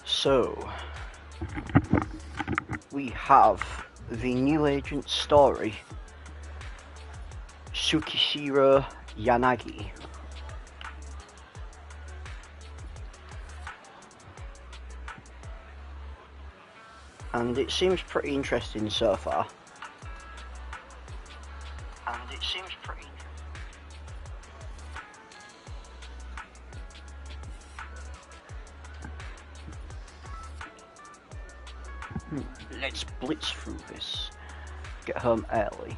So, we have the new agent story, Tsukishiro Yanagi. And it seems pretty interesting so far. Let's blitz through this. Get home early.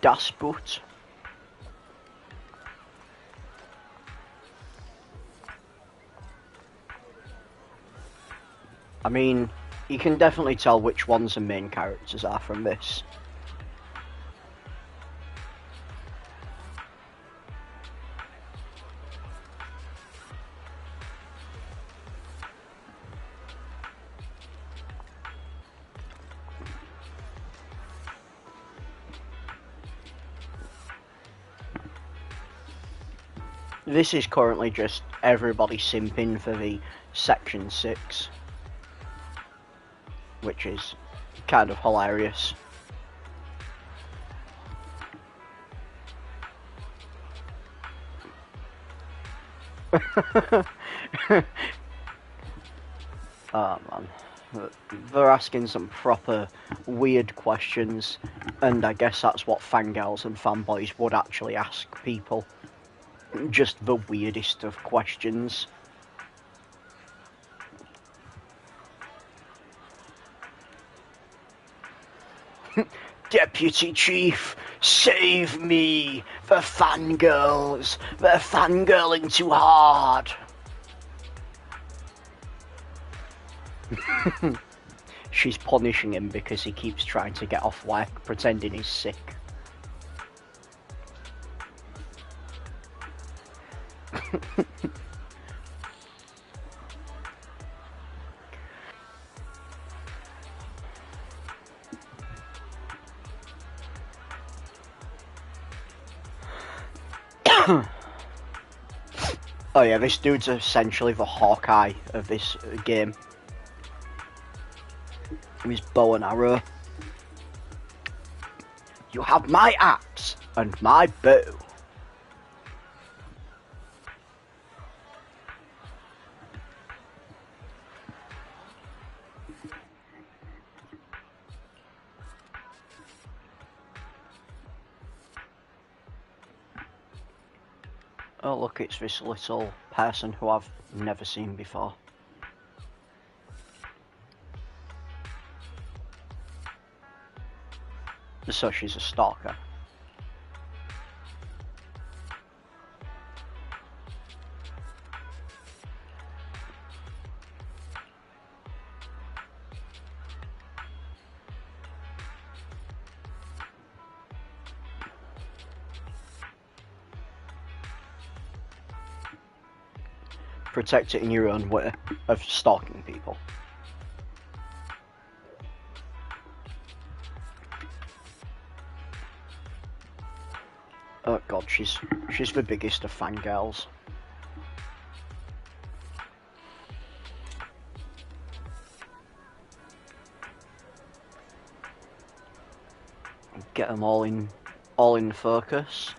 Das Boot. I mean, you can definitely tell which ones the main characters are from this. This is currently just everybody simping for the Section 6. Which is kind of hilarious. Oh man, they're asking some proper weird questions, and I guess that's what fangirls and fanboys would actually ask people. Just the weirdest of questions. Deputy Chief, save me! The fangirls! They're fangirling too hard! She's punishing him because he keeps trying to get off work pretending he's sick. Oh yeah, this dude's essentially the Hawkeye of this game. His bow and arrow. You have my axe and my bow. Oh look, it's this little person who I've never seen before. So she's a stalker. Protect it in your own way of stalking people. Oh god, she's the biggest of fangirls. Get them all in focus.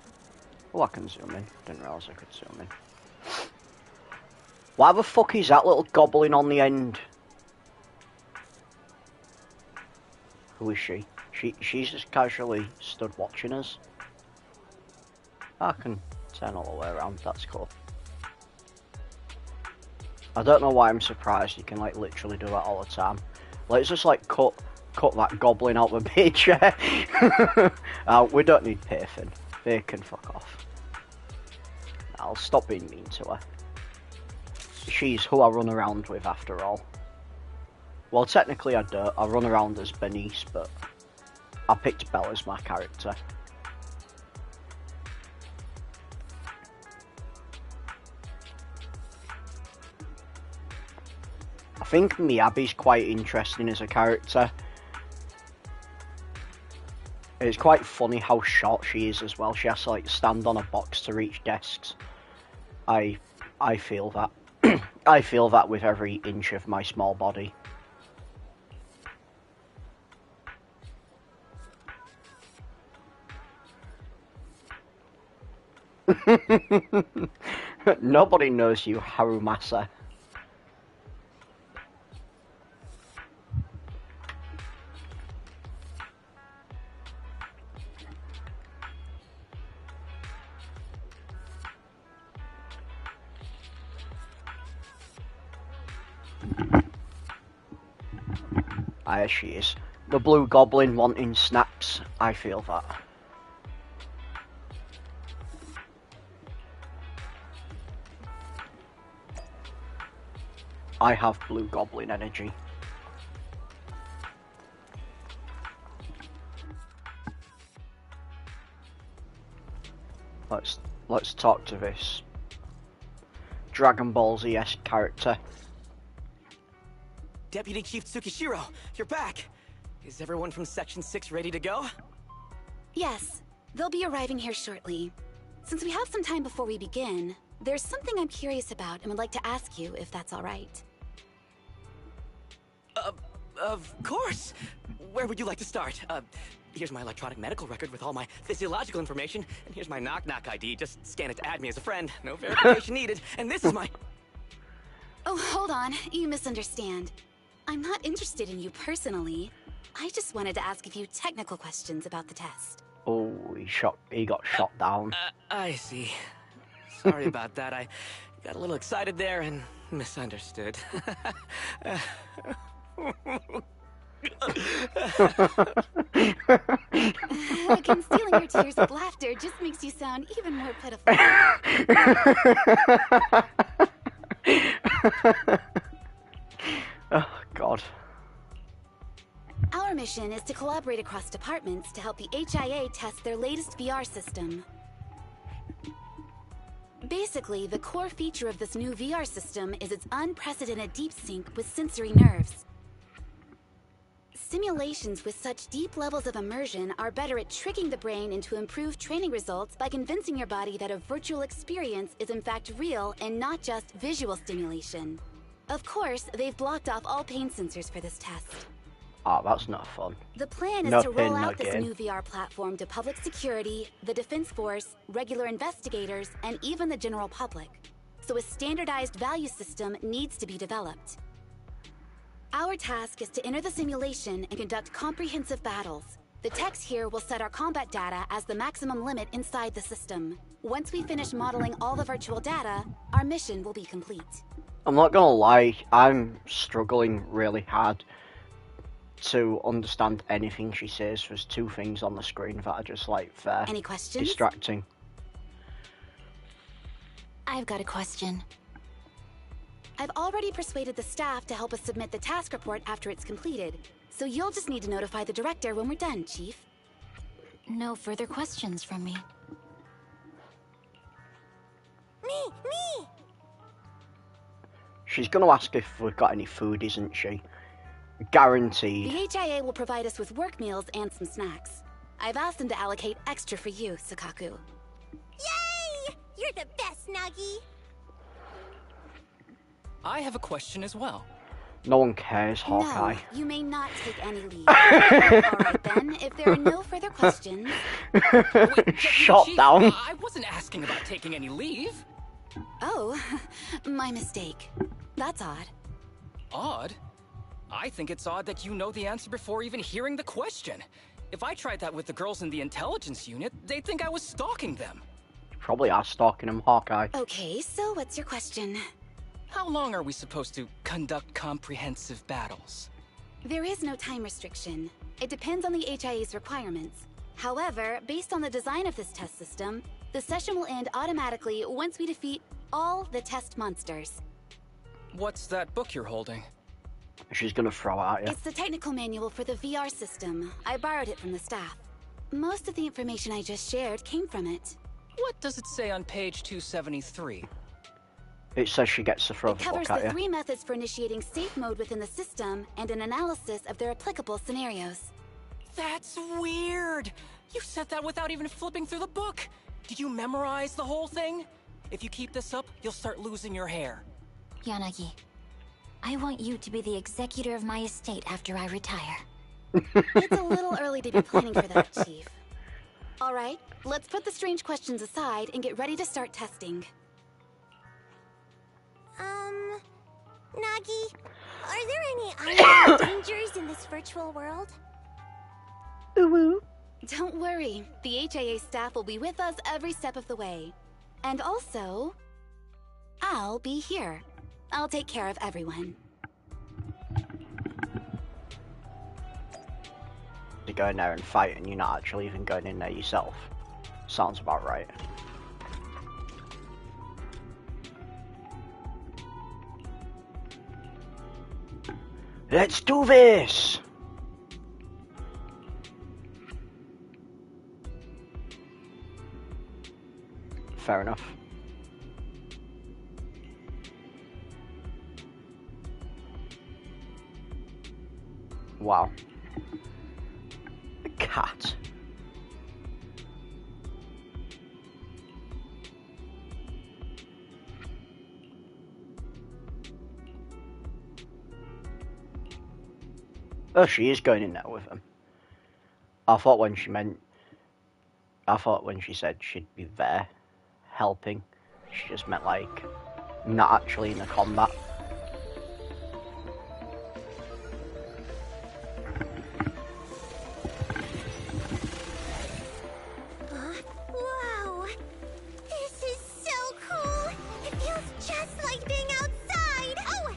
Oh, I can zoom in. Didn't realise I could zoom in. Why the fuck is that little goblin on the end? Who is she? She's just casually stood watching us. I can turn all the way around, that's cool. I don't know why I'm surprised you can like literally do that all the time. Let's just like cut that goblin out the picture. We don't need Pathan. They can fuck off. I'll stop being mean to her. She's who I run around with after all. Well, technically I don't. I run around as Bernice, but I picked Belle as my character. think Miyabi's quite interesting as a character. It's quite funny how short she is as well. She has to like stand on a box to reach desks. I feel that. I feel that with every inch of my small body. Nobody knows you, Harumasa. There she is. The blue goblin wanting snaps. I feel that. I have blue goblin energy. Let's talk to this Dragon Ball Z-esque character. Deputy Chief Tsukishiro, you're back! Is everyone from Section 6 ready to go? Yes, they'll be arriving here shortly. Since we have some time before we begin, there's something I'm curious about and would like to ask you if that's alright. Of course! Where would you like to start? Here's my electronic medical record with all my physiological information, and here's my knock-knock ID. Just scan it to add me as a friend. No verification needed. And this is my... Oh, hold on. You misunderstand. I'm not interested in you personally. I just wanted to ask a few technical questions about the test. Oh, he got shot down. I see. Sorry about that. I got a little excited there and misunderstood. Concealing your tears with laughter just makes you sound even more pitiful. Oh, God. Our mission is to collaborate across departments to help the HIA test their latest VR system. Basically, the core feature of this new VR system is its unprecedented deep sync with sensory nerves. Simulations with such deep levels of immersion are better at tricking the brain into improved training results by convincing your body that a virtual experience is in fact real and not just visual stimulation. Of course, they've blocked off all pain sensors for this test. Oh, that's not fun. The plan is No to roll pain, no out this gain. new VR platform to public security, the Defense Force, regular investigators, and even the general public. So a standardized value system needs to be developed. Our task is to enter the simulation and conduct comprehensive battles. The text here will set our combat data as the maximum limit inside the system. Once we finish modeling all the virtual data, our mission will be complete. I'm not gonna lie, I'm struggling really hard to understand anything she says. There's two things on the screen that are just like there. Any questions? Distracting. I've got a question. I've already persuaded the staff to help us submit the task report after it's completed. So you'll just need to notify the director when we're done, Chief. No further questions from me. Me! She's gonna ask if we've got any food, isn't she? Guaranteed. The HIA will provide us with work meals and some snacks. I've asked them to allocate extra for you, Sakaku. Yay! You're the best, Nagi! I have a question as well. No one cares, Hawkeye. No, you may not take any leave. Alright then, if there are no further questions... Wait, Shot Chief, down. I wasn't asking about taking any leave. Oh, my mistake. That's odd. Odd? I think it's odd that you know the answer before even hearing the question. If I tried that with the girls in the intelligence unit, they'd think I was stalking them. Probably are stalking him, Hawkeye. Okay, so what's your question? How long are we supposed to conduct comprehensive battles? There is no time restriction. It depends on the HIA's requirements. However, based on the design of this test system, the session will end automatically once we defeat all the test monsters. What's that book you're holding? She's gonna throw it at you. It's the technical manual for the VR system. I borrowed it from the staff. Most of the information I just shared came from it. What does it say on page 273? It says she gets to throw It the covers book at the you. 3 methods for initiating safe mode within the system and an analysis of their applicable scenarios. That's weird. You said that without even flipping through the book. Did you memorize the whole thing? If you keep this up, you'll start losing your hair. Yanagi, I want you to be the executor of my estate after I retire. It's a little early to be planning for that, Chief. All right, let's put the strange questions aside and get ready to start testing. Nagi, are there any unknown dangers in this virtual world? Don't worry, the HAA staff will be with us every step of the way. And also, I'll be here. I'll take care of everyone. You go in there and fight and you're not actually even going in there yourself. Sounds about right. Let's do this! Fair enough. Wow. A cat. Oh, she is going in there with him. I thought when she said she'd be there, helping, she just meant like, not actually in the combat. Wow! This is so cool! It feels just like being outside! Oh,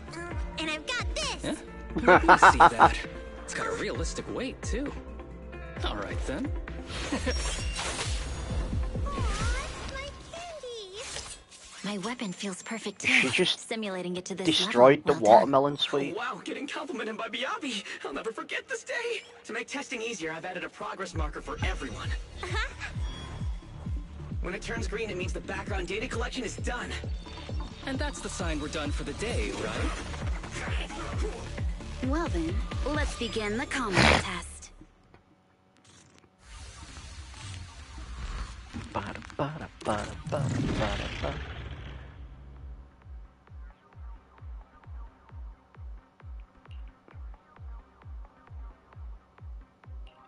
and I've got this! Yeah? You can see that. It's got a realistic weight, too. All right, then. Aw, my candy! My weapon feels perfect too. She just Simulating it to this destroyed the level. Well done. watermelon Oh, sweet. wow, getting complimented by Biabi. I'll never forget this day. To make testing easier, I've added a progress marker for everyone. When it turns green, it means the background data collection is done. And that's the sign we're done for the day, right? Well then, let's begin the combat test.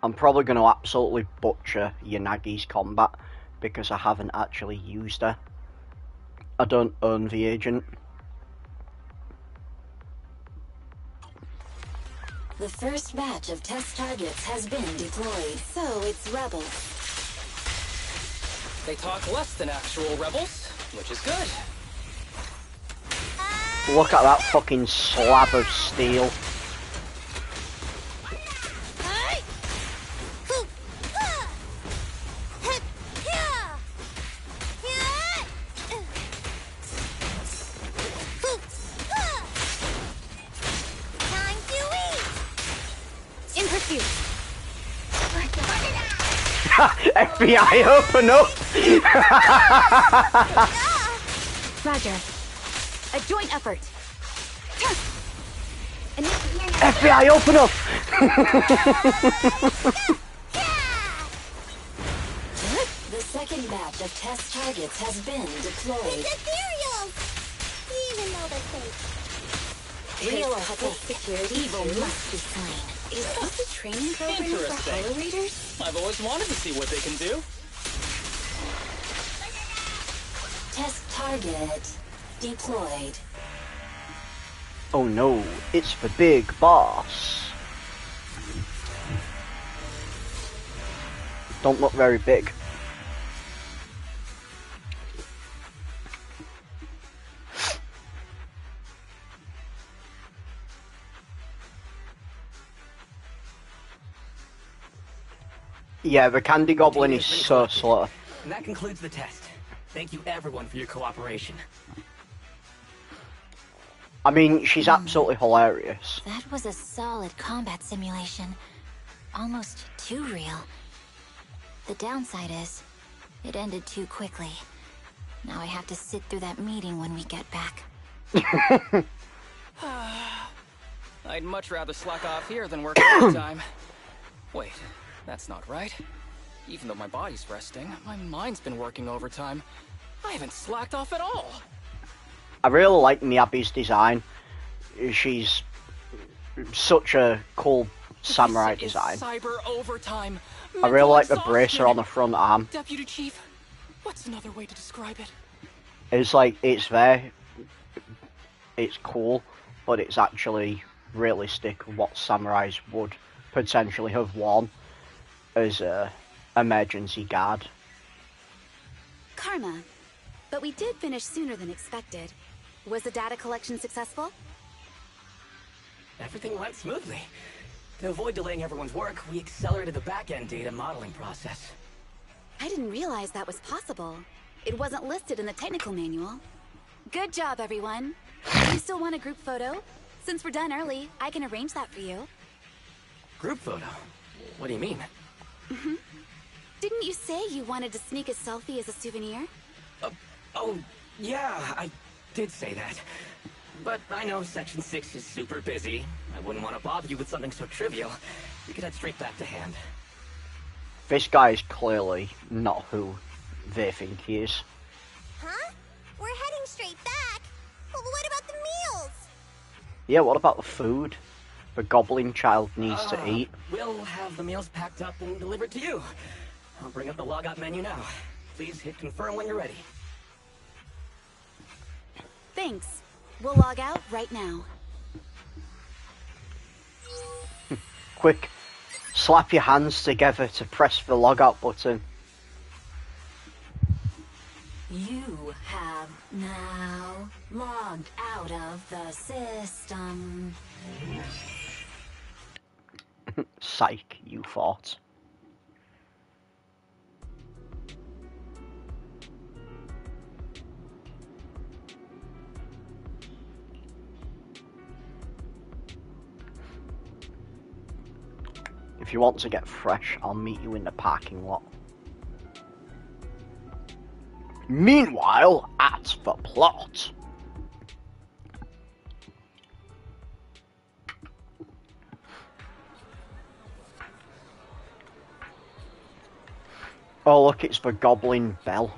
I'm probably going to absolutely butcher Yanagi's combat because I haven't actually used her. I don't own the agent. The first batch of test targets has been deployed. So it's rebels. They talk less than actual rebels, which is good. Look at that fucking slab of steel. Time to eat! In pursuit. FBI, open up! Roger. A joint effort. FBI, open up! The second batch of test targets has been deployed. It's ethereal! Even though they're fake. Real or fake, evil must be slain. Is this a training program for Interesting. Hollow Raiders? I've always wanted to see what they can do. Test target deployed. Oh no, it's the big boss. Don't look very big. Yeah, the candy goblin is so slow. And that concludes the test. Thank you everyone for your cooperation. I mean, she's absolutely hilarious. That was a solid combat simulation. Almost too real. The downside is, it ended too quickly. Now I have to sit through that meeting when we get back. I'd much rather slack off here than work overtime. Wait, that's not right. Even though my body's resting, my mind's been working overtime. I haven't slacked off at all. I really like Miyabi's design. She's such a cool samurai This is design. cyber overtime. I really like the Mental bracer on the exhaustion. front arm. Deputy Chief, what's another way to describe it? It's like, it's there, it's cool, but it's actually realistic what samurais would potentially have worn as a emergency guard. Karma. But we did finish sooner than expected. Was the data collection successful? Everything went smoothly. To avoid delaying everyone's work, we accelerated the back-end data modeling process. I didn't realize that was possible. It wasn't listed in the technical manual. Good job, everyone. Do you still want a group photo? Since we're done early, I can arrange that for you. Group photo? What do you mean? Didn't you say you wanted to sneak a selfie as a souvenir? Oh, yeah, I did say that. But I know Section 6 is super busy. I wouldn't want to bother you with something so trivial. We could head straight back to hand. This guy is clearly not who they think he is. Huh? We're heading straight back. Well, what about the meals? Yeah, what about the food? The goblin child needs to eat. We'll have the meals packed up and delivered to you. I'll bring up the logout menu now. Please hit confirm when you're ready. Thanks. We'll log out right now. Quick, slap your hands together to press the logout button. You have now logged out of the system. Psych, you thought. If you want to get fresh, I'll meet you in the parking lot. Meanwhile, at the plot. Oh look, it's the Goblin Bell.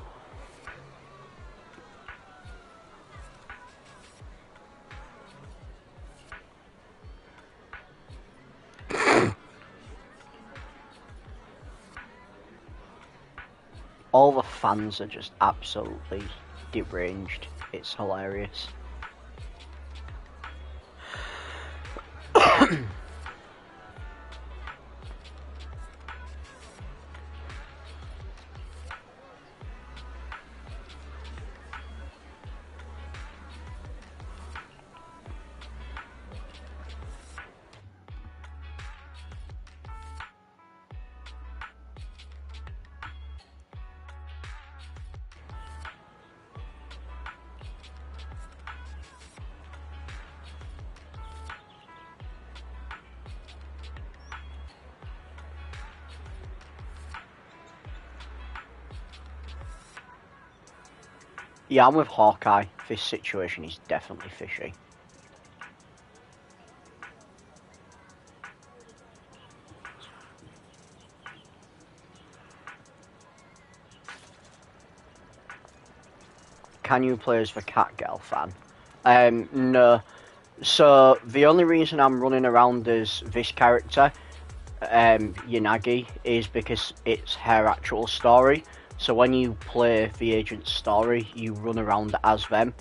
All the fans are just absolutely deranged. It's hilarious. Yeah, I'm with Hawkeye. This situation is definitely fishy. Can you play as the Catgirl fan? No. So, the only reason I'm running around as this character, Yanagi, is because it's her actual story. So when you play the agent's story, you run around as them.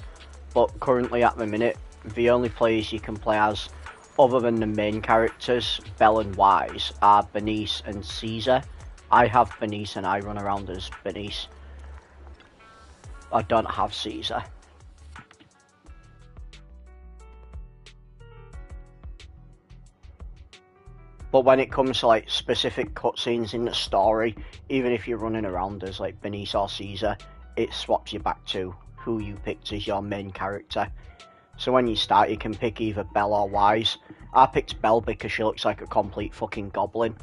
But currently at the minute, the only players you can play as, other than the main characters, Belle and Wise, are Bernice and Caesar. I have Bernice and I run around as Bernice. I don't have Caesar. But when it comes to like specific cutscenes in the story, even if you're running around as like Bernice or Caesar, it swaps you back to who you picked as your main character. So when you start, you can pick either Belle or Wise. I picked Belle because she looks like a complete fucking goblin.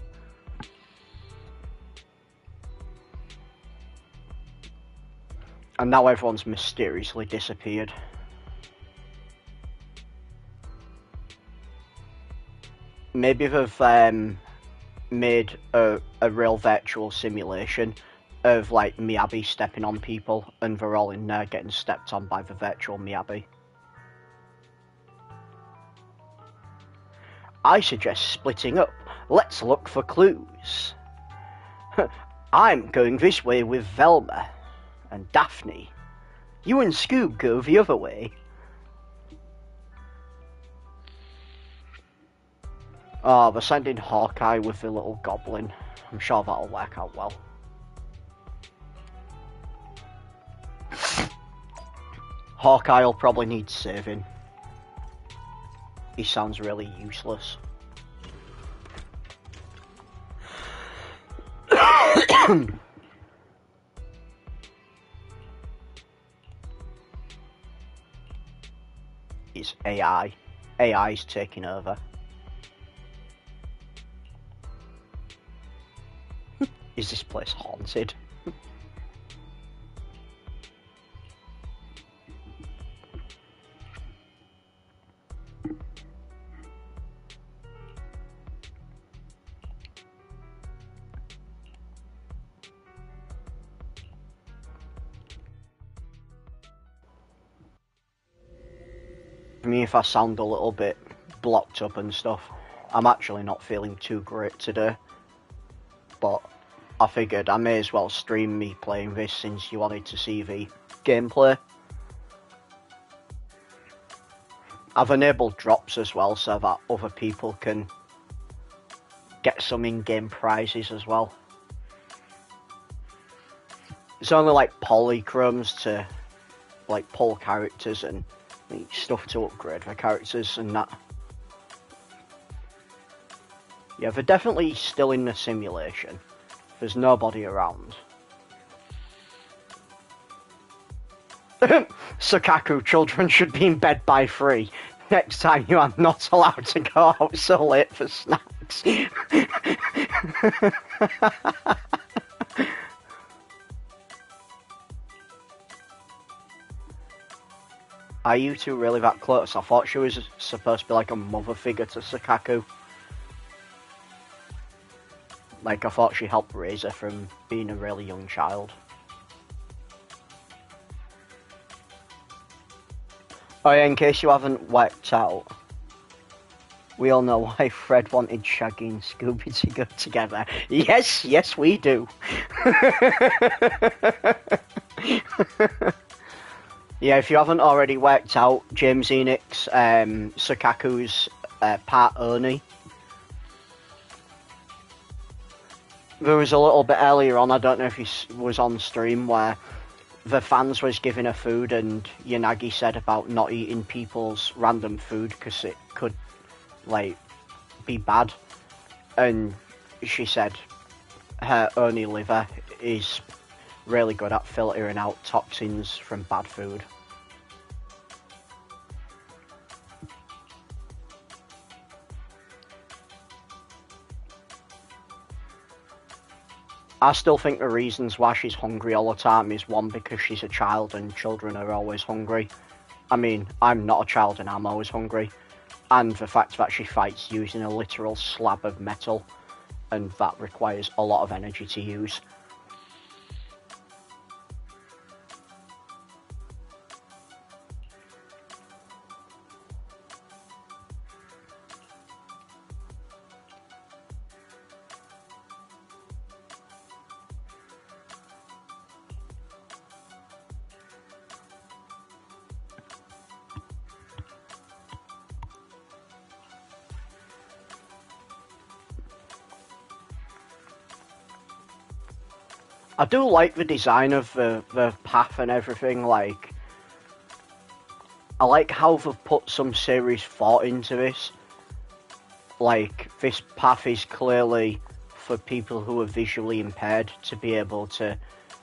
And now everyone's mysteriously disappeared. Maybe they've made a real virtual simulation of like Miyabi stepping on people, and they're all in there getting stepped on by the virtual Miyabi. I suggest splitting up. Let's look for clues. I'm going this way with Velma and Daphne. You and Scoob go the other way. Oh, they're sending Hawkeye with the little goblin. I'm sure that'll work out well. Hawkeye will probably need saving. He sounds really useless. It's AI. AI's taking over. Is this place haunted? I mean, if I sound a little bit blocked up and stuff, I'm actually not feeling too great today. But I figured I may as well stream me playing this since you wanted to see the gameplay. I've enabled drops as well so that other people can get some in-game prizes as well. It's only like polychromes to like pull characters and stuff to upgrade the characters and that. Yeah, they're definitely still in the simulation. There's nobody around. Sakaku, children should be in bed by 3. Next time you are not allowed to go out so late for snacks. Are you two really that close? I thought she was supposed to be like a mother figure to Sakaku. Like, I thought she helped raise her from being a really young child. Oh yeah, in case you haven't worked out, we all know why Fred wanted Shaggy and Scooby to go together. Yes, yes we do. Yeah, if you haven't already worked out, James Enix, Sakaku's part Ernie. There was a little bit earlier on, I don't know if he was on stream, where the fans was giving her food and Yanagi said about not eating people's random food because it could, like, be bad. And she said her Ernie liver is really good at filtering out toxins from bad food. I still think the reasons why she's hungry all the time is one, because she's a child and children are always hungry. I mean, I'm not a child and I'm always hungry. And the fact that she fights using a literal slab of metal, and that requires a lot of energy to use. I do like the design of the path and everything. Like, I like how they've put some serious thought into this. Like, this path is clearly for people who are visually impaired to be able to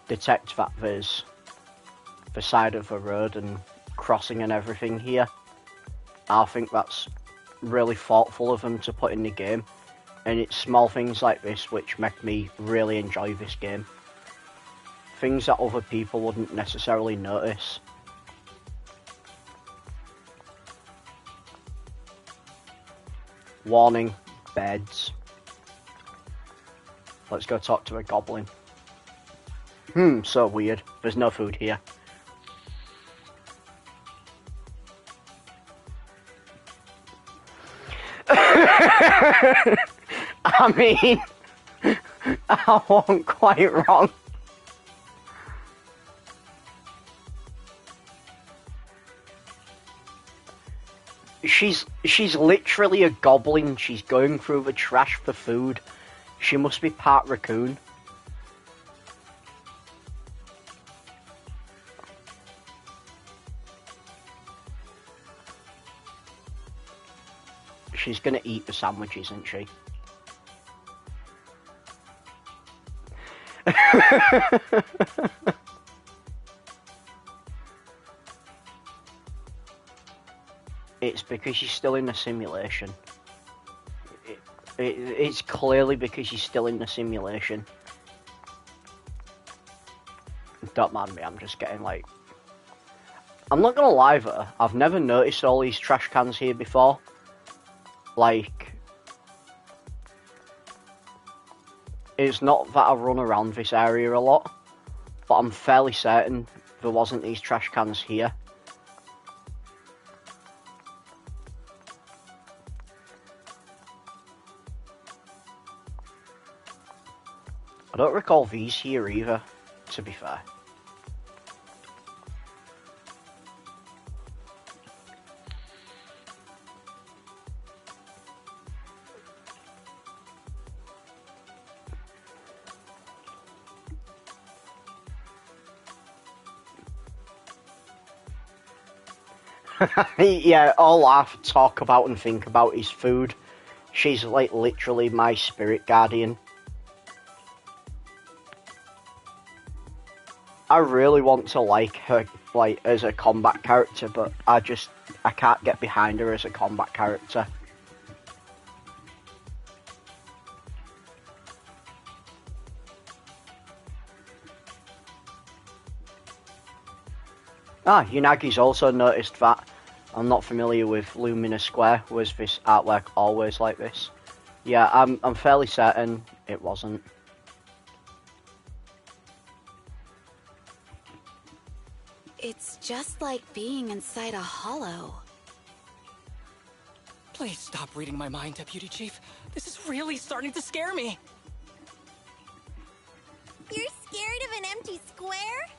detect that there's the side of the road and crossing and everything here. I think that's really thoughtful of them to put in the game. And it's small things like this which make me really enjoy this game. things that other people wouldn't necessarily notice. Warning, beds. Let's go talk to a goblin. So weird. There's no food here. I mean, I wasn't quite wrong. She's literally a goblin. She's going through the trash for food. She must be part raccoon. She's gonna eat the sandwich, isn't she? It's because she's still in the simulation. It's clearly because she's still in the simulation. Don't mind me, I'm just getting like... I'm not gonna lie though, I've never noticed all these trash cans here before. Like... It's not that I run around this area a lot, but I'm fairly certain there wasn't these trash cans here. I don't recall these here either, to be fair. Yeah, all I talk about and think about is food. She's like literally my spirit guardian. I really want to like her like as a combat character, but I can't get behind her as a combat character. Unagi's also noticed that. I'm not familiar with Lumina Square. Was this artwork always like this? Yeah, I'm fairly certain it wasn't. It's just like being inside a hollow. Please stop reading my mind, Deputy Chief. This is really starting to scare me. You're scared of an empty square?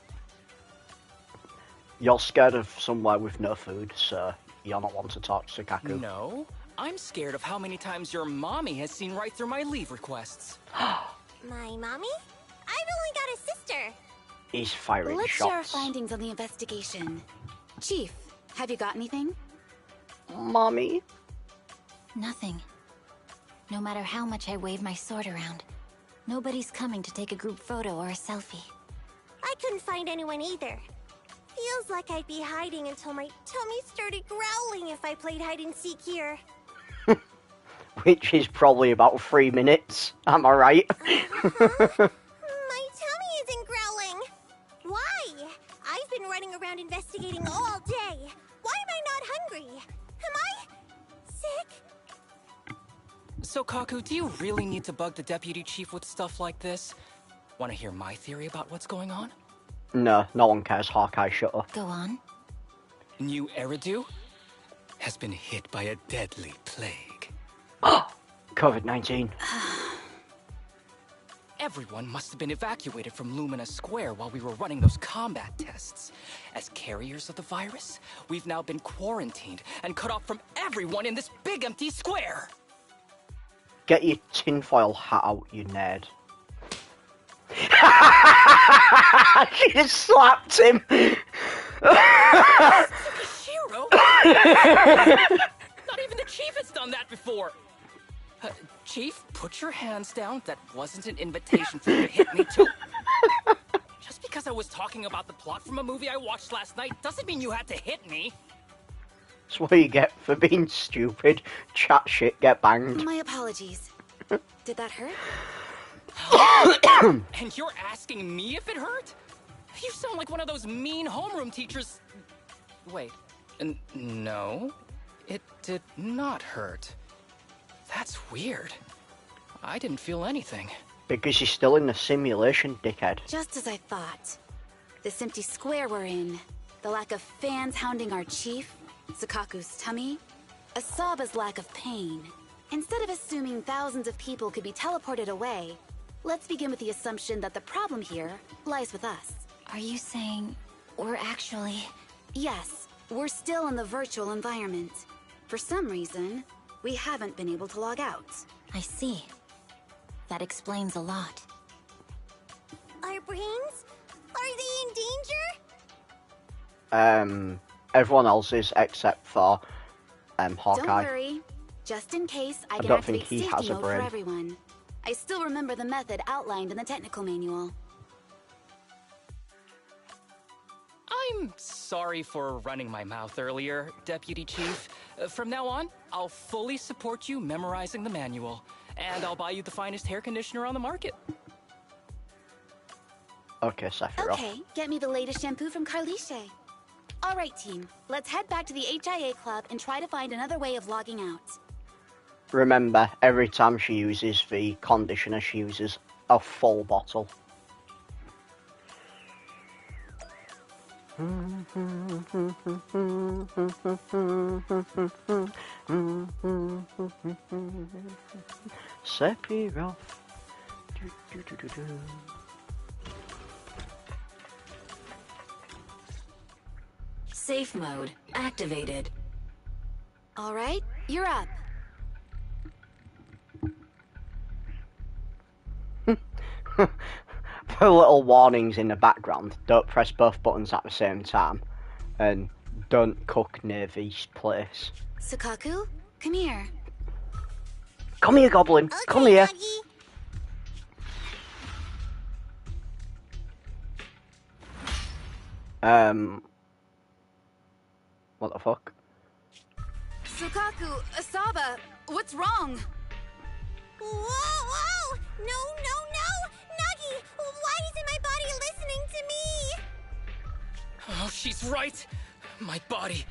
You're scared of somewhere with no food, so you're not one to talk to Kaku. No, I'm scared of how many times your mommy has seen right through my leave requests. My mommy? I've only got a sister. He's firing Let's share our shots. findings on the investigation. Chief, have you got anything? Mommy? Nothing. No matter how much I wave my sword around, nobody's coming to take a group photo or a selfie. I couldn't find anyone either. Feels like I'd be hiding until my tummy started growling if I played hide and seek here. Which is probably about 3 minutes. Am I right? My tummy isn't growling. Why? I've been running around investigating all day. Why am I not hungry? Am I sick? So, Kaku, do you really need to bug the Deputy Chief with stuff like this? Want to hear my theory about what's going on? No, no one cares, Hawkeye, shut up. Go on. New Eridu has been hit by a deadly plague. COVID-19. Everyone must have been evacuated from Lumina Square while we were running those combat tests. As carriers of the virus, we've now been quarantined and cut off from everyone in this big empty square. Get your tinfoil hat out, you nerd. She just slapped him. Shiro? Not even the Chief has done that before. Chief, put your hands down. That wasn't an invitation for you to hit me, too. Just because I was talking about the plot from a movie I watched last night doesn't mean you had to hit me. That's what you get for being stupid. Chat shit, get banged. My apologies. Did that hurt? And you're asking me if it hurt? You sound like one of those mean homeroom teachers. Wait, no, it did not hurt. That's weird. I didn't feel anything. Because you're still in the simulation, dickhead. Just as I thought. This empty square we're in, the lack of fans hounding our chief, Sukaku's tummy, Asaba's lack of pain. Instead of assuming thousands of people could be teleported away, let's begin with the assumption that the problem here lies with us. Are you saying we're actually... Yes, we're still in the virtual environment. For some reason, we haven't been able to log out. I see. That explains a lot. Our brains? Are they in danger? Everyone else is except for Hawkeye. Don't worry. Just in case, I can don't think activate he safety has a mode for brain. everyone. I still remember the method outlined in the technical manual. I'm sorry for running my mouth earlier, Deputy Chief. From now on, I'll fully support you memorizing the manual. And I'll buy you the finest hair conditioner on the market. Okay, Sephiroth. Okay, get me the latest shampoo from Carliche. All right, team. Let's head back to the HIA club and try to find another way of logging out. Remember, every time she uses the conditioner, she uses a full bottle. Sephiroth. Safe mode activated. All right, you're up. The little warnings in the background. Don't press both buttons at the same time. And don't cook near this place. Sukaku, come here. Come here, Goblin. Okay, Come here. Doggy. What the fuck? Sukaku, Asaba, what's wrong? Whoa, whoa! No, no, no! Nagi, why isn't my body listening to me? Oh, she's right. My body.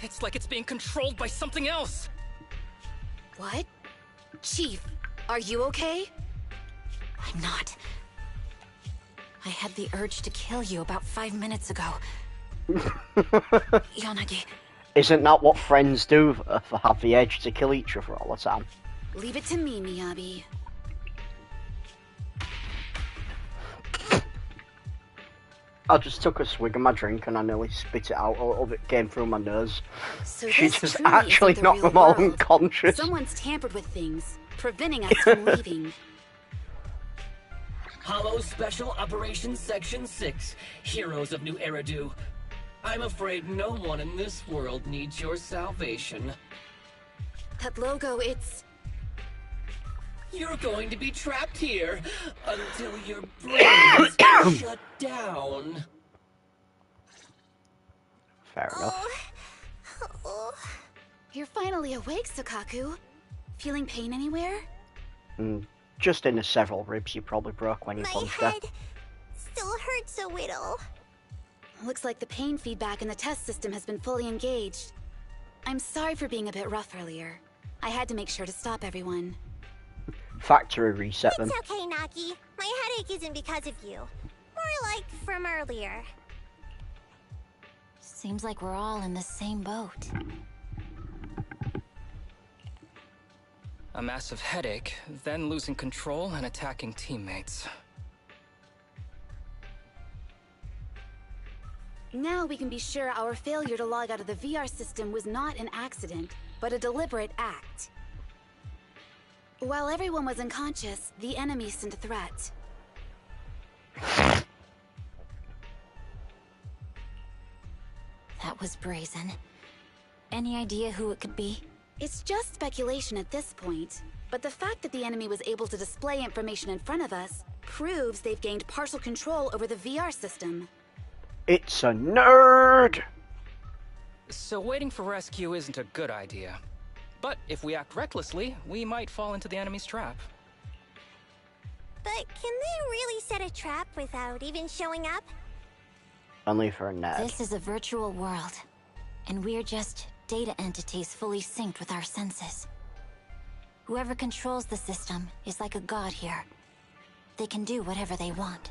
It's like it's being controlled by something else. What? Chief, are you okay? I'm not. I had the urge to kill you about 5 minutes ago. Yanagi, Isn't that what friends do? Have the edge to kill each other all the time? Leave it to me, Miyabi. I just took a swig of my drink and I nearly spit it out. A little bit came through my nose. So She this just truly actually isn't the knocked real them all world. unconscious. Someone's tampered with things, preventing us from leaving. Hollow Special Operations Section 6, Heroes of New Eridu. I'm afraid no one in this world needs your salvation. That logo, it's... You're going to be trapped here until your brains shut down. Fair enough. Oh. You're finally awake, Sukaku. Feeling pain anywhere? Just in the several ribs you probably broke when you My punched her. head still hurts a little. Looks like the pain feedback in the test system has been fully engaged. I'm sorry for being a bit rough earlier. I had to make sure to stop everyone. Factory reset them. It's okay, Nagi. My headache isn't because of you. More like from earlier. seems like we're all in the same boat. A massive headache, then losing control and attacking teammates. Now we can be sure our failure to log out of the VR system was not an accident, but a deliberate act. While everyone was unconscious, the enemy sent a threat. That was brazen. Any idea who it could be? It's just speculation at this point, but the fact that the enemy was able to display information in front of us proves they've gained partial control over the VR system. It's a nerd! So waiting for rescue isn't a good idea. But if we act recklessly, we might fall into the enemy's trap. But can they really set a trap without even showing up? Only for a nerd. This is a virtual world, and we're just data entities fully synced with our senses. Whoever controls the system is like a god here. They can do whatever they want.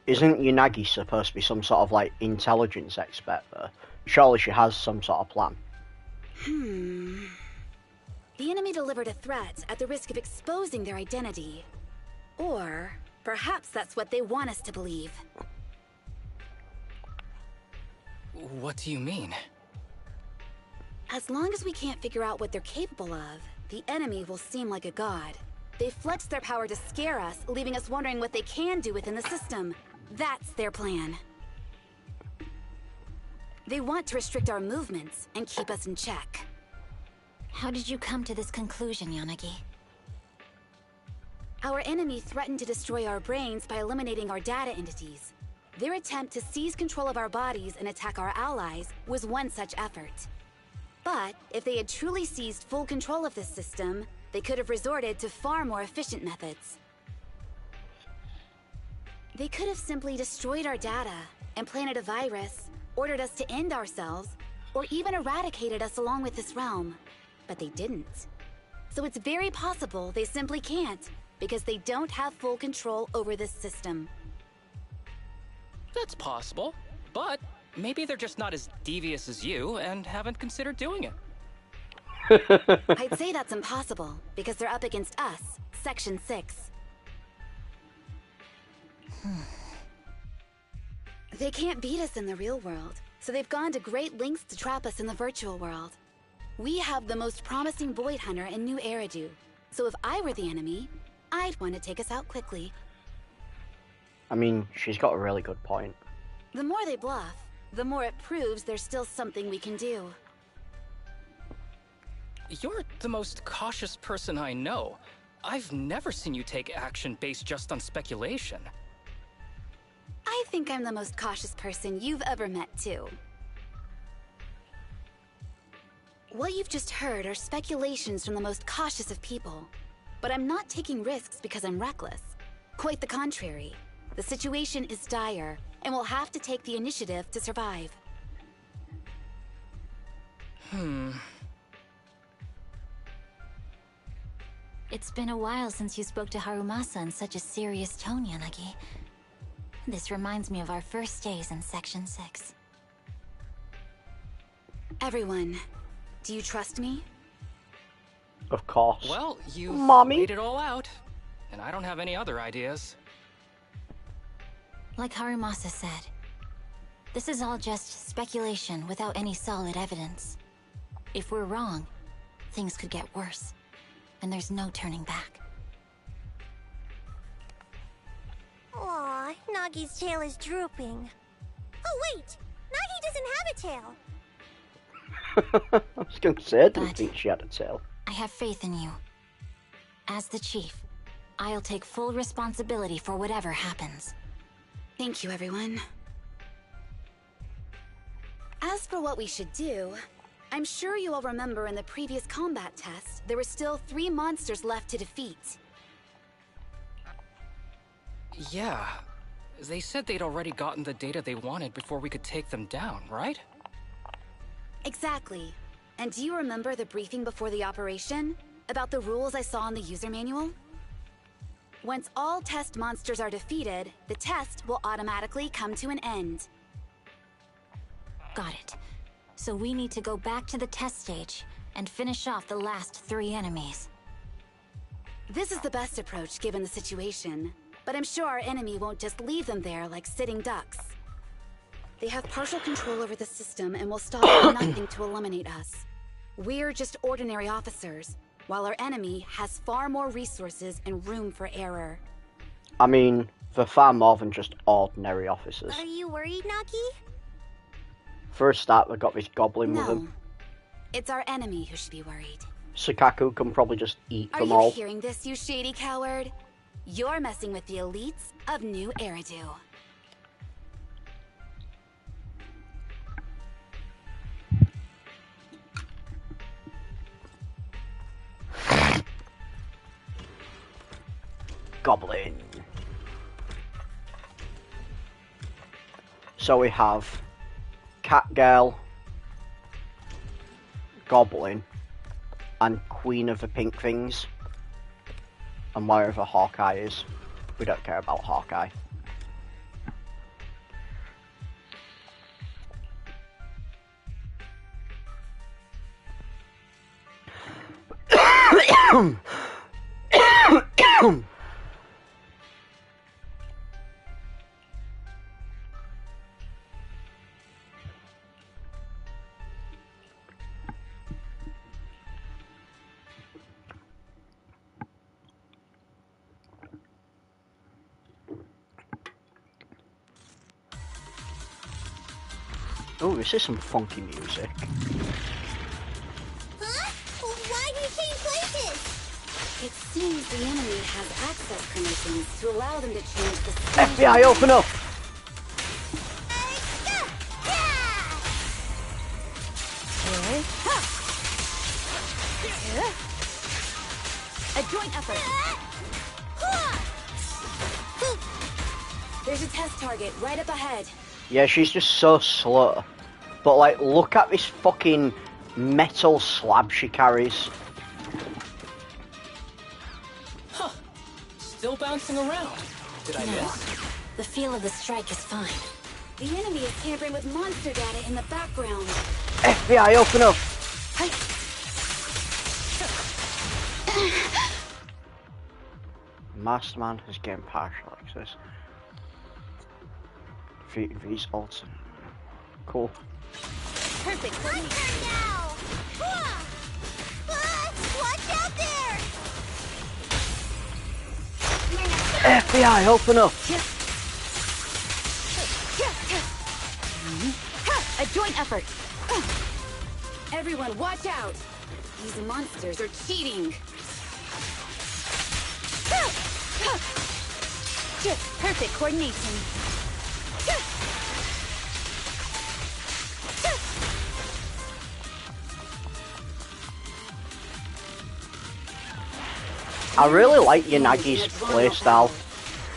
Isn't Unagi supposed to be some sort of, like, intelligence expert, though? Surely she has some sort of plan. The enemy delivered a threat at the risk of exposing their identity. Or perhaps that's what they want us to believe. What do you mean? As long as we can't figure out what they're capable of, the enemy will seem like a god. They flex their power to scare us, leaving us wondering what they can do within the system. That's their plan. They want to restrict our movements and keep us in check. How did you come to this conclusion, Yanagi? Our enemy threatened to destroy our brains by eliminating our data entities. Their attempt to seize control of our bodies and attack our allies was one such effort. But if they had truly seized full control of this system, they could have resorted to far more efficient methods. They could have simply destroyed our data, implanted a virus, ordered us to end ourselves, or even eradicated us along with this realm. But they didn't. So it's very possible they simply can't, because they don't have full control over this system. That's possible, but maybe they're just not as devious as you and haven't considered doing it. I'd say that's impossible, because they're up against us, Section 6. They can't beat us in the real world, so they've gone to great lengths to trap us in the virtual world. We have the most promising Void Hunter in New Eridu, so if I were the enemy, I'd want to take us out quickly. I mean, she's got a really good point. The more they bluff, the more it proves there's still something we can do. You're the most cautious person I know. I've never seen you take action based just on speculation. I think I'm the most cautious person you've ever met, too. What you've just heard are speculations from the most cautious of people. But I'm not taking risks because I'm reckless. Quite the contrary. The situation is dire, and we'll have to take the initiative to survive. It's been a while since you spoke to Harumasa in such a serious tone, Yanagi. This reminds me of our first days in Section 6. Everyone, do you trust me? Of course. Well, you've Mommy? laid it all out, and I don't have any other ideas. Like Harumasa said, this is all just speculation without any solid evidence. If we're wrong, things could get worse, and there's no turning back. Aw, Nagi's tail is drooping. Oh wait! Nagi doesn't have a tail! I was gonna say, I didn't But- think she had a tail. I have faith in you. As the chief, I'll take full responsibility for whatever happens. Thank you, everyone. As for what we should do, I'm sure you all remember in the previous combat test, there were still 3 monsters left to defeat. Yeah. They said they'd already gotten the data they wanted before we could take them down, right? Exactly. And do you remember the briefing before the operation? About the rules I saw in the user manual? Once all test monsters are defeated, the test will automatically come to an end. Got it. So we need to go back to the test stage and finish off the last 3 enemies. This is the best approach given the situation, but I'm sure our enemy won't just leave them there like sitting ducks. They have partial control over the system and will stop at nothing to eliminate us. We're just ordinary officers, while our enemy has far more resources and room for error. I mean, they're far more than just ordinary officers. Are you worried, Nagi? For a start, they've got this goblin with No. them. It's our enemy who should be worried. Sukaku can probably just eat Are them you all. hearing this, you shady coward? You're messing with the elites of New Eridu. Goblin. So we have Catgirl, Goblin, and Queen of the Pink Things, and wherever Hawkeye is. We don't care about Hawkeye. Oh, this is some funky music. Huh? Why do you change places? It seems the enemy has access permissions to allow them to change the speed. FBI, open up! A joint effort. There's a test target right up ahead. Yeah, she's just so slow. But like, look at this fucking metal slab she carries. Huh. Still bouncing around. Did I miss? The feel of the strike is fine. The enemy is tampering with monster data in the background. FBI, open up! Masterman has gained partial access. Defeated these alternate. Cool. Perfect. My turn now! Watch out there! FBI, open up! A joint effort. Everyone, watch out! These monsters are cheating. Perfect coordination. I really like Yanagi's playstyle.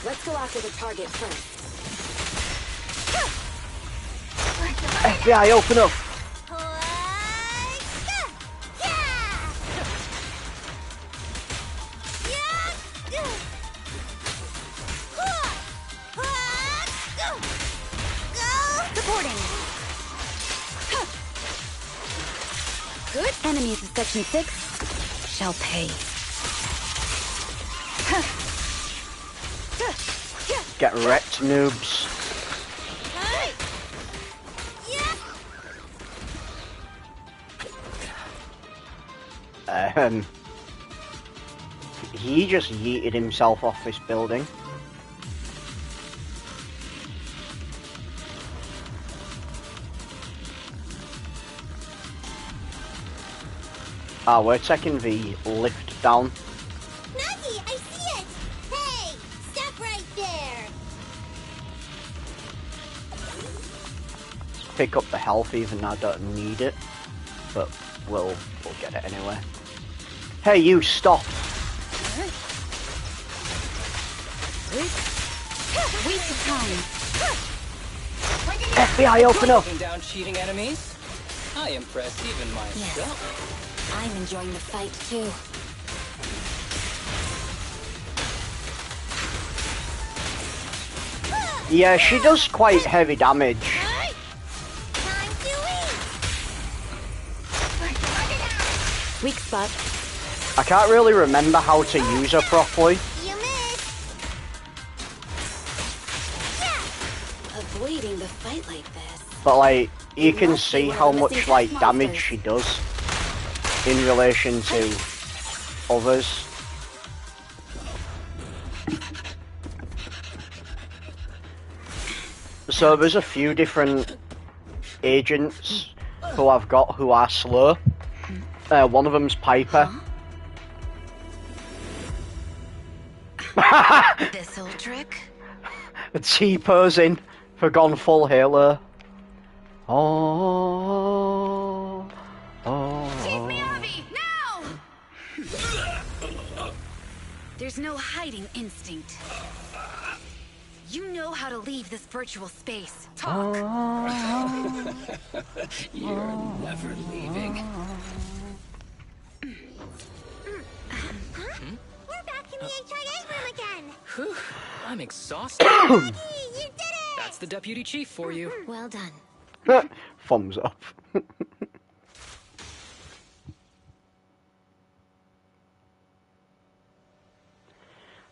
Let's go after the target first. FBI, open up! Good. Enemies of Section 6 shall pay. Get wrecked, noobs. He just yeeted himself off this building. Ah, we're taking the lift down. Nuggy, I see it! Hey, stop right there! Pick up the health even though I don't need it. But we'll get it anyway. Hey, you, stop! Waste of time. FBI, open up! Taking down cheating enemies? I impress even myself. I'm enjoying the fight too. Yeah, she does quite heavy damage. Time to eat! Weak spot. I can't really remember how to use her properly. You missed! Avoiding the fight like this. But like, you can see how much like damage she does in relation to others. So there's a few different agents who I've got who are slow. One of them's Piper. This old trick? T-posing for gone full Halo. Oh, Save me, Abby! Now! There's no hiding instinct. You know how to leave this virtual space. Talk! You're never leaving. We're back in the HIA room again! Whew, I'm exhausted. Maggie, you did it! That's the deputy chief for you. Well done. Thumbs up.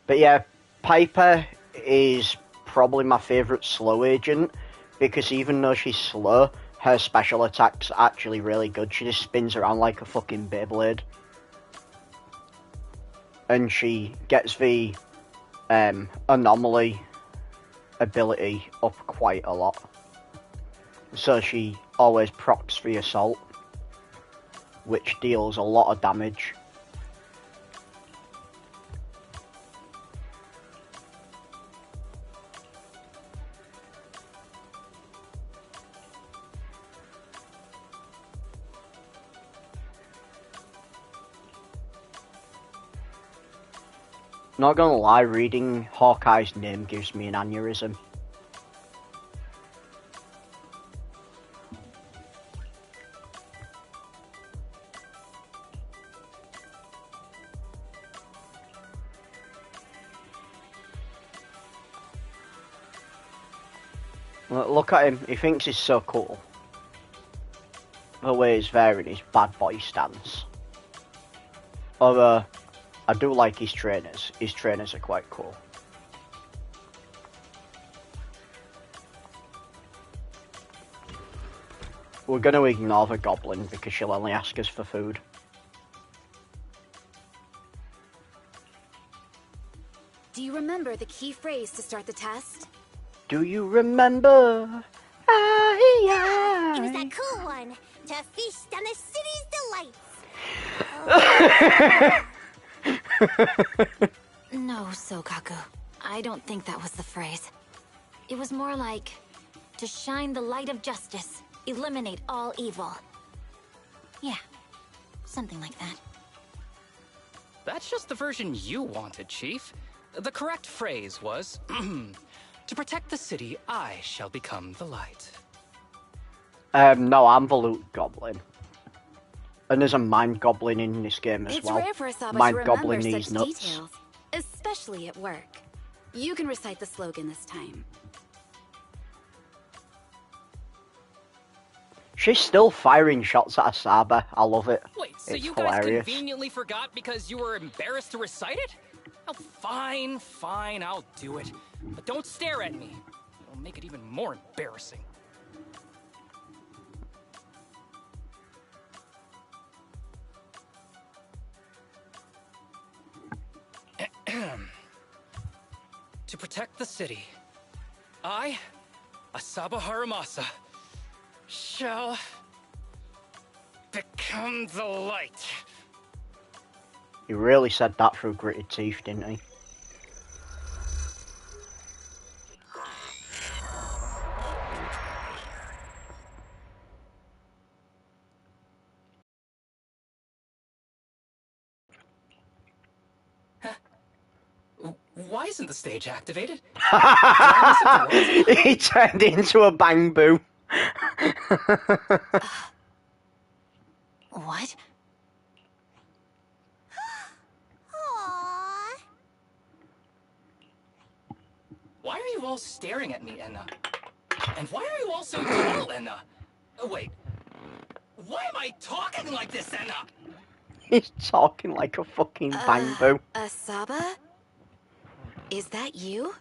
But yeah, Piper is probably my favourite slow agent, because even though she's slow, her special attack's actually really good. She just spins around like a fucking Beyblade. And she gets the anomaly ability up quite a lot. So she always procs the assault, which deals a lot of damage. Not gonna lie, reading Hawkeye's name gives me an aneurysm. Look at him, he thinks he's so cool. The way he's wearing his bad boy stance. Although, I do like his trainers. His trainers are quite cool. We're going to ignore the goblin because she'll only ask us for food. Do you remember the key phrase to start the test? Do you remember? It was that cool one. To feast on the city's delights. No, Sokaku. I don't think that was the phrase. It was more like, to shine the light of justice, eliminate all evil. Yeah, something like that. That's just the version you wanted, Chief. The correct phrase was, to protect the city, I shall become the light. No, I'm the loot goblin. And there's a mind goblin in this game as well. It's rare for a Saba Mind to goblin remember needs such nuts. details, especially at work. You can recite the slogan this time. She's still firing shots at Asaba. I love it. Wait, so It's you hilarious. guys conveniently forgot because you were embarrassed to recite it? Oh, fine, fine, I'll do it. But don't stare at me. It'll make it even more embarrassing. To protect the city, I, Asaba Haramasa, shall become the light. He really said that through gritted teeth, didn't he? Why isn't the stage activated? He turned into a bang boo. What? Aww. Why are you all staring at me, Enna? And why are you all so tall, Enna? Oh, wait. Why am I talking like this, Enna? He's talking like a fucking bang boo. Asaba? Is that you?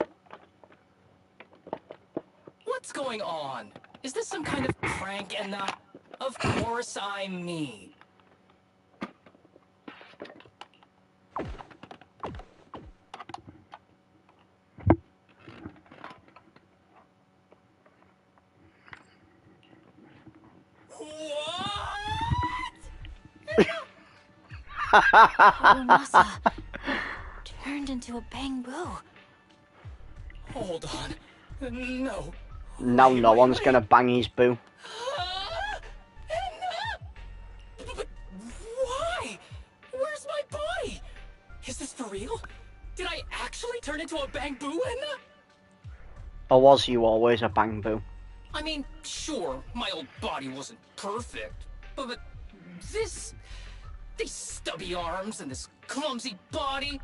What's going on? Is this some kind of prank, Enna? Of course I'm me. Harumasa turned into a bamboo. Hold on. No. Now no one's gonna bang his boo. But why? Where's my body? Is this for real? Did I actually turn into a bamboo, Enna? Or was you always a bang boo? I mean, sure, my old body wasn't perfect, but this... these stubby arms and this clumsy body...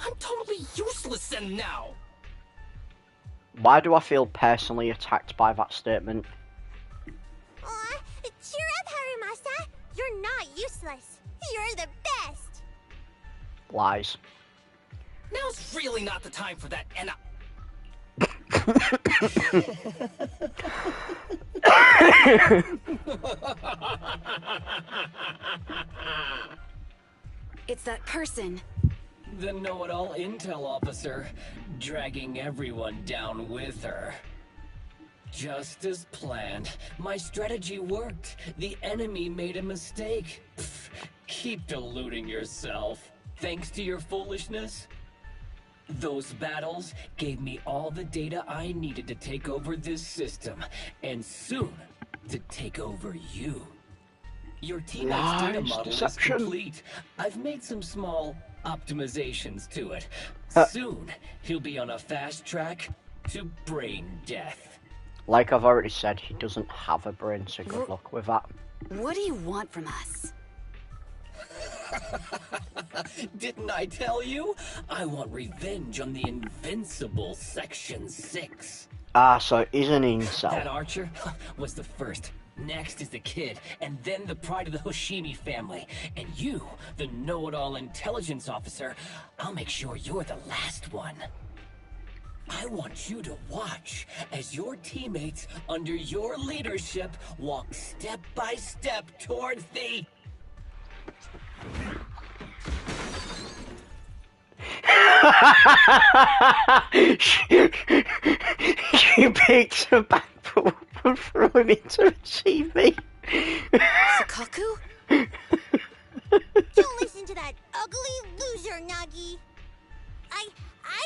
I'm totally useless then now! Why do I feel personally attacked by that statement? Aw, cheer up, Harumasa. You're not useless. You're the best. Lies. Now's really not the time for that, and It's that person. The know-it-all intel officer, dragging everyone down with her. Just as planned. My strategy worked. The enemy made a mistake. Pfft, keep deluding yourself. Thanks to your foolishness, those battles gave me all the data I needed to take over this system, and soon to take over you. Your teammate's data model is complete. I've made some small optimizations to it. Soon, he'll be on a fast track to brain death. Like I've already said, he doesn't have a brain, so good luck with that. What do you want from us? Didn't I tell you? I want revenge on the Invincible Section 6. Ah, so he's an incel. That Archer was the first. Next is the kid, and then the pride of the Hoshimi family. And you, the know-it-all intelligence officer, I'll make sure you're the last one. I want you to watch as your teammates, under your leadership, walk step by step towards the... She picks him back and threw him into a TV. Sakaku? Don't listen to that ugly loser, Nagi. I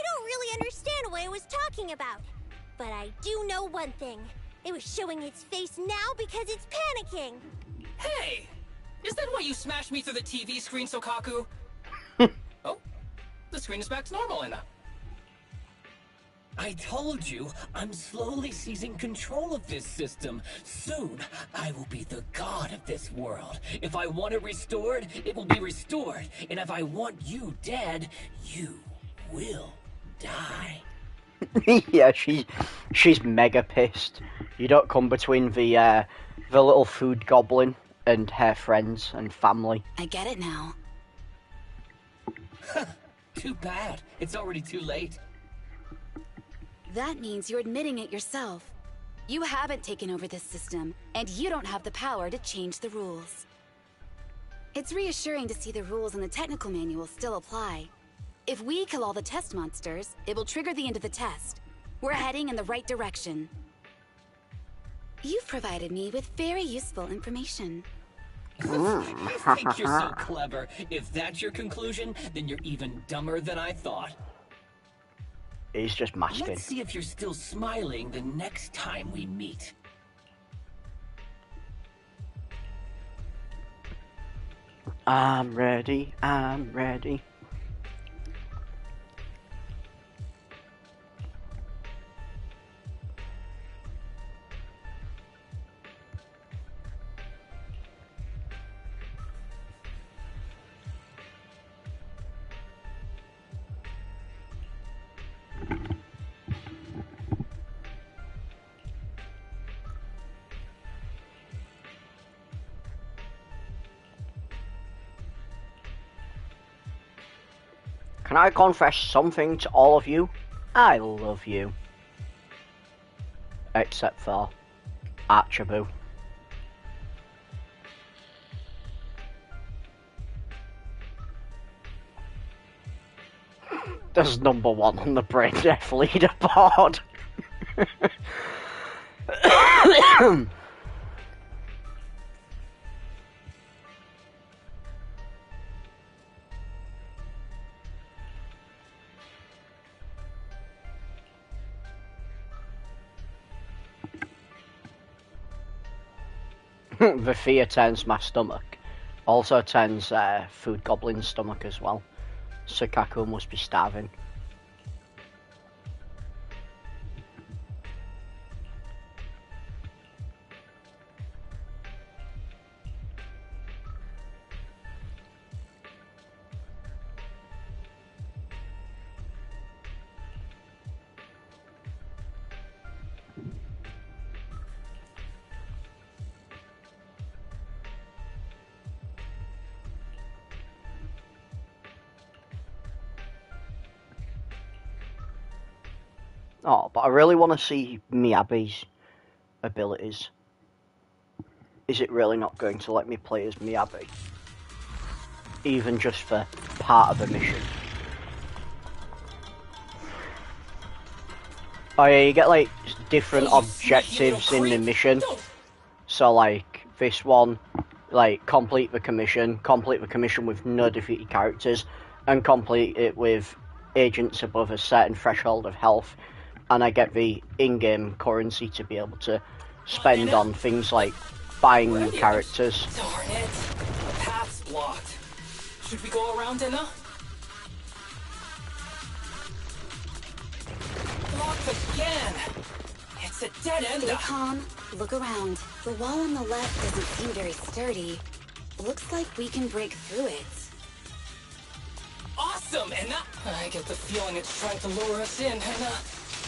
don't really understand what it was talking about. But I do know one thing. It was showing its face now because it's panicking. hey! Is that why you smashed me through the TV screen, Sokaku? Oh, the screen is back to normal, Anna. I told you, I'm slowly seizing control of this system. Soon, I will be the god of this world. If I want it restored, it will be restored. And if I want you dead, you will die. Yeah, she's mega pissed. You don't come between the little food goblin and her friends and family. I get it now. Too bad. It's already too late. That means you're admitting it yourself. You haven't taken over this system, and you don't have the power to change the rules. It's reassuring to see the rules in the technical manual still apply. If we kill all the test monsters, it will trigger the end of the test. We're heading in the right direction. You've provided me with very useful information. You think you're so clever. If that's your conclusion, then you're even dumber than I thought. He's just masking. Let's see if you're still smiling the next time we meet. I'm ready, I'm ready. Can I confess something to all of you? I love you. Except for Archiboo. There's number one on the brain death leaderboard. The fear turns my stomach. Also turns Food Goblin's stomach as well. Sakaku must be starving. Oh, but I really want to see Miyabi's abilities. Is it really not going to let me play as Miyabi? Even just for part of the mission. Oh yeah, you get like different objectives in the mission. So like this one, like complete the commission with no defeated characters, and complete it with agents above a certain threshold of health, and I get the in-game currency to be able to spend on things like buying new characters. Darn it! The path's blocked. Should we go around, Anna? Blocked again! It's a dead end! Stay calm. Look around. The wall on the left doesn't seem very sturdy. Looks like we can break through it. Awesome, Anna! I get the feeling it's trying to lure us in, Anna.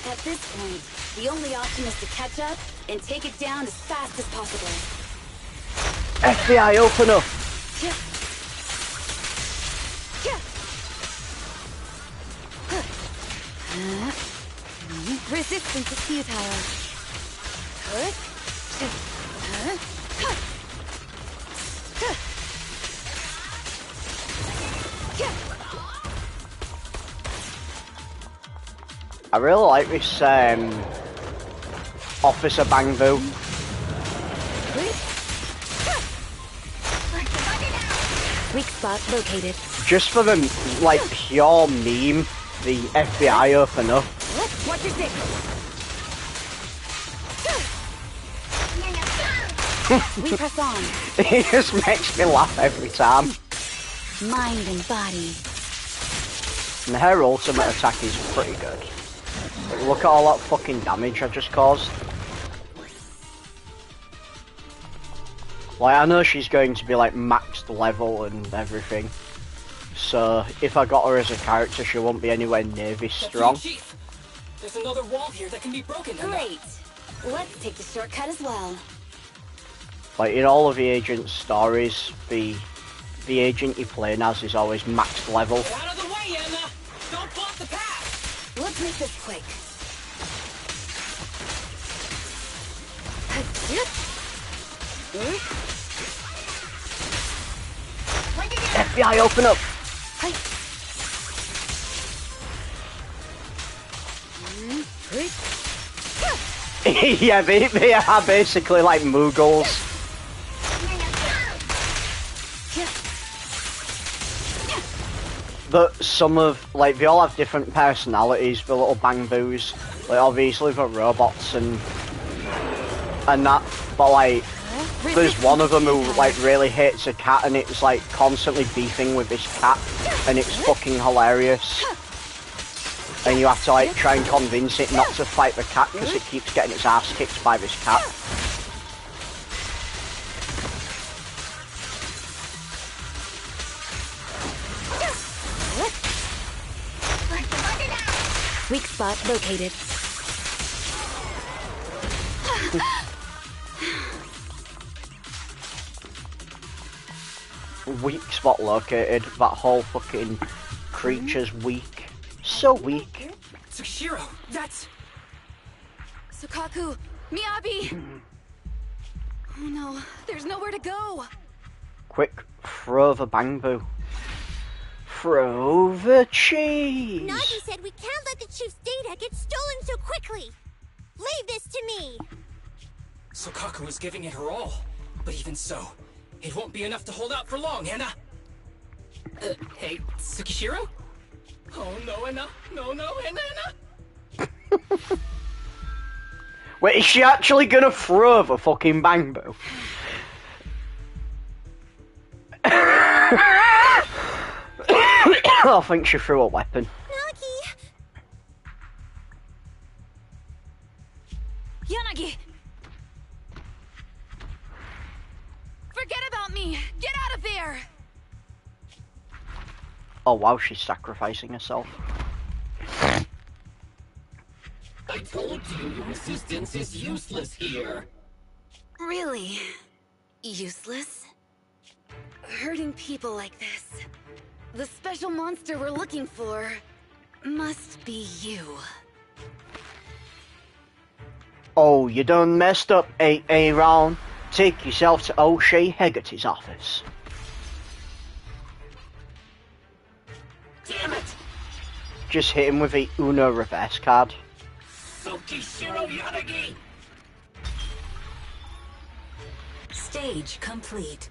At this point, the only option is to catch up and take it down as fast as possible. FBI, open up! Resistance is futile. I really like this Officer Bangbu. Weak spot located. Just for the like pure meme, the FBI open up. Watch your six. We press on. It just makes me laugh every time. Mind and body. And her ultimate attack is pretty good. Look at all that fucking damage I just caused. Like, I know she's going to be like maxed level and everything. So, if I got her as a character, she won't be anywhere near this strong. Chief, there's another wall here that can be broken. Great. Let's take the shortcut as well. Like, in all of the agent's stories, the agent you're playing as is always maxed level. Get out of the way, Anna! Don't block the path! Let's make this quick. FBI, open up! Yeah, they are basically like Mughals. But some of, like, they all have different personalities, the little Bangboos. Like, obviously the robots and that, but like, there's one of them who like really hates a cat and it's like constantly beefing with this cat and it's fucking hilarious. And you have to like try and convince it not to fight the cat because it keeps getting its ass kicked by this cat. Weak spot located. Weak spot located. That whole fucking creature's weak. So weak. Tsukishiro, that's... Sukaku! Miyabi! Oh no, there's nowhere to go! Quick, throw the Bangbu. Throw the cheese! Nagi said we can't let the chief's data get stolen so quickly. Leave this to me. Sokaku is giving it her all. But even so, it won't be enough to hold out for long, Anna. Hey, Tsukishiro? Oh no, Anna. No, Anna. Wait, is she actually gonna throw the fucking Bangbu? I think she threw a weapon. Nagi! Yanagi! Forget about me! Get out of there! Oh wow, she's sacrificing herself. I told you your assistance is useless here. Really? Useless? Hurting people like this. The special monster we're looking for must be you. Oh, you done messed up, Aaron. Take yourself to O'Shea Hegarty's office. Damn it! Just hit him with the Uno reverse card. Tsukishiro Yanagi! Stage complete.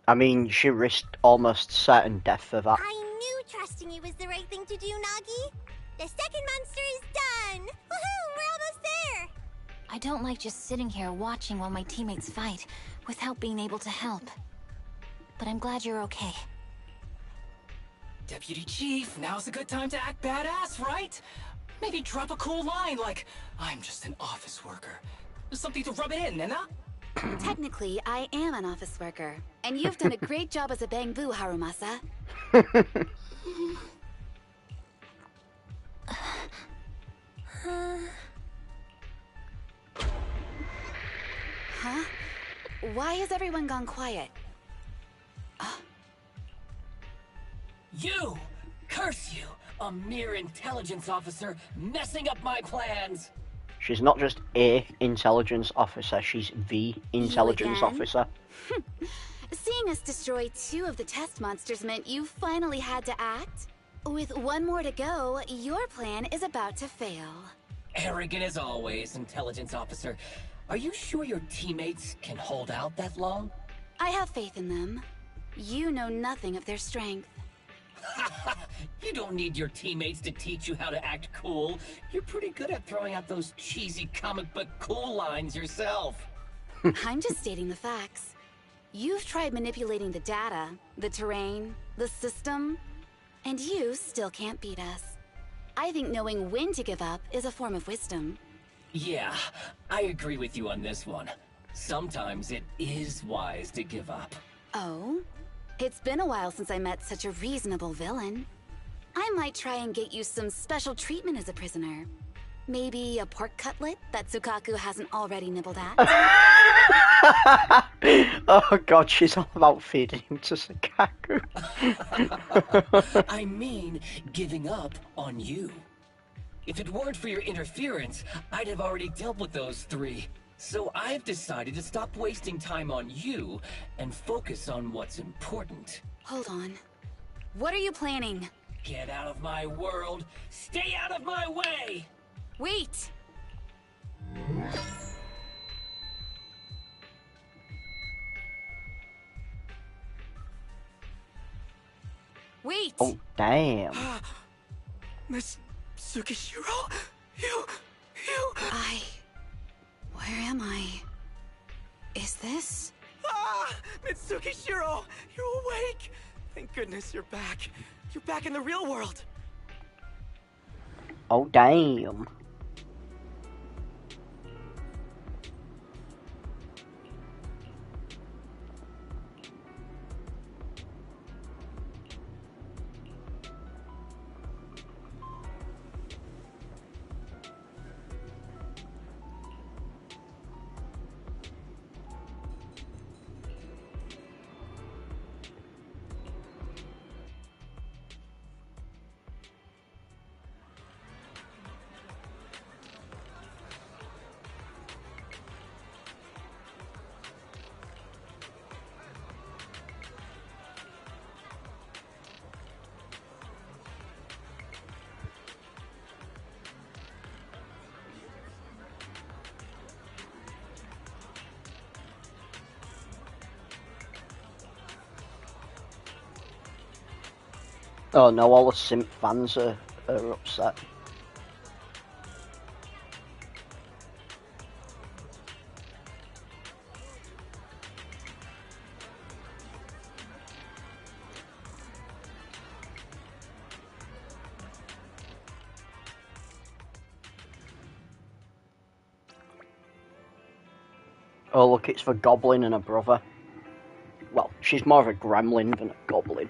I mean, she risked almost certain death for that. I knew trusting you was the right thing to do, Nagi. The second monster is done. Woohoo! We're almost there. I don't like just sitting here watching while my teammates fight without being able to help. But I'm glad you're okay. Deputy Chief, now's a good time to act badass, right? Maybe drop a cool line like, I'm just an office worker. Something to rub it in, Nena? Technically, I am an office worker, and you've done a great job as a bamboo, Harumasa. Huh? Why has everyone gone quiet? You! Curse you! A mere intelligence officer messing up my plans! She's not just a intelligence officer, she's the intelligence again? officer. Seeing us destroy 2 of the test monsters meant you finally had to act? With 1 more to go, your plan is about to fail. Arrogant as always, intelligence officer. Are you sure your teammates can hold out that long? I have faith in them. You know nothing of their strength. You don't need your teammates to teach you how to act cool. You're pretty good at throwing out those cheesy comic book cool lines yourself. I'm just stating the facts. You've tried manipulating the data, the terrain, the system, and you still can't beat us. I think knowing when to give up is a form of wisdom. Yeah, I agree with you on this one. Sometimes it is wise to give up. Oh? It's been a while since I met such a reasonable villain. I might try and get you some special treatment as a prisoner. Maybe a pork cutlet that Tsukaku hasn't already nibbled at? Oh god, she's all about feeding him to Sukaku. I mean, giving up on you. If it weren't for your interference, I'd have already dealt with those 3. So I've decided to stop wasting time on you and focus on what's important. Hold on. What are you planning? Get out of my world! Stay out of my way! Wait! Wait! Oh, damn. Miss Tsukishiro? You... Where am I? Is this? Ah! Mitsukishiro! You're awake! Thank goodness you're back. You're back in the real world. Oh, damn. Oh no, all the simp fans are upset. Oh look, it's the goblin and her brother. Well, she's more of a gremlin than a goblin.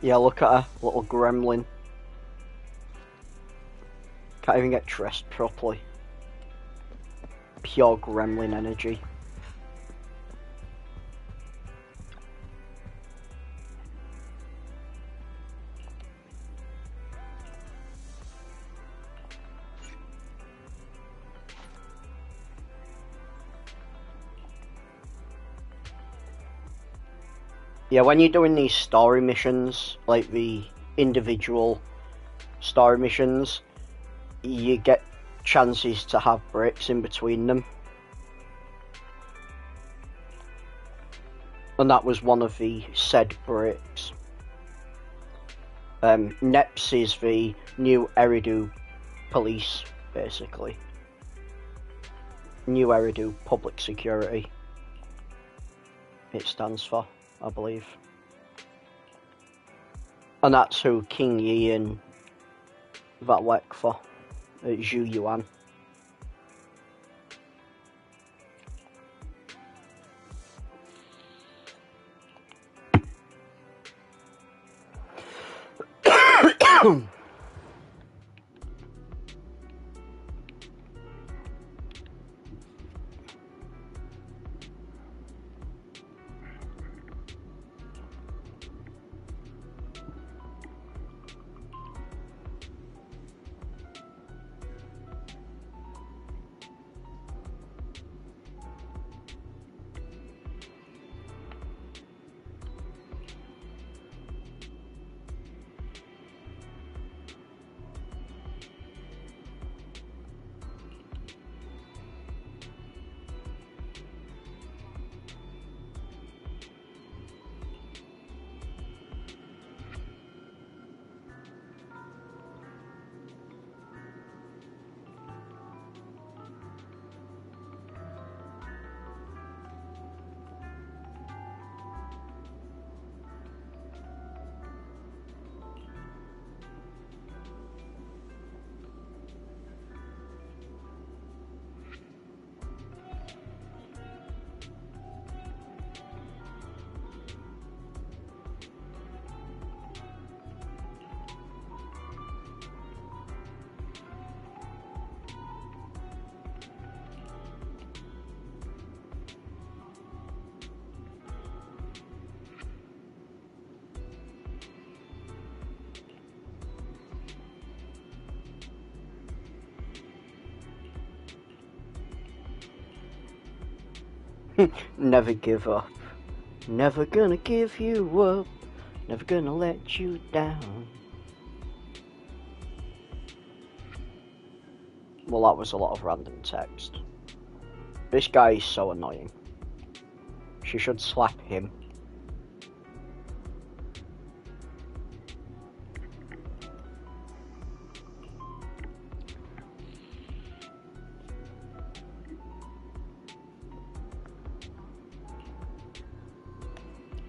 Yeah, look at her, little gremlin. Can't even get dressed properly. Pure gremlin energy. Yeah, when you're doing these story missions, like the individual story missions, you get chances to have breaks in between them. And that was one of the said breaks. NEPS is the New Eridu Police, basically. New Eridu Public Security. It stands for, I believe. And that's who King Yi and that work for. Zhu Yuan. Never give up. Never gonna give you up. Never gonna let you down. Well, that was a lot of random text. This guy is so annoying. She should slap him.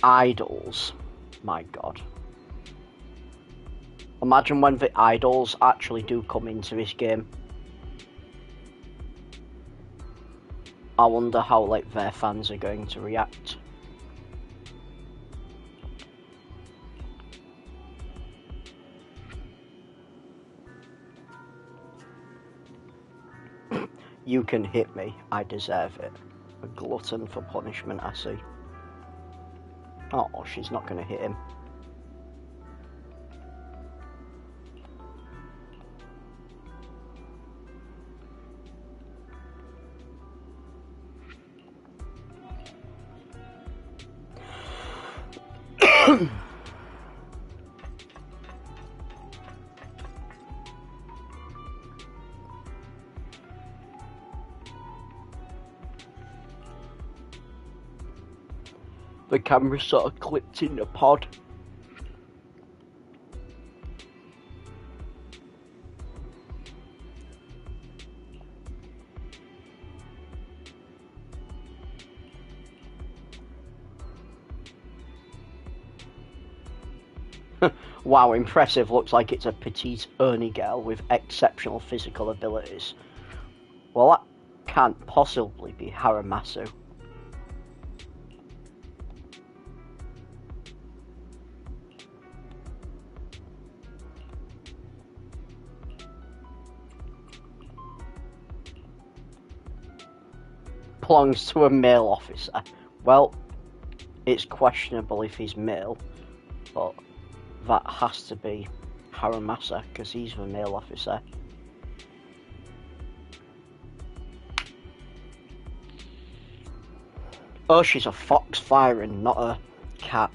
Idols. My god. Imagine when the idols actually do come into this game. I wonder how like their fans are going to react. You can hit me, I deserve it. A glutton for punishment, I see. Oh, she's not gonna hit him. The camera sort of clipped in the pod. Wow, impressive. Looks like it's a petite Ernie girl with exceptional physical abilities. Well, that can't possibly be Haramasu. belongs to a male officer. Well, it's questionable if he's male, but that has to be Haramasa, because he's the male officer. Oh, she's a fox firing, not a cat.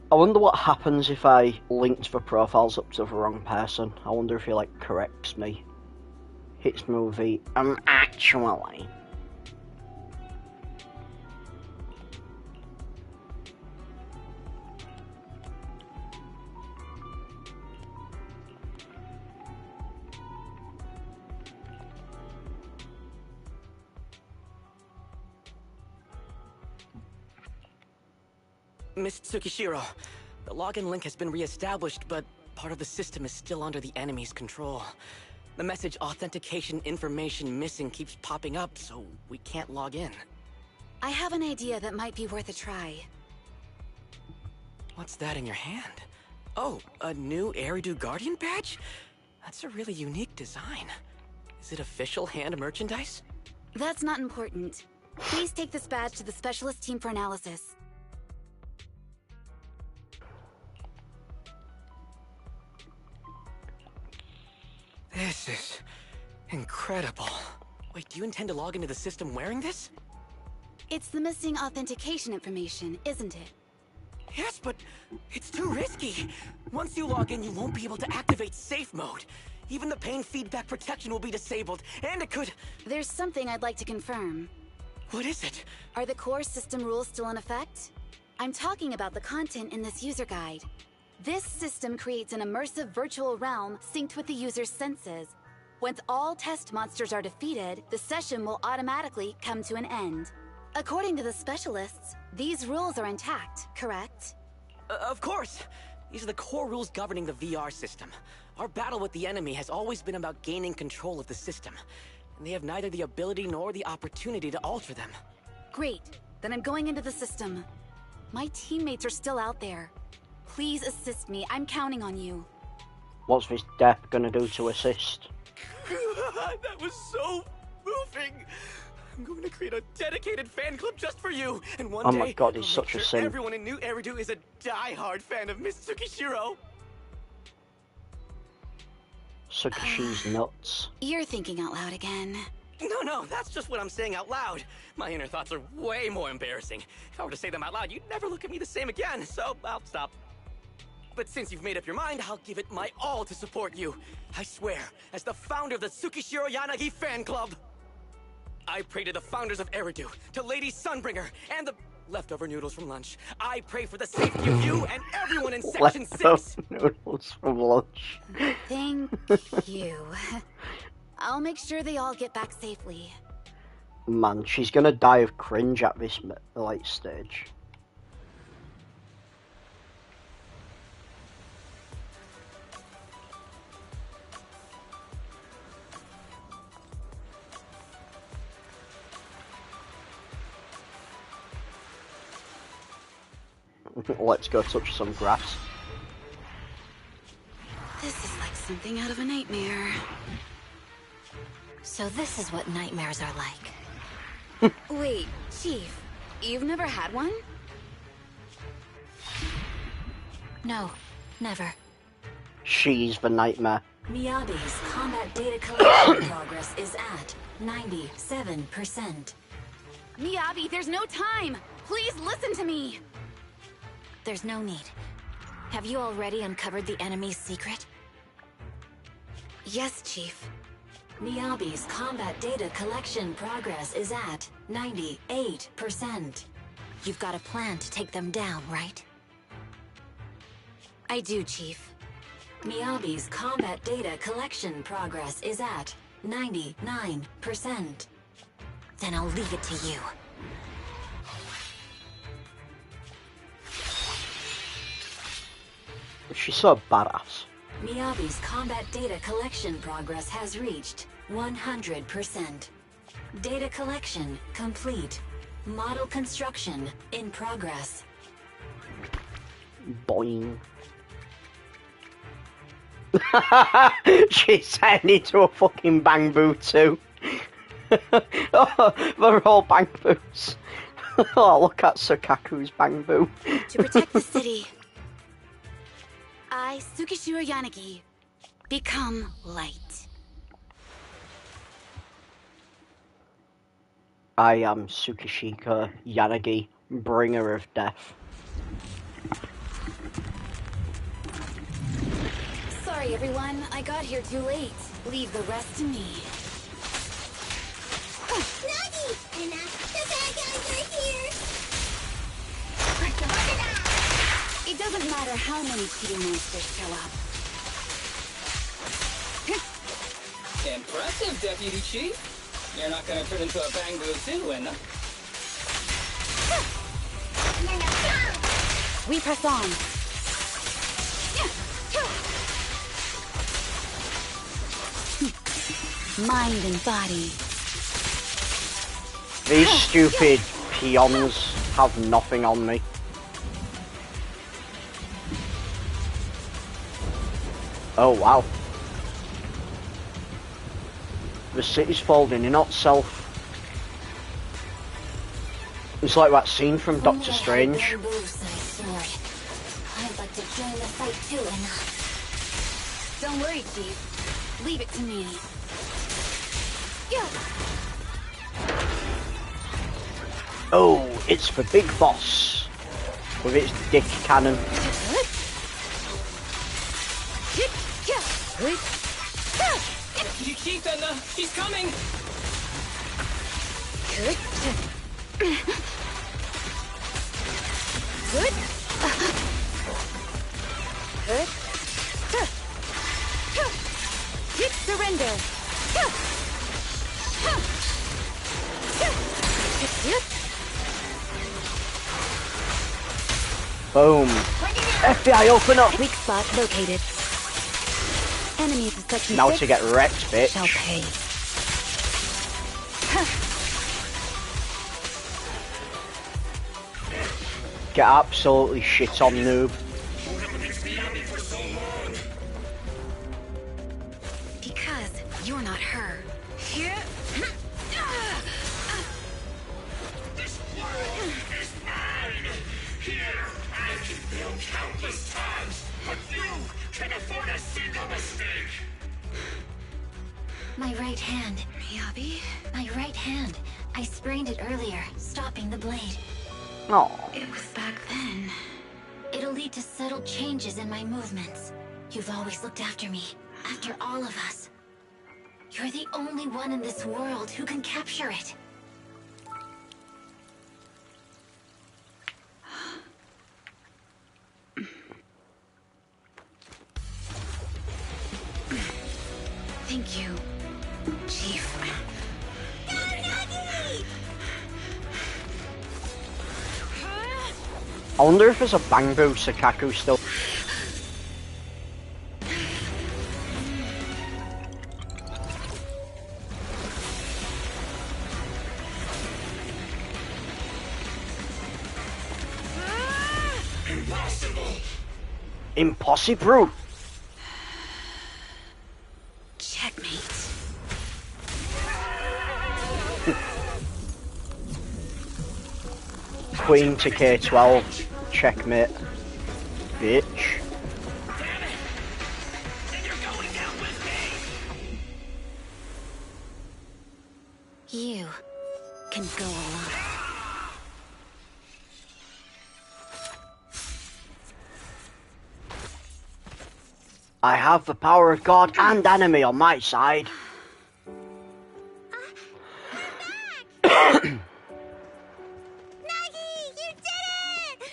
I wonder what happens if I linked the profiles up to the wrong person. I wonder if he, like, corrects me. Hits movie, actually. Miss Tsukishiro, the login link has been re-established, but part of the system is still under the enemy's control. The message authentication information missing keeps popping up, so we can't log in. I have an idea that might be worth a try. What's that in your hand? Oh, a new Eridu Guardian badge? That's a really unique design. Is it official hand merchandise? That's not important. Please take this badge to the specialist team for analysis. This is incredible. Wait, do you intend to log into the system wearing this? It's the missing authentication information, isn't it? Yes, but it's too risky. Once you log in, you won't be able to activate safe mode. Even the pain feedback protection will be disabled, and it could... There's something I'd like to confirm. What is it? Are the core system rules still in effect? I'm talking about the content in this user guide. This system creates an immersive virtual realm synced with the user's senses. Once all test monsters are defeated, the session will automatically come to an end. According to the specialists, these rules are intact, correct? Of course! These are the core rules governing the VR system. Our battle with the enemy has always been about gaining control of the system, and they have neither the ability nor the opportunity to alter them. Great. Then I'm going into the system. My teammates are still out there. Please assist me. I'm counting on you. What's this Depp gonna do to assist? That was so moving! I'm going to create a dedicated fan club just for you, and one day... Oh my god, he's I'll make such a sure simp. everyone in New Eridu is a die-hard fan of Miss Tsukishiro. Tsukishi's nuts. You're thinking out loud again. No, that's just what I'm saying out loud. My inner thoughts are way more embarrassing. If I were to say them out loud, you'd never look at me the same again, so I'll stop. But since you've made up your mind, I'll give it my all to support you. I swear, as the founder of the Tsukishiro Yanagi fan club. I pray to the founders of Eridu, to Lady Sunbringer, and the leftover noodles from lunch. I pray for the safety of you and everyone in Section 6. Leftover noodles from lunch. Thank you. I'll make sure they all get back safely. Man, she's gonna die of cringe at this late stage. Let's go touch some grass. This is like something out of a nightmare. So this is what nightmares are like. Wait, Chief, you've never had one? No, never. She's the nightmare. Miyabi's combat data collection progress is at 97%. Miyabi, there's no time! Please listen to me! There's no need. Have you already uncovered the enemy's secret? Yes, Chief. Miyabi's combat data collection progress is at 98%. You've got a plan to take them down, right? I do, Chief. Miyabi's combat data collection progress is at 99%. Then I'll leave it to you. She's so badass. Miyabi's combat data collection progress has reached 100%. Data collection complete. Model construction in progress. Boing. She's turned into a fucking bamboo too. Oh, they're all bamboos. Oh, look at Sukaku's bamboo. To protect the city, I, Tsukishiro Yanagi, become light. I am Tsukishika Yanagi, bringer of death. Sorry, everyone. I got here too late. Leave the rest to me. Nagi! And the bad guys are here! It doesn't matter how many kitty monsters show up. Impressive, Deputy Chief. You're not gonna turn into a bamboo too, and We press on. Mind and body. These stupid peons have nothing on me. Oh wow. The city's folding in on itself. It's like that scene from Doctor Strange. I'd like to join the fight too, Enna. Don't worry, Chief. Leave it to me. Oh, it's the big boss with its dick cannon. Deputy Chief, and she's coming. Surrender. Boom. FBI, open up. Weak spot located. Enemies of such Now to get wrecked, bitch. shall pay. Get absolutely shit on, noob. Because you're not her. This world is mine! Here, I can build countless times, but you can afford a single mistake! My right hand. Miyabi? My right hand. I sprained it earlier, stopping the blade. Oh. It was back then. It'll lead to subtle changes in my movements. You've always looked after me, after all of us. You're the only one in this world who can capture it. Thank you, Chief. I wonder if there's a bamboo Sukaku still. Impossible! Impossible! Checkmate. Queen to K12. Checkmate. Bitch. Damn it! Then you're going down with me! You can go alone. I have the power of God and enemy on my side. Nagi, you did it!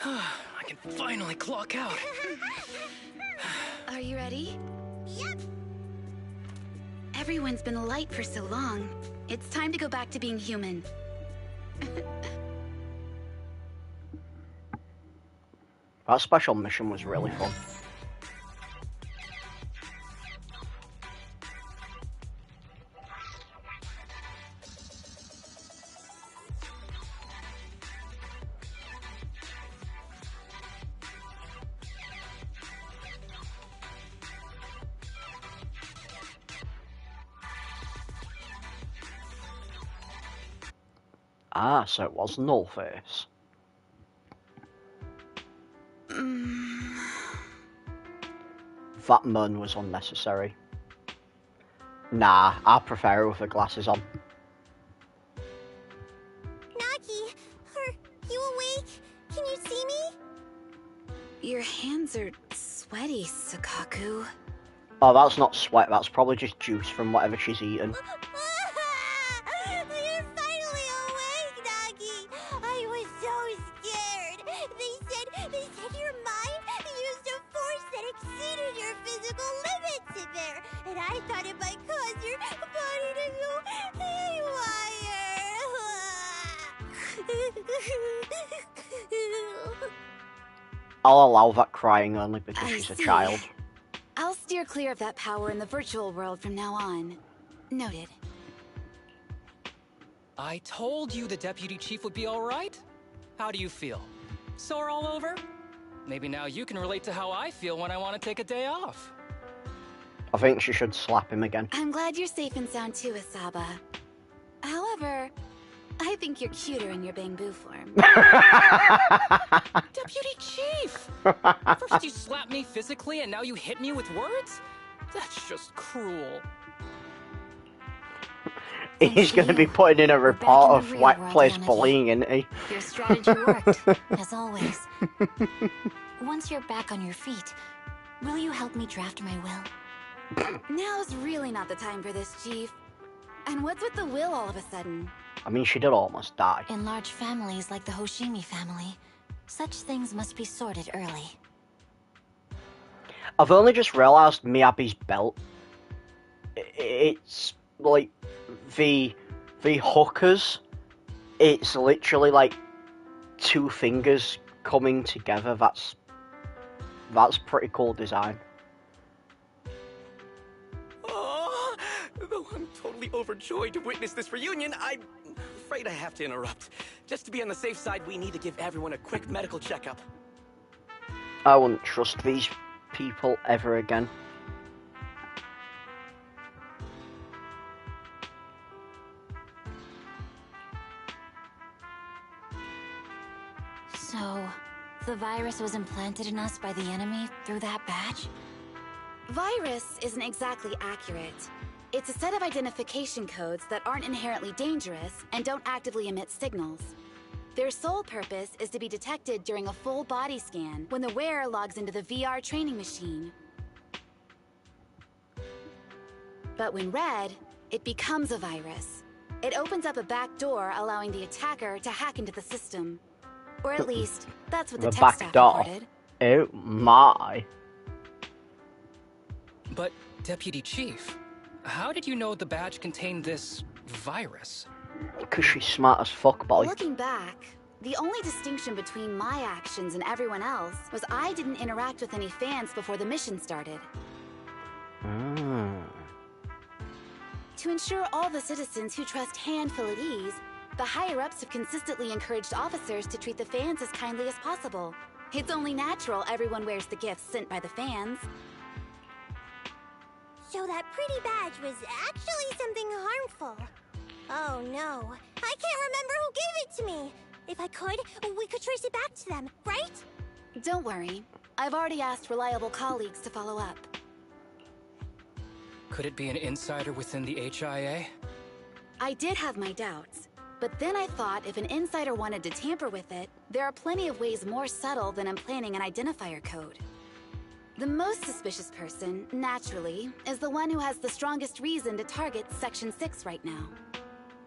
I can finally clock out. Are you ready? Yep. Everyone's been light for so long. It's time to go back to being human. That special mission was really fun. Ah, so it was Nullface. That mun was unnecessary. Nah, I prefer her with the glasses on. Nagi, are you awake? Can you see me? Your hands are sweaty, Sakaku. Oh, that's not sweat, that's probably just juice from whatever she's eaten. You're finally awake, Nagi. I was so scared. They said your mind used a force that exceeded your physical limits in there, and I thought it might cause your body to go haywire. I'll allow that crying only because I she's a see. child. I'll steer clear of that power in the virtual world from now on. Noted. I told you the deputy chief would be all right. How do you feel? Sore all over? Maybe now you can relate to how I feel when I want to take a day off. I think she should slap him again. I'm glad you're safe and sound too, Asaba. However, I think you're cuter in your bamboo form. Deputy Chief! First you slap me physically and now you hit me with words? That's just cruel. He's going to be putting in a report of workplace bullying, isn't he? Your strategy worked, as always. Once you're back on your feet, will you help me draft my will? Now's really not the time for this, Chief. And what's with the will all of a sudden? I mean, she did almost die. In large families like the Hoshimi family, such things must be sorted early. I've only just realised Miyabi's belt. It's like the hookers. It's literally like two fingers coming together. That's pretty cool design. Oh, though I'm totally overjoyed to witness this reunion, I'm afraid I have to interrupt. Just to be on the safe side, we need to give everyone a quick medical checkup. I wouldn't trust these people ever again. So, the virus was implanted in us by the enemy through that badge? Virus isn't exactly accurate. It's a set of identification codes that aren't inherently dangerous and don't actively emit signals. Their sole purpose is to be detected during a full body scan when the wearer logs into the VR training machine. But when read, it becomes a virus. It opens up a back door, allowing the attacker to hack into the system. Or at least, that's what the tech back staff door. reported. Oh my. But, Deputy Chief, how did you know the badge contained this virus? Because she's smart as fuck, boy. Looking back, the only distinction between my actions and everyone else was I didn't interact with any fans before the mission started. To ensure all the citizens who trust Handful at ease, the higher-ups have consistently encouraged officers to treat the fans as kindly as possible. It's only natural everyone wears the gifts sent by the fans. So that pretty badge was actually something harmful. Oh no, I can't remember who gave it to me. If I could, we could trace it back to them, right? Don't worry. I've already asked reliable colleagues to follow up. Could it be an insider within the HIA? I did have my doubts, but then I thought if an insider wanted to tamper with it, there are plenty of ways more subtle than implanting an identifier code. The most suspicious person, naturally, is the one who has the strongest reason to target Section 6 right now.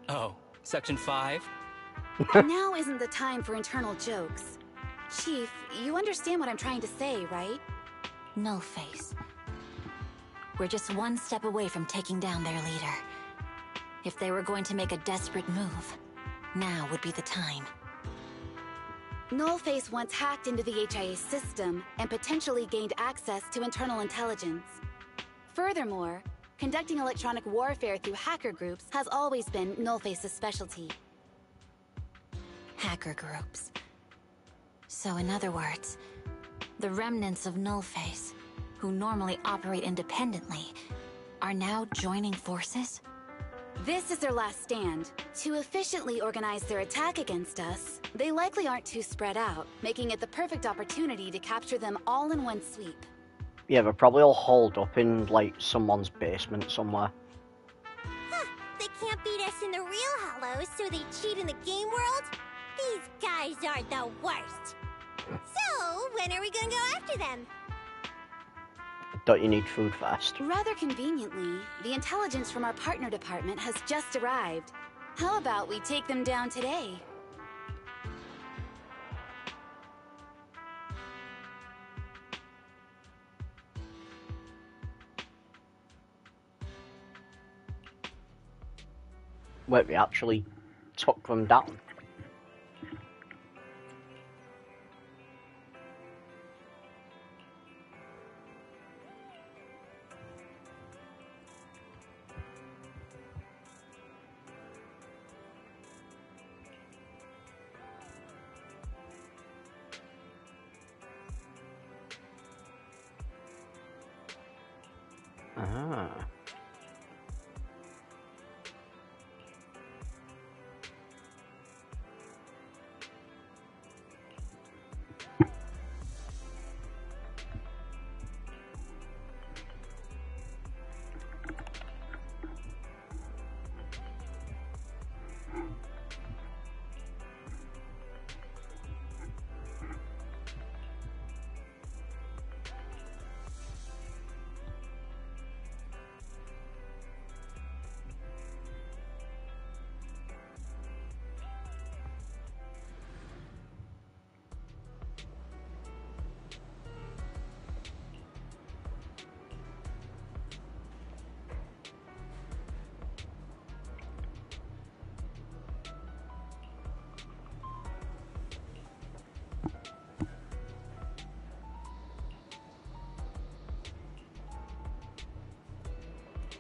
Oh, Section 5? Now isn't the time for internal jokes. Chief, you understand what I'm trying to say, right? No face. We're just one step away from taking down their leader. If they were going to make a desperate move, now would be the time. Nullface once hacked into the HIA system and potentially gained access to internal intelligence. Furthermore, conducting electronic warfare through hacker groups has always been Nullface's specialty. Hacker groups. So in other words, the remnants of Nullface, who normally operate independently, are now joining forces? This is their last stand. To efficiently organize their attack against us, they likely aren't too spread out, making it the perfect opportunity to capture them all in one sweep. Yeah, they're probably all holed up in, like, someone's basement somewhere. Huh, they can't beat us in the real Hollows, so they cheat in the game world? These guys are the worst. So, when are we gonna go after them? Don't you need food first? Rather conveniently, the intelligence from our partner department has just arrived. How about we take them down today? Wait, we actually took them down? Ah.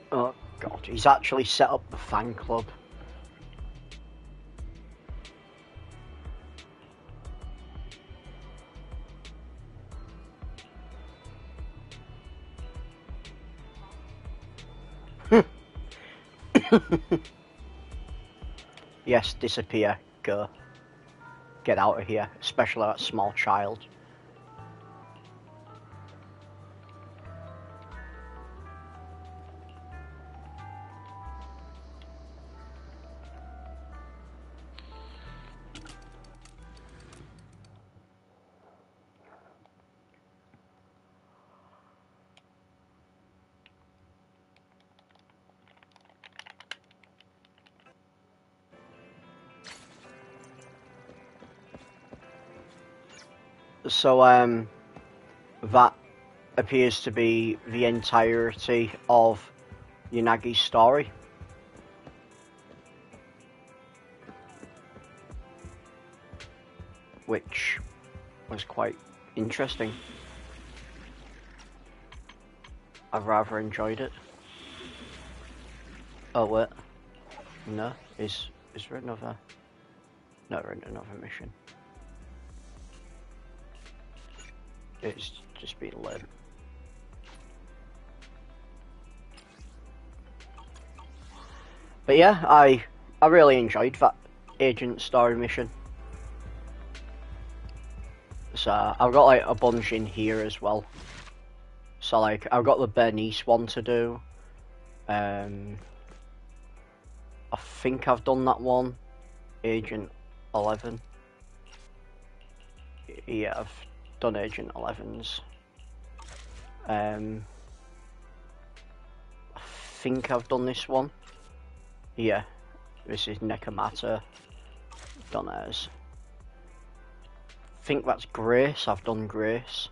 Oh god, he's actually set up the fan club. Yes, disappear, go. Get out of here, especially that small child. So, that appears to be the entirety of Unagi's story. Which was quite interesting. I've rather enjoyed it. Oh wait, no, is there another? No, there isn't another mission. It's just been lame. But yeah, I really enjoyed that agent story mission. So I've got like a bunch in here as well. So like I've got the Bernice one to do. I think I've done that one. Agent 11. Yeah, I've done Agent 11's. I think I've done this one. Yeah, this is Nekomata. Done hers. I think that's Grace. I've done Grace.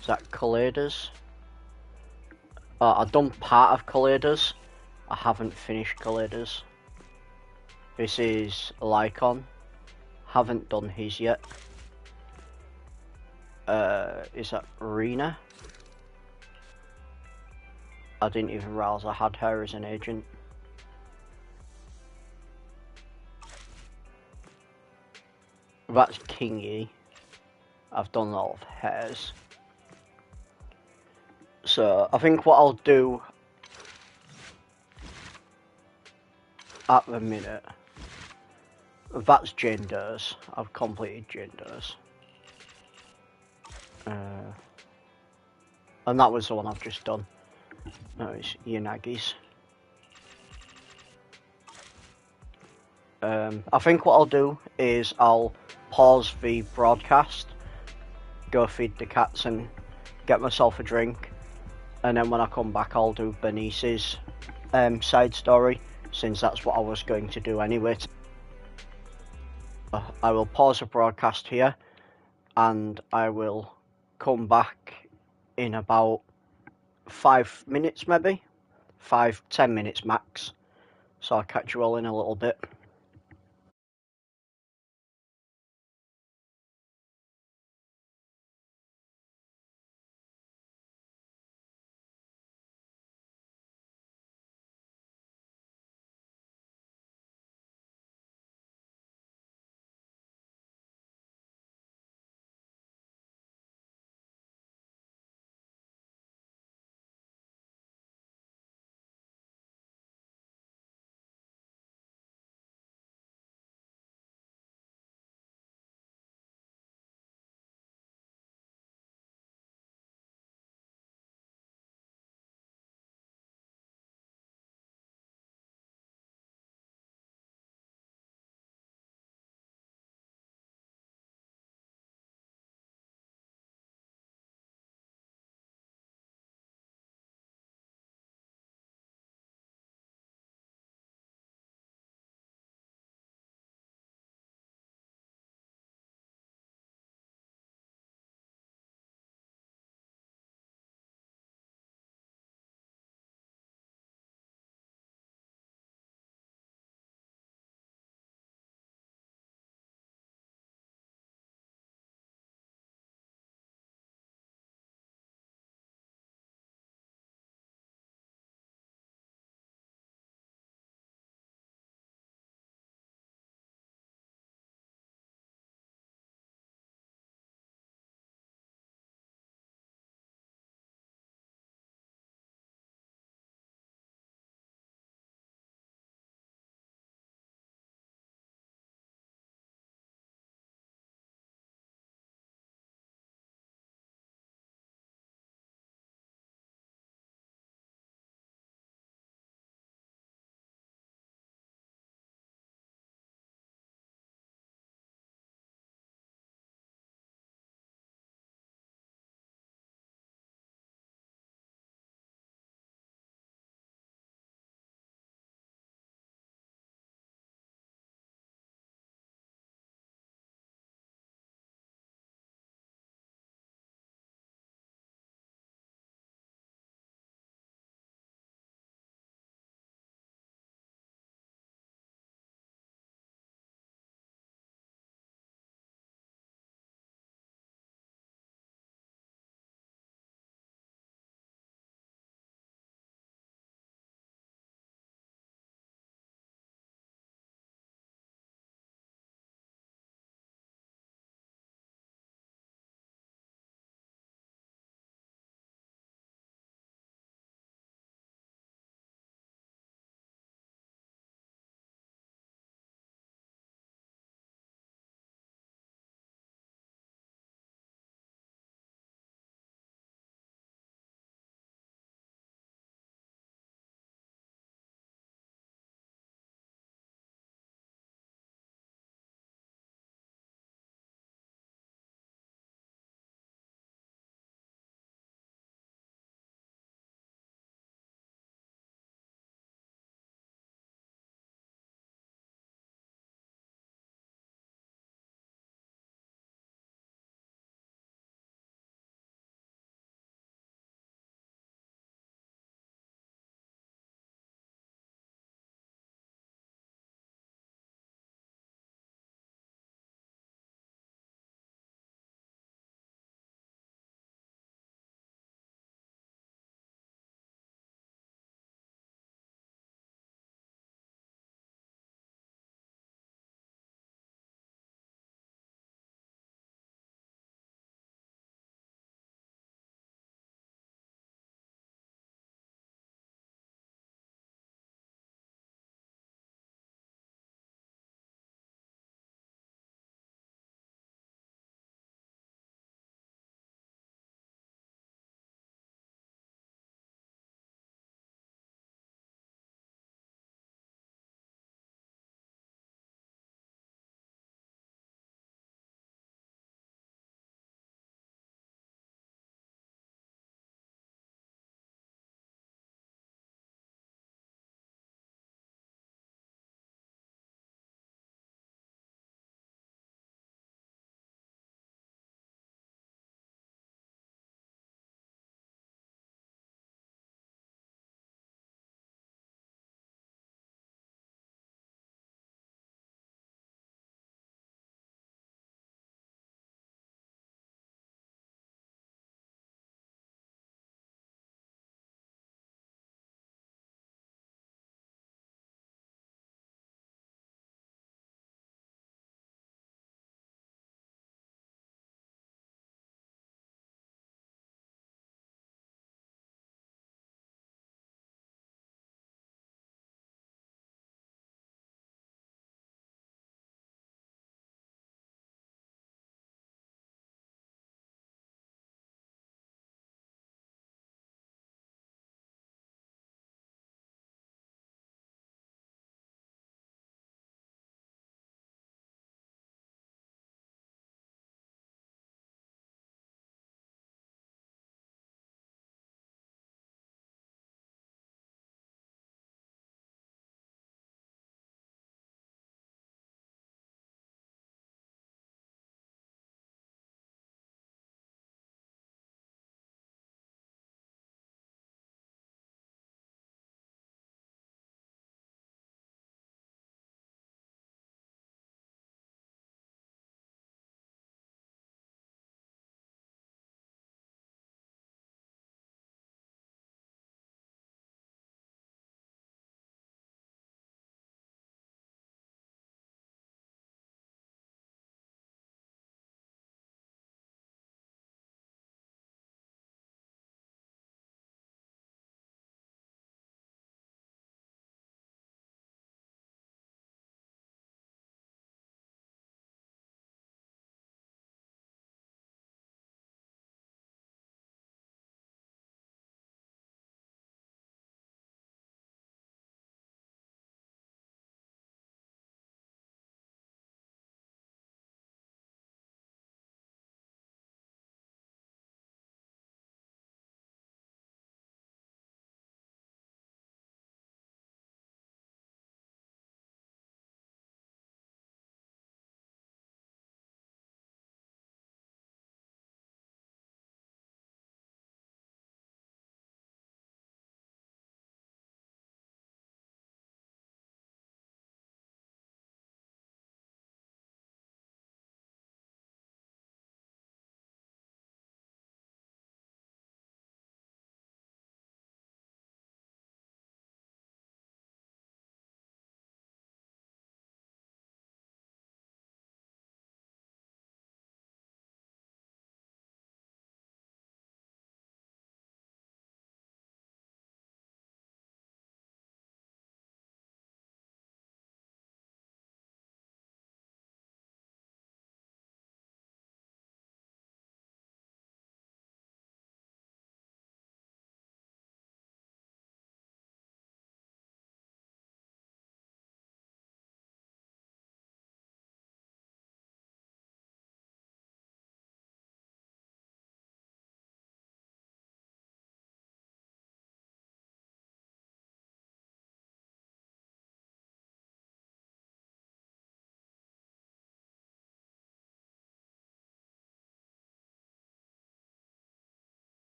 Is that Kaleda's? I've done part of Kaleda's. I haven't finished Kaleda's. This is Lycon. Haven't done his yet. Is that Rena? I didn't even realise I had her as an agent. That's Kingy. I've done all of hers. So I think what I'll do at the minute, that's Jane Doe's. I've completed Jane Doe's. And that was the one I've just done. No, it's Yanagi's. I think what I'll do is I'll pause the broadcast, go feed the cats and get myself a drink, and then when I come back I'll do Bernice's side story, since that's what I was going to do anyway. I will pause the broadcast here and I will come back in about 5 minutes, maybe 5-10 minutes max, so I'll catch you all in a little bit.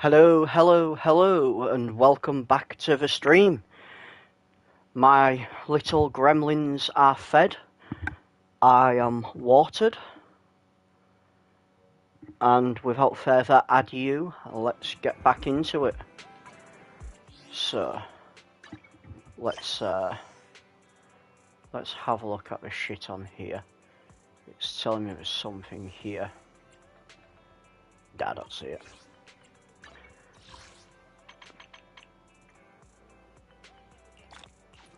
Hello, hello, hello, and welcome back to the stream. My little gremlins are fed. I am watered. And without further ado, let's get back into it. So, let's have a look at the shit on here. It's telling me there's something here. I don't see it.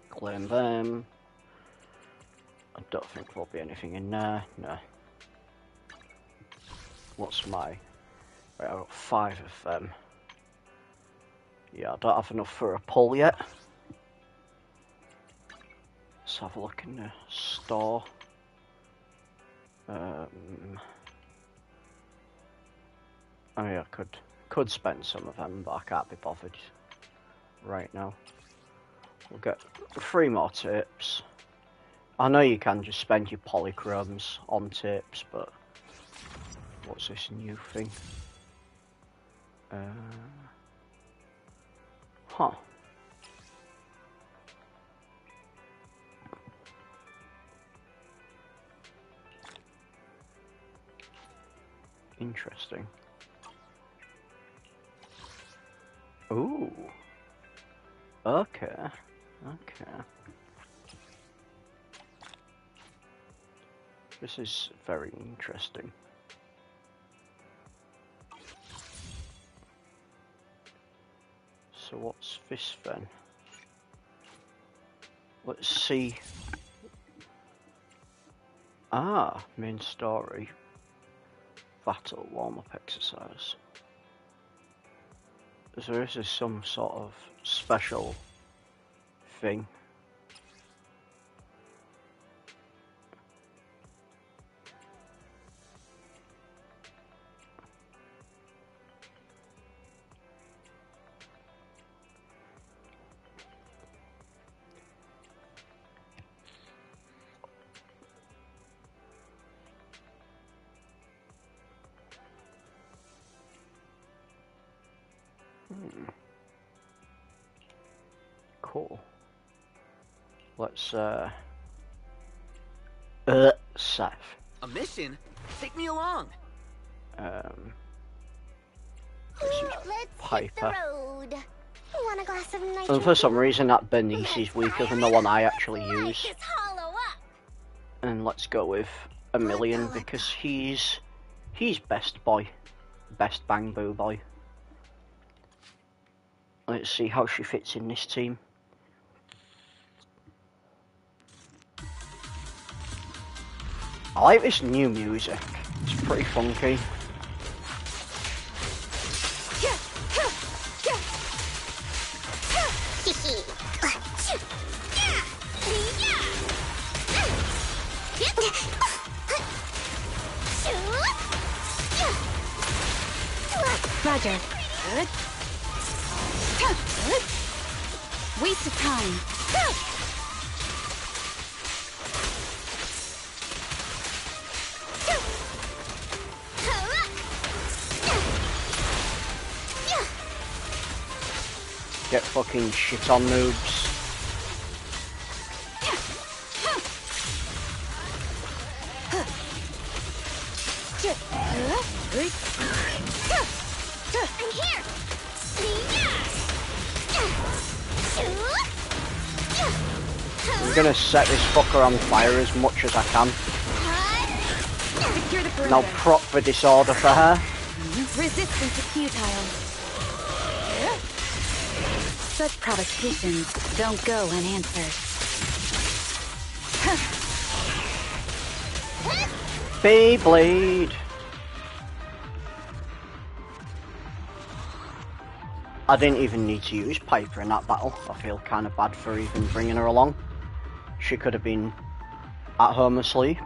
Claim them. I don't think there'll be anything in there. No. What's my... Right, I've got 5 of them. Yeah, I don't have enough for a pull yet. Let's have a look in the store. I mean, I could spend some of them, but I can't be bothered right now. We'll get 3 more tapes. I know you can just spend your polychromes on tapes, but what's this new thing? Huh. Interesting. Ooh. Okay. Okay. This is very interesting. So what's this then? Let's see. Ah, main story. Battle warm-up exercise. So this is some sort of special thing. Cool. Let's save. A mission? Take me along. This is Let's hit the Piper. road. Want a glass of nitrogen? And for some reason that Bernice is weaker than the one I actually use. Light is hollow up. And let's go with a million because he's best boy. Best bang boo boy. Let's see how she fits in this team. I like this new music. It's pretty funky. Roger. Waste of time. Get fucking shit on, noobs. I'm here. I'm gonna set this fucker on fire as much as I can. Secure the perimeter. Now prop the disorder for her. Resistance is futile. Such provocations don't go unanswered. Beyblade. I didn't even need to use Piper in that battle. I feel kind of bad for even bringing her along. She could have been at home asleep.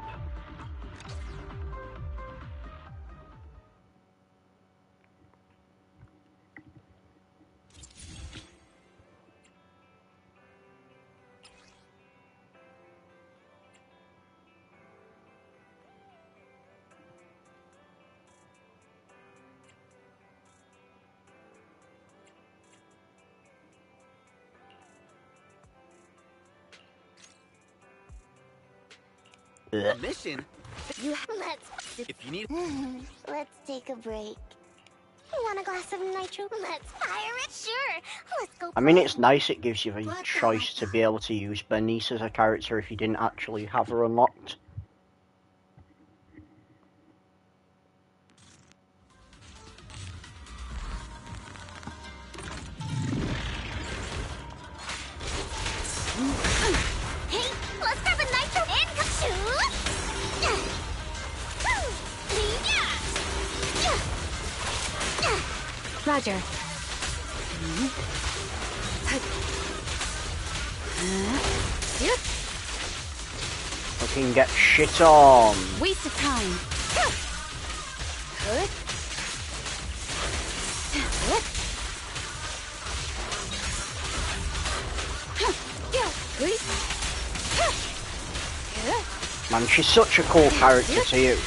A mission? If you need... Let's take a break. Want a glass of nitro? Let's fire it? Sure. Let's go. I mean, it's nice it gives you the choice to be able to use Bernice as a character if you didn't actually have her unlocked. Hey, let's grab a nitro and Roger. We can get shit on. Waste of time. Man, she's such a cool character to use.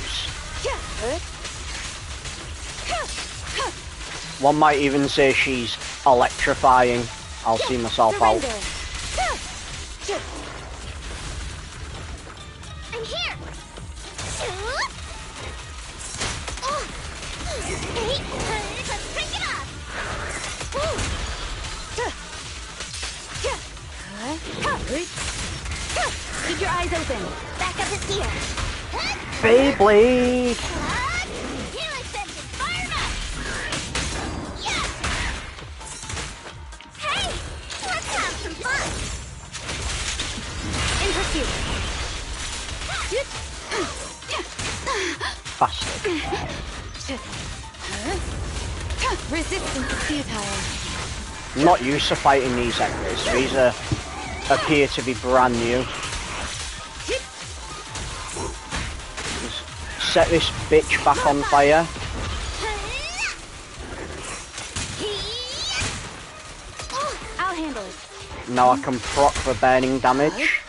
One might even say she's electrifying. I'll see myself out. I'm here. Hey, let's break it up. Keep your eyes open. Backup is here. Beyblade! Healing sensor fired up. Yeah. Hey, let's have some fun. In pursuit. Bastard. Resistance is futile. I'm not used to fighting these enemies. These appear to be brand new. Just set this bitch back on fire. I'll handle it. Now I can proc the burning damage.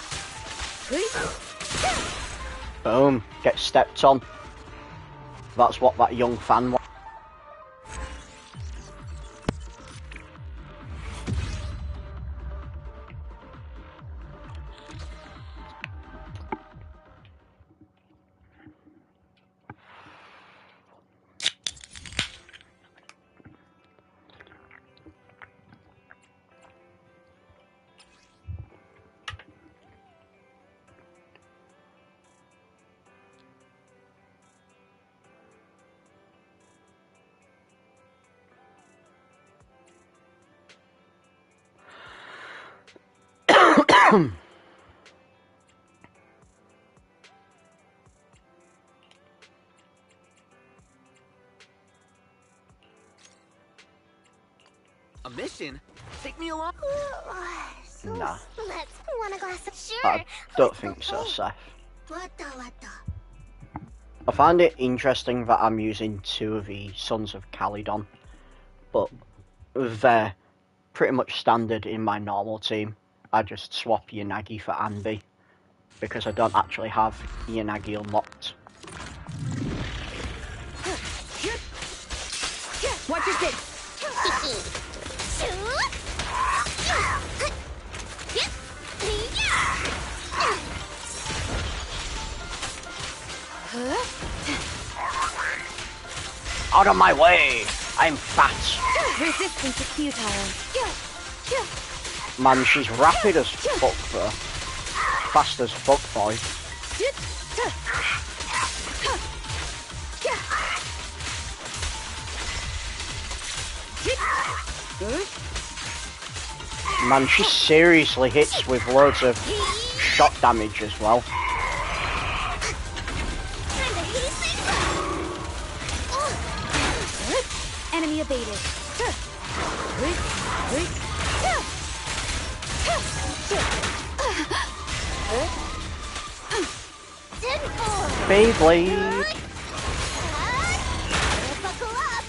Boom. Get stepped on. That's what that young fan wants. A mission? Take me along? Nah. Let's want a glass of sure. I don't think so, Seth. I find it interesting that I'm using two of the Sons of Calydon, but they're pretty much standard in my normal team. I just swap Yanagi for Anbi, because I don't actually have Yanagi unlocked. Watch your six. Out of my way! I'm fat! Resistance is futile. Man, she's rapid as fuck though. Fast as fuck, boy. Man, she seriously hits with loads of shot damage as well. Enemy evaded. Beyblade! Buckle up.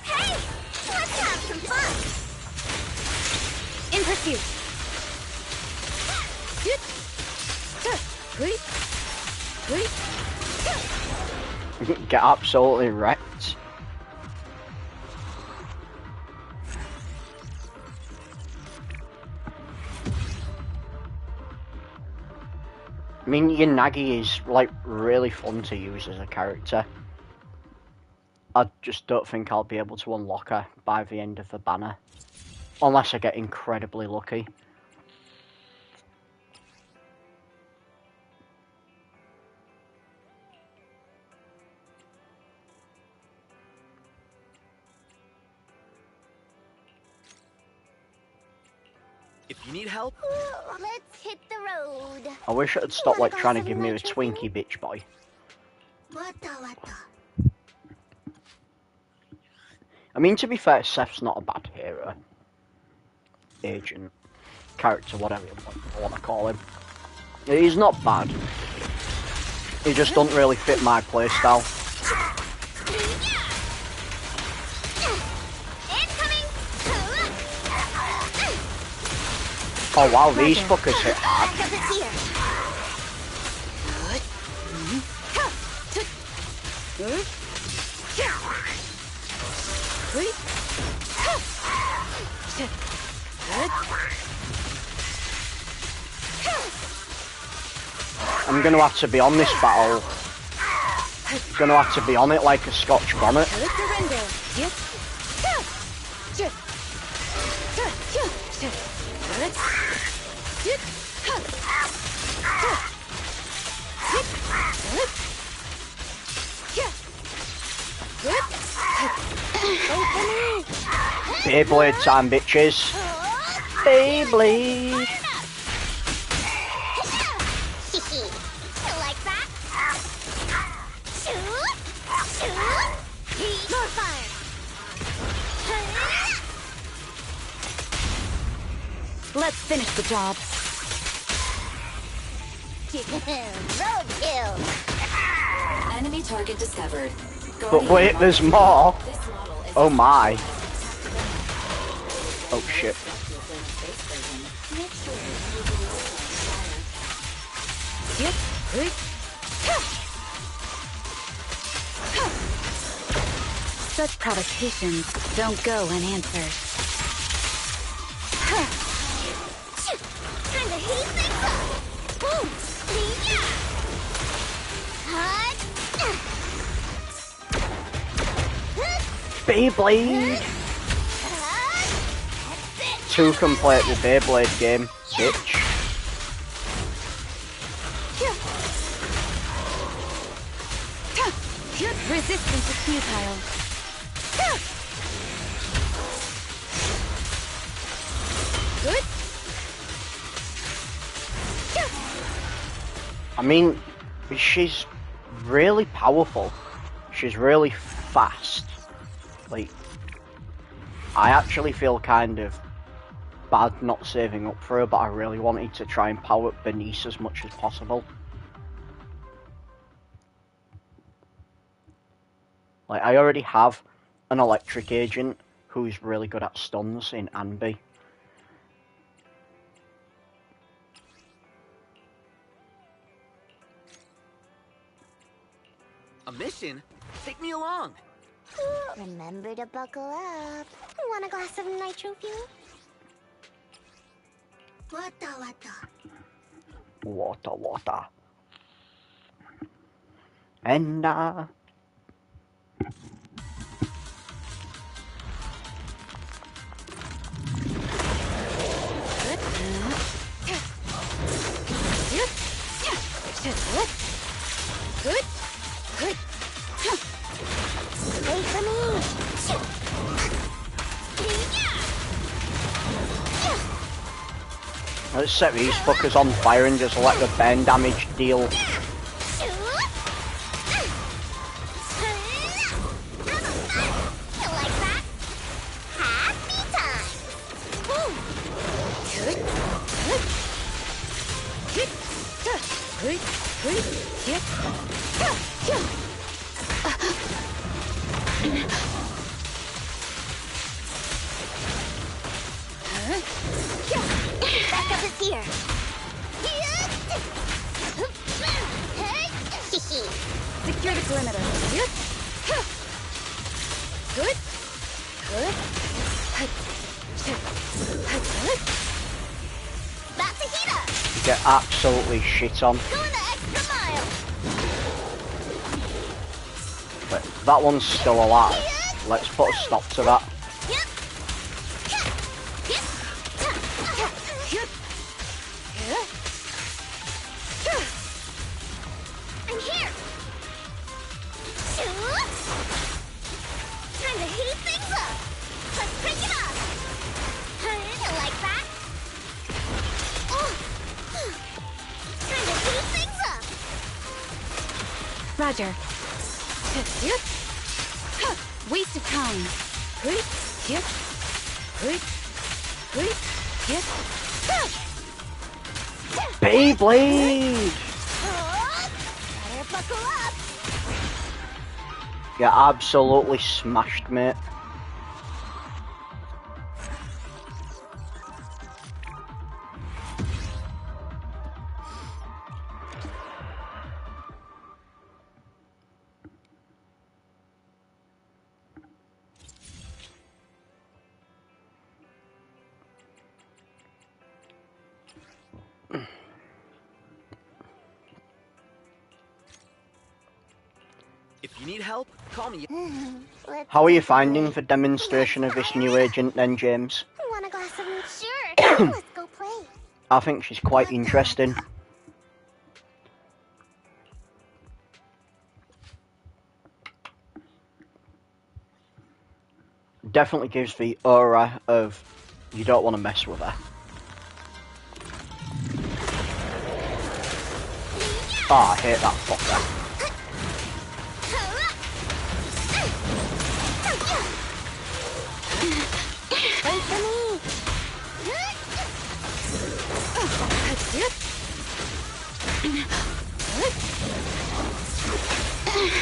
Hey, let's have some fun. In pursuit. Get absolutely wrecked. mean, Yanagi is like really fun to use as a character. I just don't think I'll be able to unlock her by the end of the banner. Unless I get incredibly lucky. If you need help, Let's hit the road. I wish it had stopped like Wanna trying to glass give of me a nitro Twinkie bitch boy. I mean, to be fair, Seth's not a bad hero. Agent. Character, whatever you want to call him. He's not bad. He just doesn't really fit my playstyle. Oh wow, these fuckers hit hard. I'm gonna have to be on this battle. Gonna have to be on it like a Scotch bonnet. Beyblade time, bitches. Beyblade. Like that? Shoot! Shoot! More fire! Let's finish the job. Roadkill! Enemy target discovered. But wait, there's more. Oh my. Oh shit. Such provocations don't go unanswered. Time to heat things up! Boom! Yeah! Hut! Beyblade. Two can play the Beyblade game, bitch. Resistance is futile. Good. I mean, she's really powerful. She's really fast. Like, I actually feel kind of bad not saving up for her, but I really wanted to try and power up Bernice as much as possible. Like, I already have an electric agent who's really good at stuns in Anby. a mission? Take me along. Remember to buckle up. Want a glass of nitro fuel? Water. And Good. Wait for me. let's set these fuckers on fire and just let the burn damage deal. Backup is here. Secure the perimeter. Good. About to heat up. Get absolutely shit on. Going to But that one's still alive. Let's put a stop to that. I'm here. Time to heat things up. Let's break it up. You like that? Time to heat things up. Roger. Waste of time. Beyblade! Better buckle up. Get absolutely smashed, mate. If you need help, call me. How are you finding the demonstration of this new agent then, James? Want a glass of milk? Sure. Let's go play. I think she's quite interesting. Definitely gives the aura of you don't want to mess with her. Oh, I hate that fucker. Wait for me.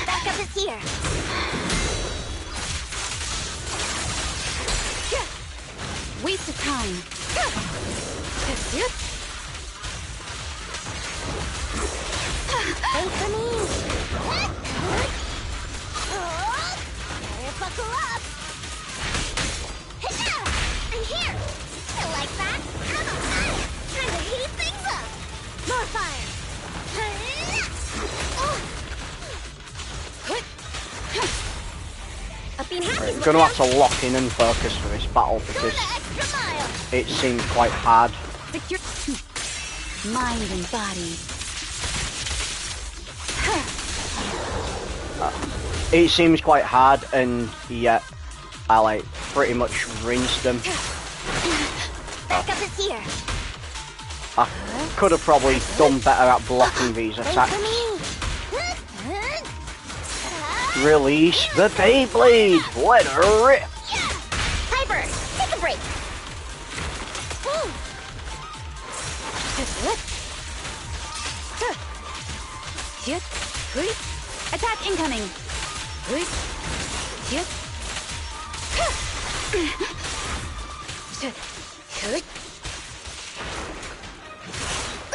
Backup is here. Waste of time. Wait for me. Better buckle up. I'm here. You like that? How about that? Time to heat things up. More fire. Right, I'm gonna have to lock in and focus for this battle because it seems quite hard. Secure mind and body. It seems quite hard, and yet I like pretty much rinsed them. Backup is here. I could have probably done better at blocking these attacks. Release the Beyblade! Let her rip! Piper, take a break. Attack incoming.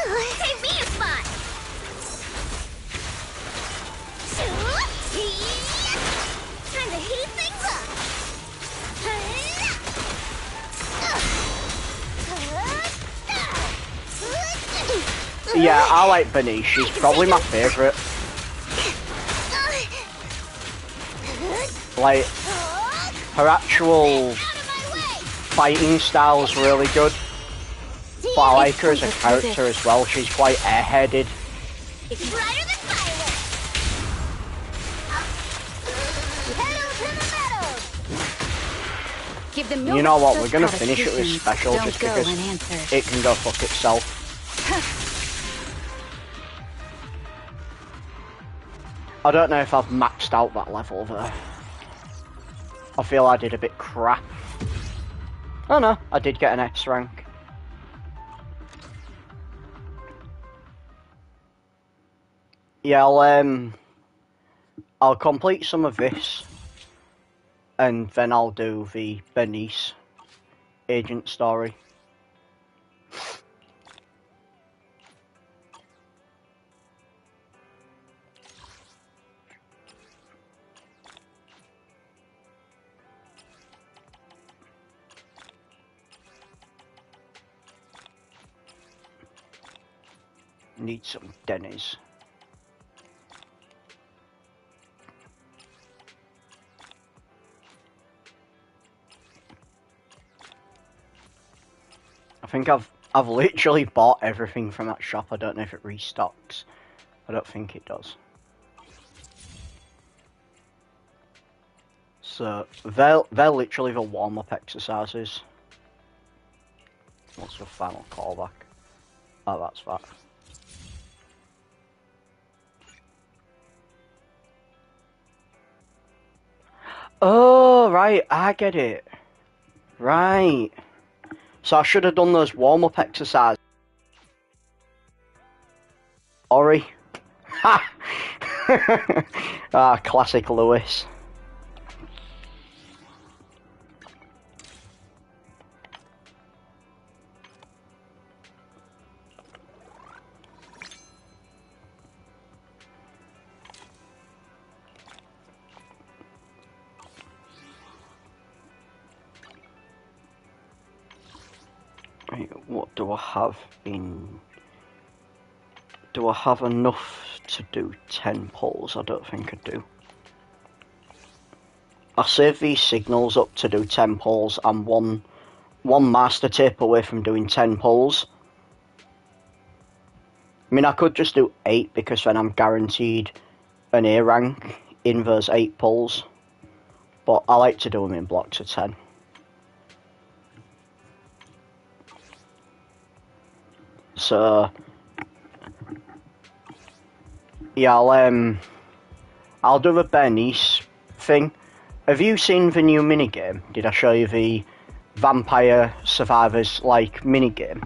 Save me a spot. Time to heat things up. Yeah, I like Bernice. She's probably my favourite. Like, her actual fighting style's really good. But I like her as a character as well. She's quite airheaded. It's brighter than fireworks. Pedal to the metal. Give them You know what? We're gonna finish it with special just because unanswered. it can go fuck itself. I don't know if I've maxed out that level though. I feel I did a bit crap. Oh no, I did get an S rank. Yeah, I'll complete some of this, and then I'll do the Bernice agent story. Need some Denny's. I think I've literally bought everything from that shop. I don't know if it restocks. I don't think it does. So they're literally the warm-up exercises. What's the final callback? Oh, that's that. Oh, right, I get it. Right. So I should have done those warm-up exercises. Sorry. Ha! Ah, classic Lewis. Right, what do I have in... Do I have enough to do 10 pulls? I don't think I do. I saved these signals up to do 10 pulls. I'm one master tape away from doing 10 pulls. I mean, I could just do 8 because then I'm guaranteed an A rank in those 8 pulls. But I like to do them in blocks of 10. So yeah, I'll do the Bernice thing. Have you seen the new minigame? Did I show you the Vampire Survivors like minigame?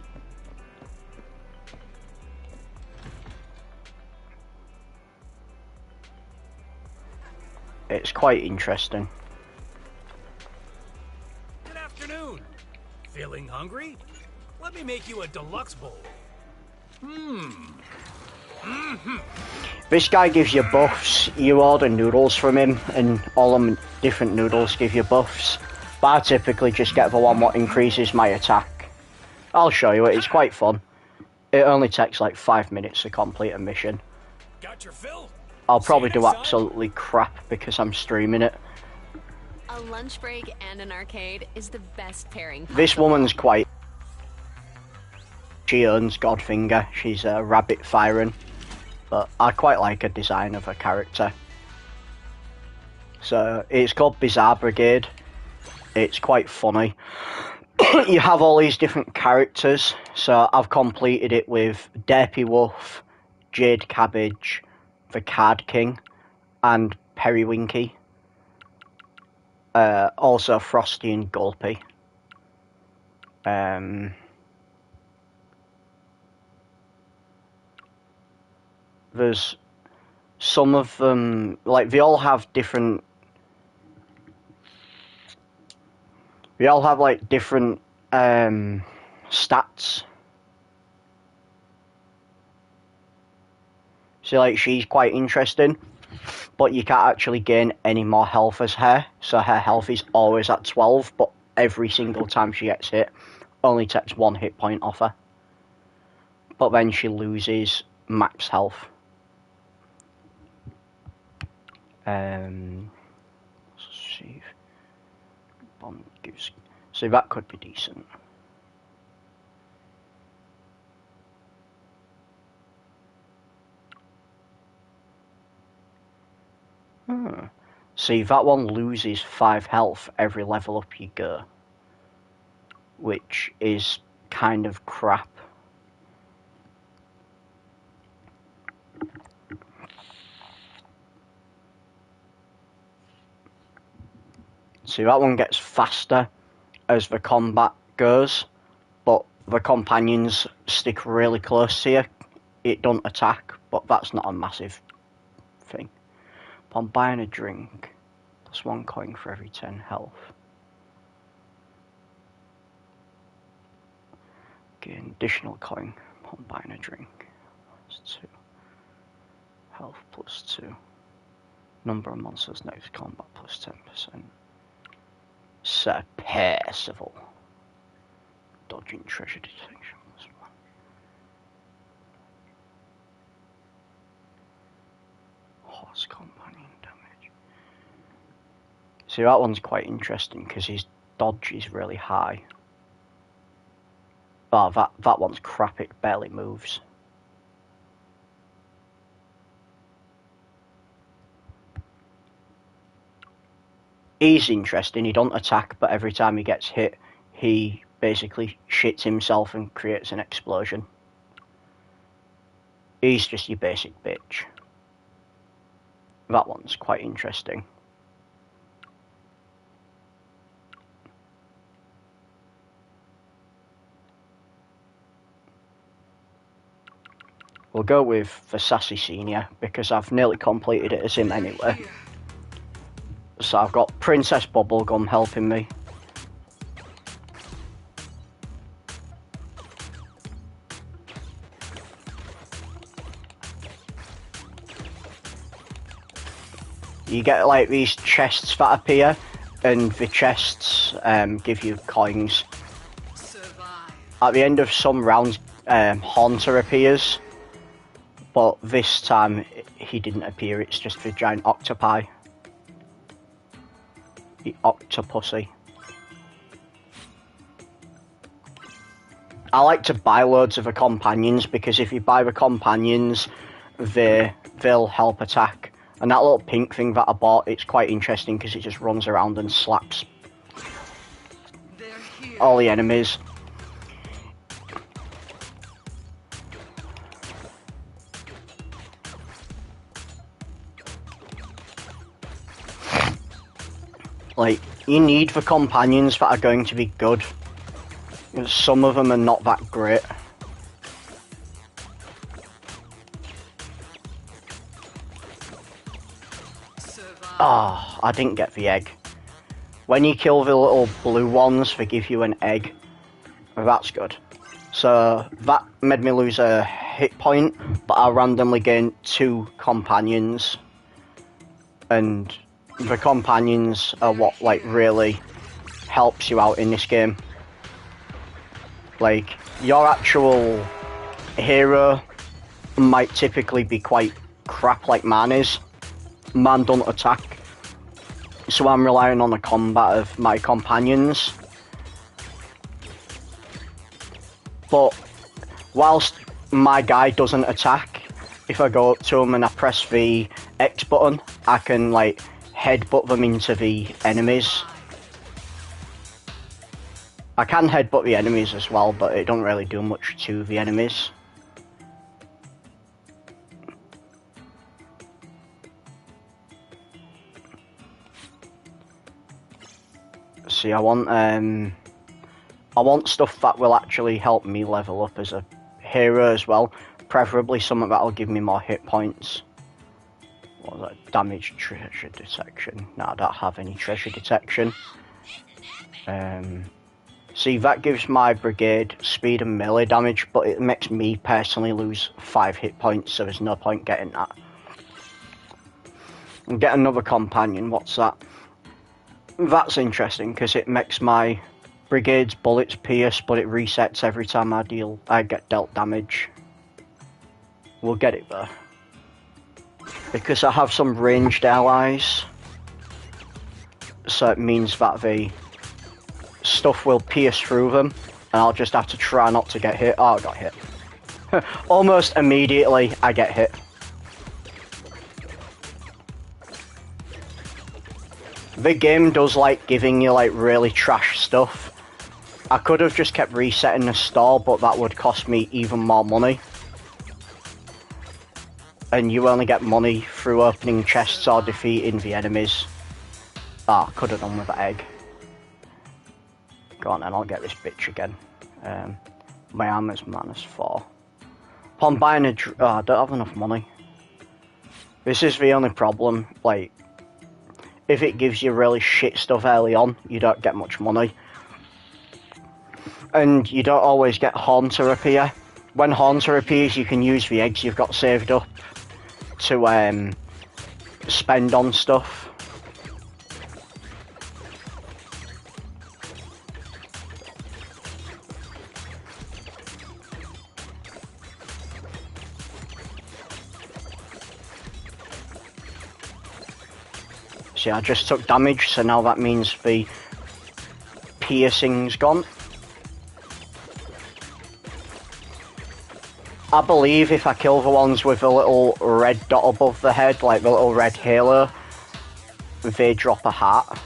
It's quite interesting. Good afternoon. Feeling hungry? Let me make you a deluxe bowl. This guy gives you buffs. You order noodles from him, and all them different noodles give you buffs. But I typically just get the one what increases my attack. I'll show you it. It's quite fun. It only takes like 5 minutes to complete a mission. Got your fill? I'll probably do absolutely crap because I'm streaming it. A lunch break and an arcade is the best pairing. This woman's quite... She owns Godfinger. She's a rabbit firing. But I quite like her design of her character. So, it's called Bizarre Brigade. It's quite funny. You have all these different characters. So, I've completed it with Derpy Wolf, Jade Cabbage, the Card King, and Periwinky. Also Frosty and Gulpy. There's some of them, like, they all have different... They all have, like, different stats. So, like, she's quite interesting, but you can't actually gain any more health as her. So her health is always at 12, but every single time she gets hit, only takes 1 hit point off her. But then she loses max health. Let's see. Bomb gives. So that could be decent. See, that one loses 5 health every level up you go, which is kind of crap. See, that one gets faster as the combat goes, but the companions stick really close to you. It don't attack, but that's not a massive thing. Upon buying a drink, that's 1 coin for every 10 health. Gain additional coin upon buying a drink. That's 2. Health plus 2. Number of monsters next combat plus 10%. Sir Percival. Dodging treasure detection plus 1. Horse companion damage. See, that one's quite interesting because his dodge is really high. Oh, that one's crap, it barely moves. He's interesting, he don't attack, but every time he gets hit, he basically shits himself and creates an explosion. He's just your basic bitch. That one's quite interesting. We'll go with the Sassy Senior, because I've nearly completed it as him anyway. So I've got Princess Bubblegum helping me. You get like these chests that appear, and the chests give you coins. At the end of some rounds, Haunter appears, but this time he didn't appear, it's just the giant octopi. The Octopussy. I like to buy loads of the companions, because if you buy the companions, they'll help attack. And that little pink thing that I bought, it's quite interesting because it just runs around and slaps all the enemies. Like, you need the companions that are going to be good. Some of them are not that great. Ah, oh, I didn't get the egg. When you kill the little blue ones, they give you an egg. That's good. So that made me lose a hit point, but I randomly gained 2 companions. And the companions are what like really helps you out in this game. Like, your actual hero might typically be quite crap like man is. Man don't attack, so I'm relying on the combat of my companions. But whilst my guy doesn't attack, if I go up to him and I press the X button, I can like headbutt them into the enemies. I can headbutt the enemies as well, but it don't really do much to the enemies. See, I want stuff that will actually help me level up as a hero as well. Preferably something that'll give me more hit points. What was that? Damage treasure detection. No, I don't have any treasure detection. See, that gives my brigade speed and melee damage, but it makes me personally lose 5 hit points, so there's no point getting that. And get another companion, what's that? That's interesting, because it makes my brigade's bullets pierce, but it resets every time I get dealt damage. We'll get it though. Because I have some ranged allies, so it means that the stuff will pierce through them, and I'll just have to try not to get hit. Oh, I got hit. Almost immediately I get hit. The game does like giving you like really trash stuff. I could have just kept resetting the store, but that would cost me even more money. And you only get money through opening chests or defeating the enemies. Ah, could have done with the egg. Go on then, I'll get this bitch again. My armor's -4. Upon buying a oh, I don't have enough money. This is the only problem, like, if it gives you really shit stuff early on, you don't get much money. And you don't always get Haunter appear. When Haunter appears, you can use the eggs you've got saved up to spend on stuff. See, I just took damage, so now that means the piercing's gone. I believe if I kill the ones with a little red dot above the head, like the little red halo, they drop a hat.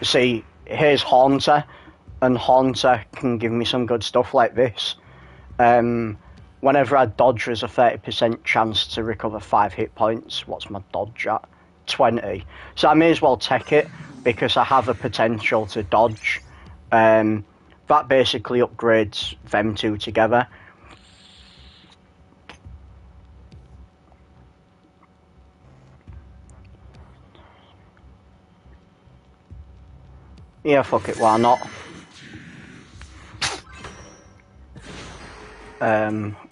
See, here's Haunter, and Haunter can give me some good stuff like this. Whenever I dodge, there's a 30% chance to recover 5 hit points. What's my dodge at? 20. So I may as well take it, because I have a potential to dodge. That basically upgrades them two together. Yeah, fuck it, why not?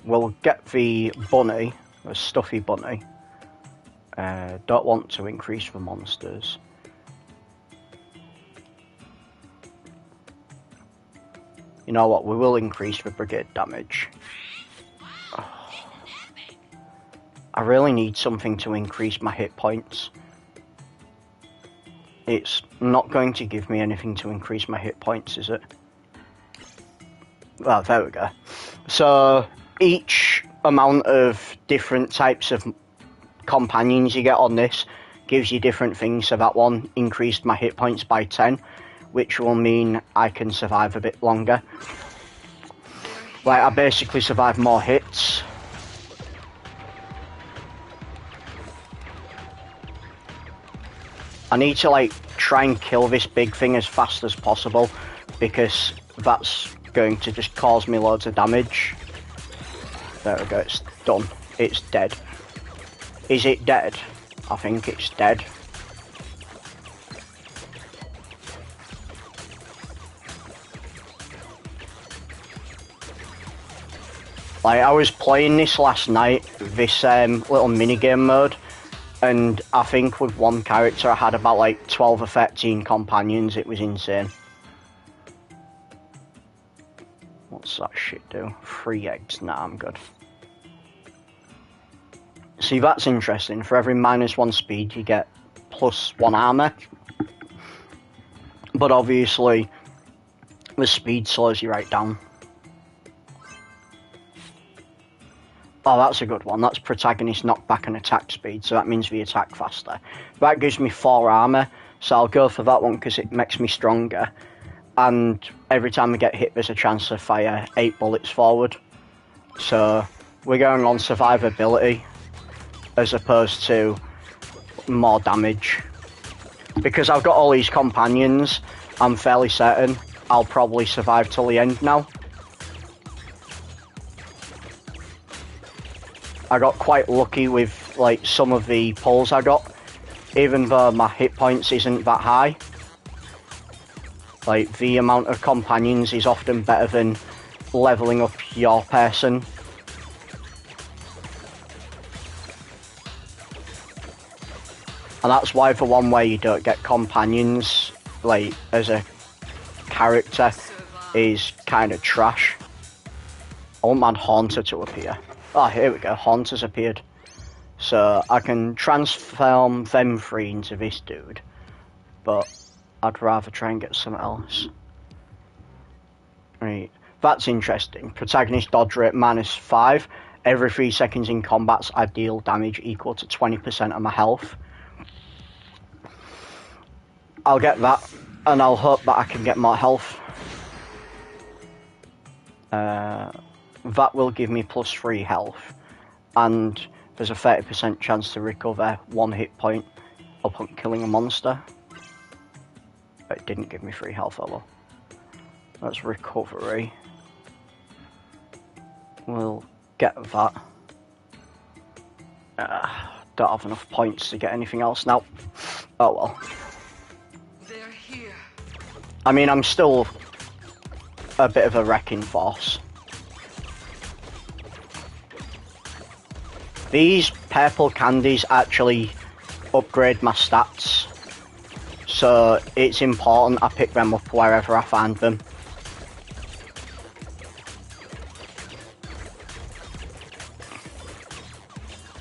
We'll get the bunny, the stuffy bunny. Don't want to increase the monsters. You know what, we will increase the brigade damage. Oh. I really need something to increase my hit points. It's not going to give me anything to increase my hit points, is it? Well, there we go. So, each amount of different types of companions you get on this gives you different things. So that one increased my hit points by 10, which will mean I can survive a bit longer. Like, I basically survive more hits. I need to, like, try and kill this big thing as fast as possible, because that's going to just cause me loads of damage. There we go, it's done. It's dead. Is it dead? I think it's dead. Like, I was playing this last night, this little minigame mode, and I think with one character I had about like 12 or 13 companions. It was insane. What's that shit do? 3 eggs. Nah, I'm good. See, that's interesting. For every -1 speed you get +1 armor. But obviously the speed slows you right down. Oh, that's a good one. That's protagonist knockback and attack speed, so that means we attack faster. That gives me 4 armor, so I'll go for that one because it makes me stronger. And every time I get hit, there's a chance to fire 8 bullets forward. So we're going on survivability as opposed to more damage. Because I've got all these companions, I'm fairly certain I'll probably survive till the end now. I got quite lucky with like some of the pulls I got, even though my hit points isn't that high. Like, the amount of companions is often better than leveling up your person. And that's why the one where you don't get companions, like, as a character, is kind of trash. I want my Haunter to appear. Oh, here we go, Haunter's appeared. So I can transform them 3 into this dude, but I'd rather try and get something else. Right, that's interesting. Protagonist dodge rate -5. Every 3 seconds in combats, I deal damage equal to 20% of my health. I'll get that, and I'll hope that I can get more health. That will give me +3 health, and there's a 30% chance to recover 1 hit point upon killing a monster. It didn't give me 3 health, though. That's recovery. We'll get that. Don't have enough points to get anything else now. Oh well. They're here. I mean, I'm still a bit of a wrecking force. These purple candies actually upgrade my stats, so it's important I pick them up wherever I find them.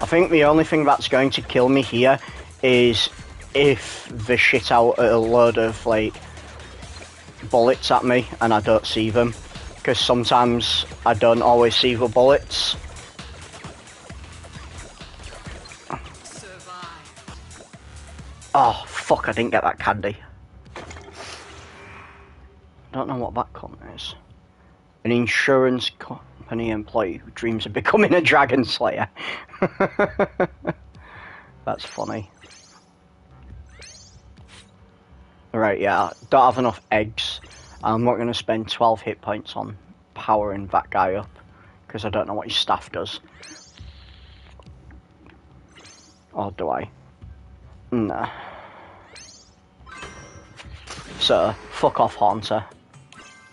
I think the only thing that's going to kill me here is if they shit out a load of like bullets at me and I don't see them, because sometimes I don't always see the bullets. Oh, fuck, I didn't get that candy. Don't know what that cunt is. An insurance company employee who dreams of becoming a dragon slayer. That's funny. Right, yeah, don't have enough eggs. I'm not going to spend 12 hit points on powering that guy up, because I don't know what his staff does. Or do I? Nah. So, fuck off, Haunter.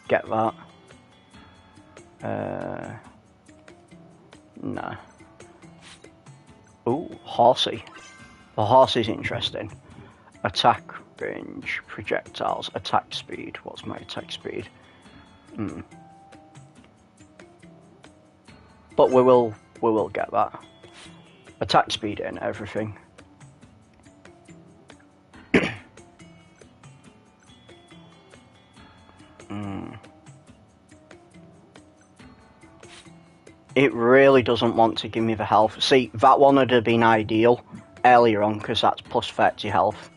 Get that. Nah. Ooh, horsey. The horse is interesting. Attack range, projectiles, attack speed. What's my attack speed? But we will get that. Attack speed and everything. It really doesn't want to give me the health. See, that one would have been ideal earlier on, because that's plus 30 health.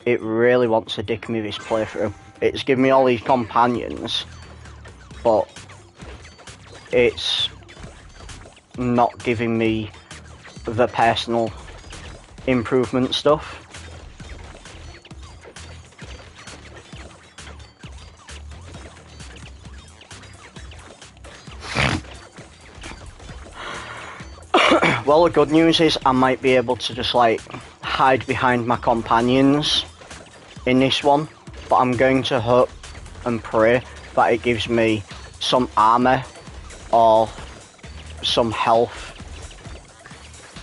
It really wants to dick me this playthrough. It's given me all these companions, but it's not giving me the personal improvement stuff. Well, the good news is I might be able to just like hide behind my companions in this one, but I'm going to hope and pray that it gives me some armor or some health,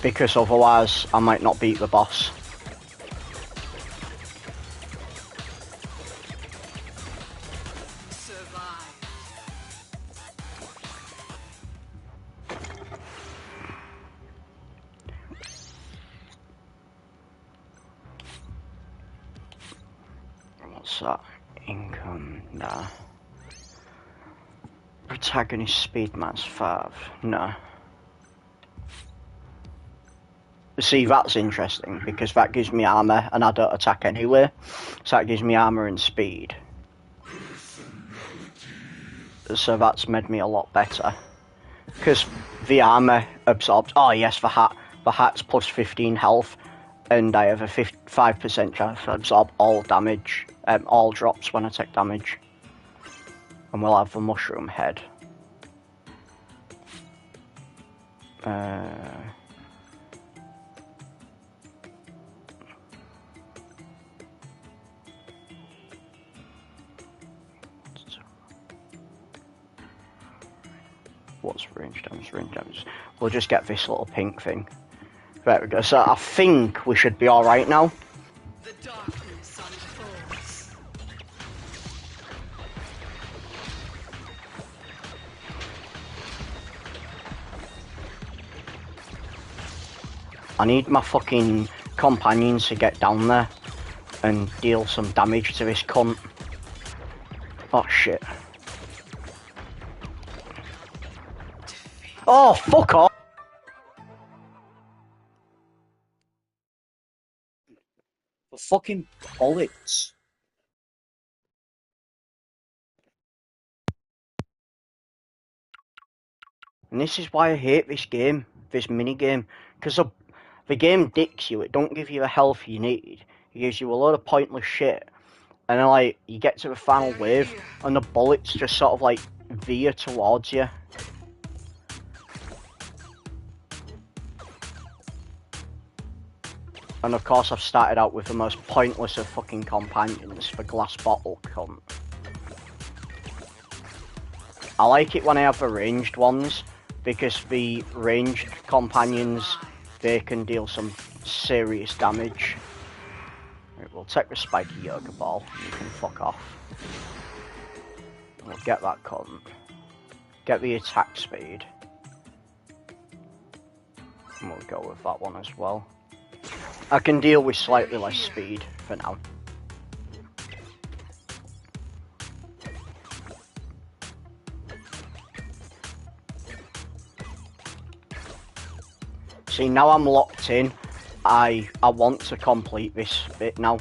because otherwise I might not beat the boss. What's that? Income? Nah. Protagonist speed max 5? No. See, that's interesting, because that gives me armor and I don't attack anyway. So that gives me armor and speed. So that's made me a lot better. Because the armor absorbs... Oh yes, the hat. The hat's plus 15 health. And I have a 5% chance to absorb all damage. All drops when I take damage. And we'll have the mushroom head. What's range damage? Range damage. We'll just get this little pink thing. There we go. So I think we should be alright now. The darkness unfolds. I need my fucking companions to get down there and deal some damage to this cunt. Oh shit. Oh, fuck off! The fucking bullets. And this is why I hate this game, this mini-game. Because the game dicks you, it don't give you the health you need. It gives you a load of pointless shit. And then, like, you get to the final wave, and the bullets just sort of, like, veer towards you. And of course I've started out with the most pointless of fucking companions, the glass bottle cunt. I like it when I have the ranged ones, because the ranged companions, they can deal some serious damage. Right, we'll take the spiky yoga ball, you can fuck off. We'll get that cunt. Get the attack speed. And we'll go with that one as well. I can deal with slightly less speed for now. See, now I'm locked in. I want to complete this bit now.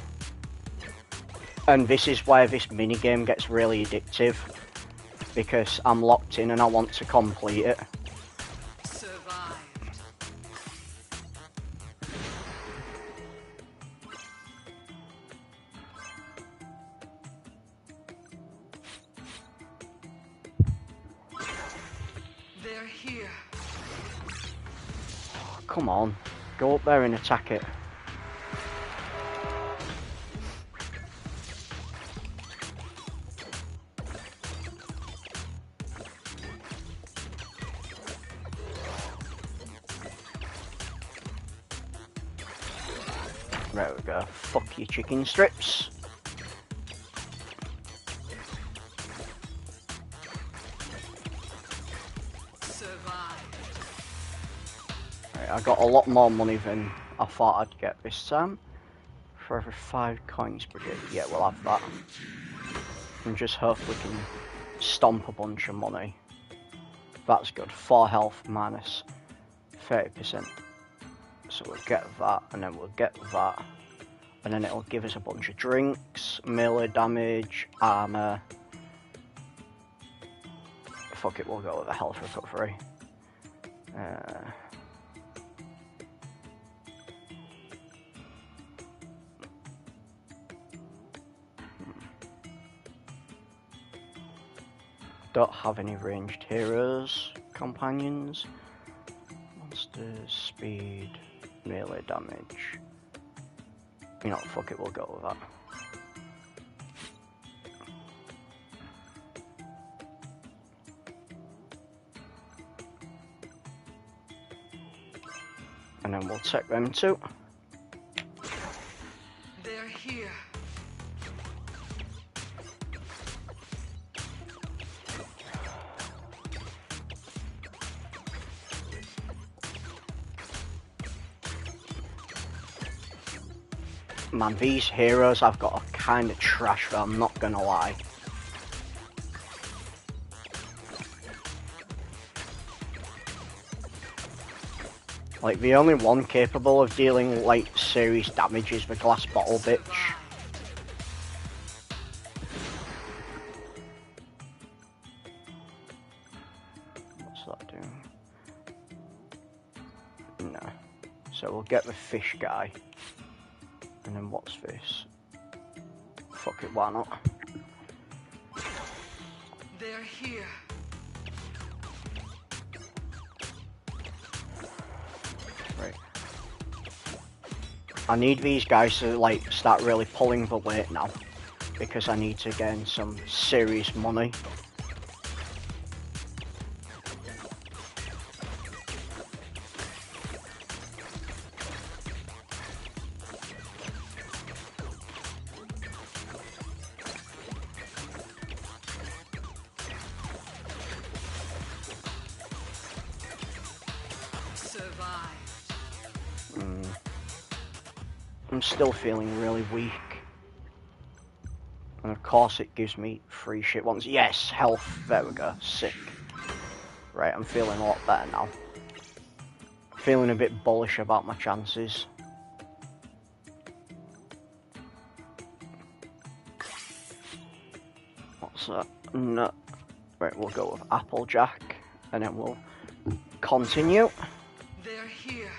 And this is where this minigame gets really addictive. Because I'm locked in and I want to complete it. Survived. They're here. Come on. Go up there and attack it. There we go. Fuck your chicken strips. Right, I got a lot more money than I thought I'd get this time. For every 5 coins per day. Yeah, we'll have that. And just hope we can stomp a bunch of money. That's good. 4 health minus 30%. So we'll get that, and then we'll get that. And then it'll give us a bunch of drinks, melee damage, armor. Fuck it, we'll go with a health recovery. Don't have any ranged heroes, companions. Monsters, speed, melee damage. You know, fuck it, we'll go with that. And then we'll take them too. They're here. Man, these heroes I've got a kind of trash for, I'm not gonna lie. Like, the only one capable of dealing, like, serious damage is the glass bottle bitch. What's that doing? No. So we'll get the fish guy. And then what's this? Fuck it, why not? They're here. Right. I need these guys to like start really pulling the weight now, because I need to gain some serious money. I'm still feeling really weak. And of course it gives me free shit ones. Yes, health. There we go. Sick. Right, I'm feeling a lot better now. Feeling a bit bullish about my chances. What's that? No. Right, we'll go with Applejack. And then we'll continue. They're here.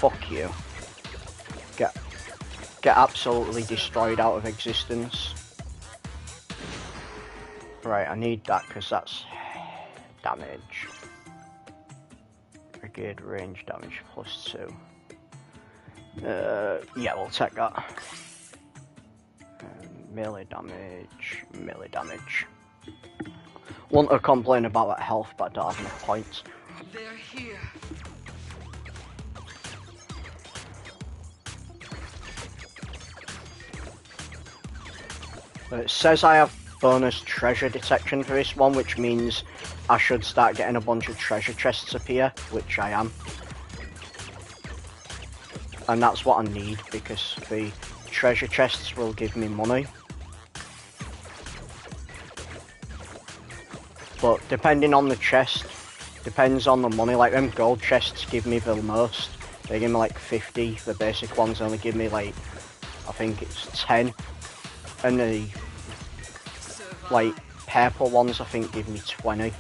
Fuck you. Get absolutely destroyed out of existence. Right, I need that because that's damage. Brigade range damage +2. Yeah, we'll take that. Melee damage, melee damage. Want to complain about that health, but I don't have enough points. They're here. It says I have bonus treasure detection for this one, which means I should start getting a bunch of treasure chests appear, which I am. And that's what I need, because the treasure chests will give me money. But depending on the chest, depends on the money. Like, them gold chests give me the most. They give me like 50. The basic ones only give me like, I think it's 10. And the like purple ones I think give me 20.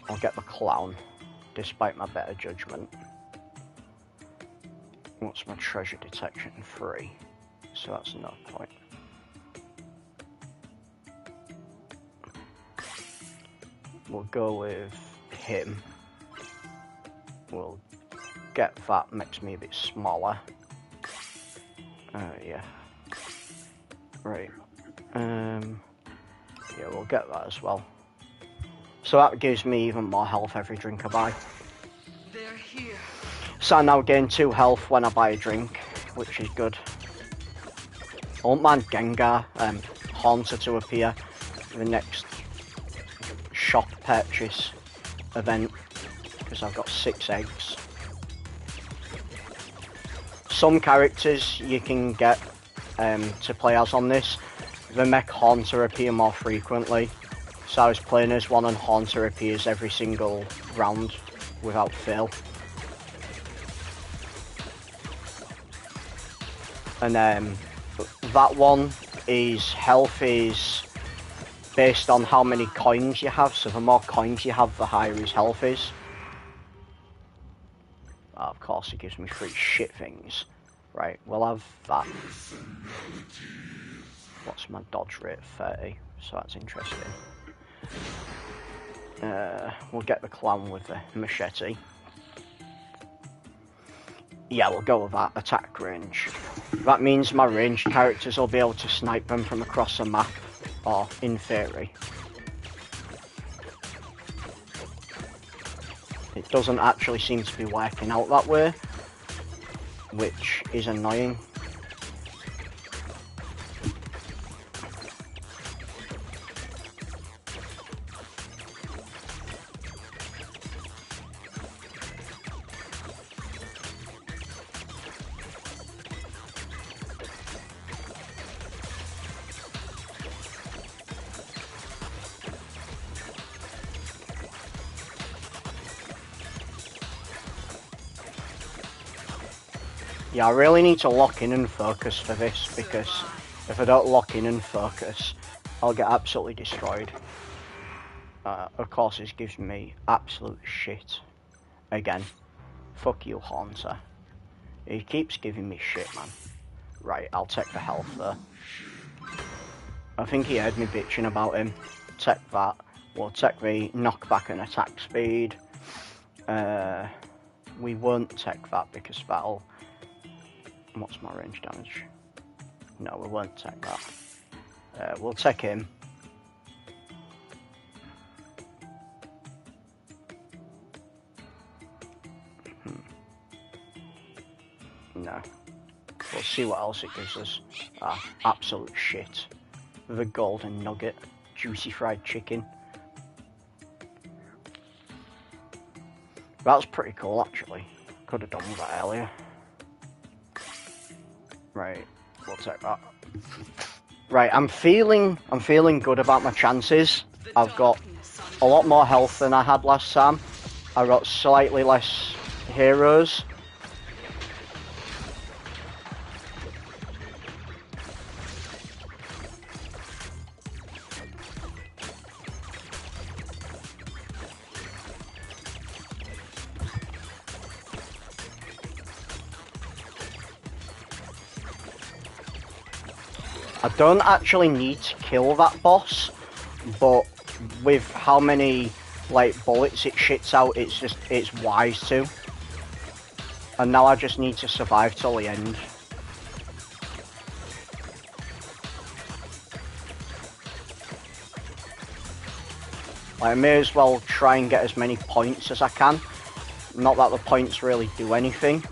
I'll get the clown, despite my better judgment. What's my treasure detection? 3. So that's no point. We'll go with him. We'll get that, makes me a bit smaller. Yeah. Right. Yeah, we'll get that as well. So that gives me even more health every drink I buy. They're here. So I now gain 2 health when I buy a drink, which is good. I want my Gengar Haunter to appear in the next shop purchase event, because I've got 6 eggs. Some characters you can get to play as on this, they make Haunter appear more frequently. So I was playing as one and Haunter appears every single round without fail. And that one is health is based on how many coins you have, so the more coins you have, the higher his health is. Oh, of course, it gives me 3 shit things. Right, we'll have that. What's my dodge rate? 30, so that's interesting. We'll get the clown with the machete. Yeah, we'll go with that. Attack range. That means my ranged characters will be able to snipe them from across the map, or in theory. It doesn't actually seem to be working out that way, which is annoying. Yeah, I really need to lock in and focus for this, because if I don't lock in and focus, I'll get absolutely destroyed. Of course, this gives me absolute shit. Again, fuck you, Haunter. He keeps giving me shit, man. Right, I'll take the health though. I think he heard me bitching about him. Take that. We'll take the knockback and attack speed. We won't take that because that'll... What's my range damage? No, we won't take that. We'll take him. No. We'll see what else it gives us. Absolute shit. The golden nugget. Juicy fried chicken. That's pretty cool, actually. Could have done with that earlier. Right, we'll take that. Right, I'm feeling good about my chances. I've got a lot more health than I had last time. I got slightly less heroes. I don't actually need to kill that boss, but with how many like bullets it shits out, it's wise to. And now I just need to survive till the end. I may as well try and get as many points as I can. Not that the points really do anything.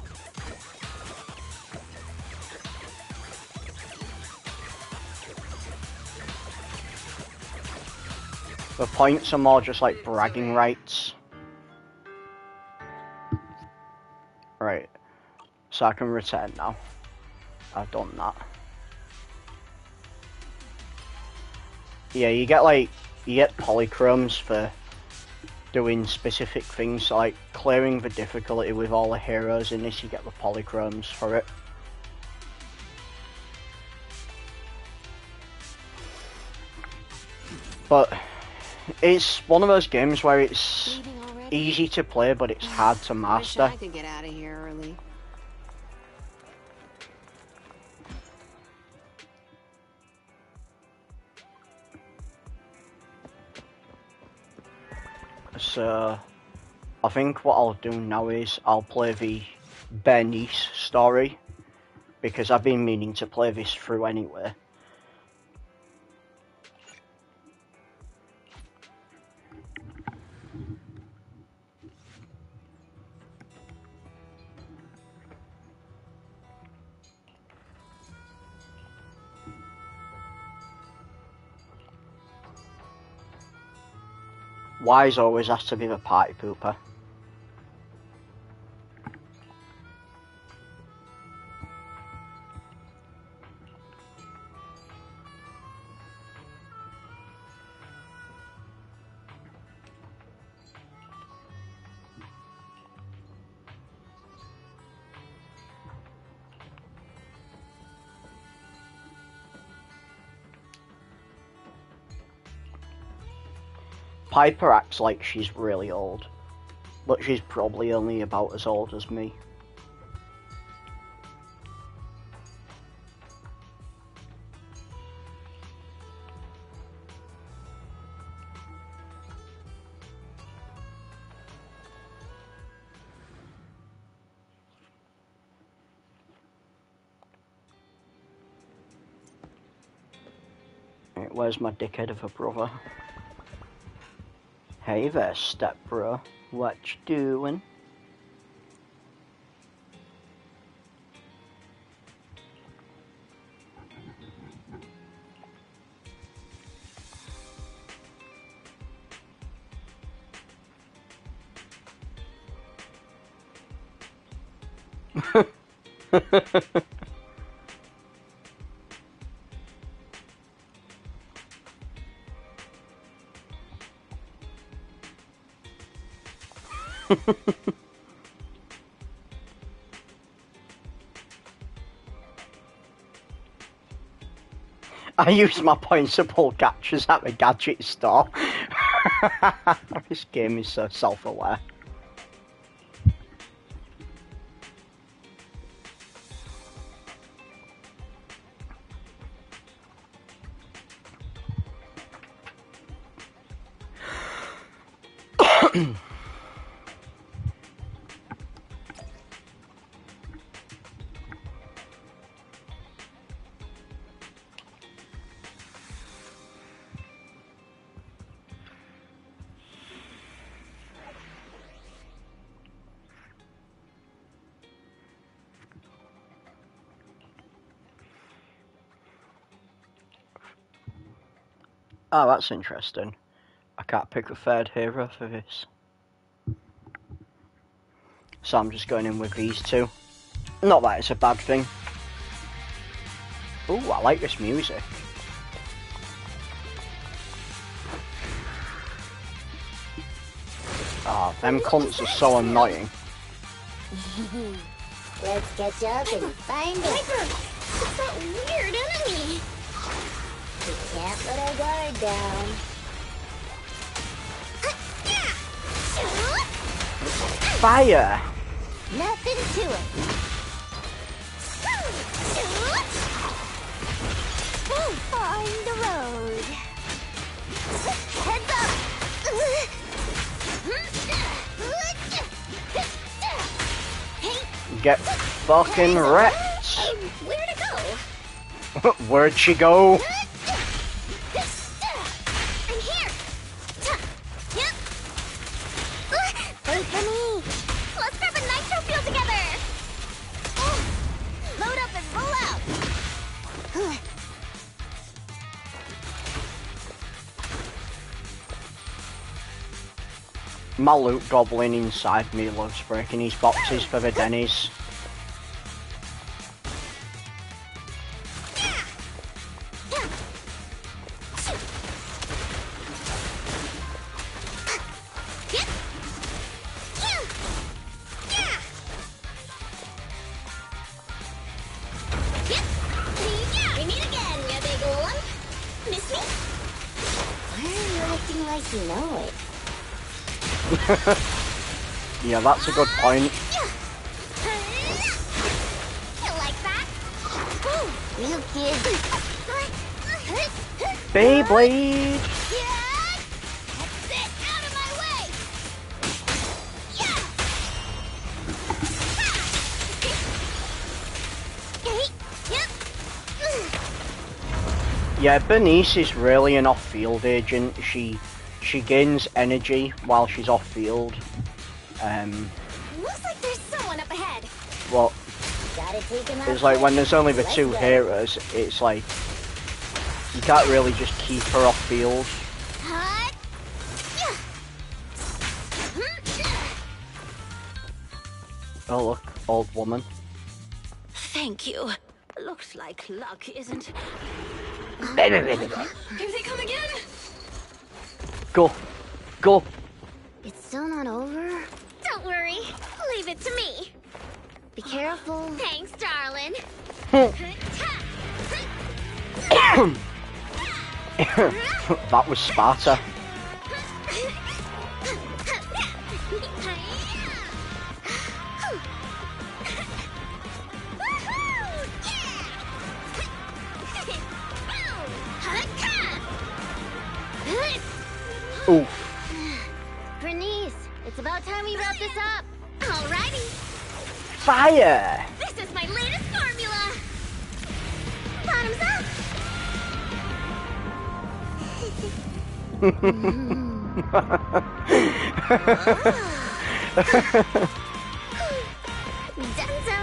The points are more just like bragging rights. Right. So I can return now. I've done that. Yeah, you get polychromes for doing specific things, so like clearing the difficulty with all the heroes in this, you get the polychromes for it. But it's one of those games where it's easy to play, but it's hard to master. Wish I could get out of here early. So I think what I'll do now is I'll play the Bernice story, because I've been meaning to play this through anyway. Wise always has to be the party pooper. Piper acts like she's really old, but she's probably only about as old as me. Right, where's my dickhead of a brother? Hey there, stepbro. What you doing? I use my points to pull catches at the gadget store. This game is so self-aware. Oh, that's interesting. I can't pick a third hero for this. So I'm just going in with these two. Not that it's a bad thing. Ooh, I like this music. Oh, them cunts are so annoying. Let's catch up and find it. It's that weird enemy. We can't put our guard down. Fire! Nothing to it. On the road. Heads up. Get fucking wrecked! Where'd it go? Where'd she go? I'm here. Yep. Wait for me. Let's grab a nitro fuel together. Load up and roll out. My loot goblin inside me loves breaking his boxes for the Denny's. We meet again, you big lump. Miss me? Why are you acting like you know it? Yeah, that's a good point. You like that? You kid. Beyblade! That's it! Out of my way! Yeah, Bernice is really an off-field agent. She gains energy while she's off-field. Looks like there's someone up ahead. Well, Gotta take him out. it's like when there's only the Let's two go. heroes, it's like you can't really just keep her off-field. Hut. Oh look, old woman. Thank you. Looks like luck isn't. Here they come again! Go, go. It's still not over? Don't worry. Leave it to me. Be careful. Thanks, darling. That was Sparta. Oof. Bernice, it's about time we wrap this up. Alrighty. Fire! This is my latest formula. Bottoms up. Dunzo.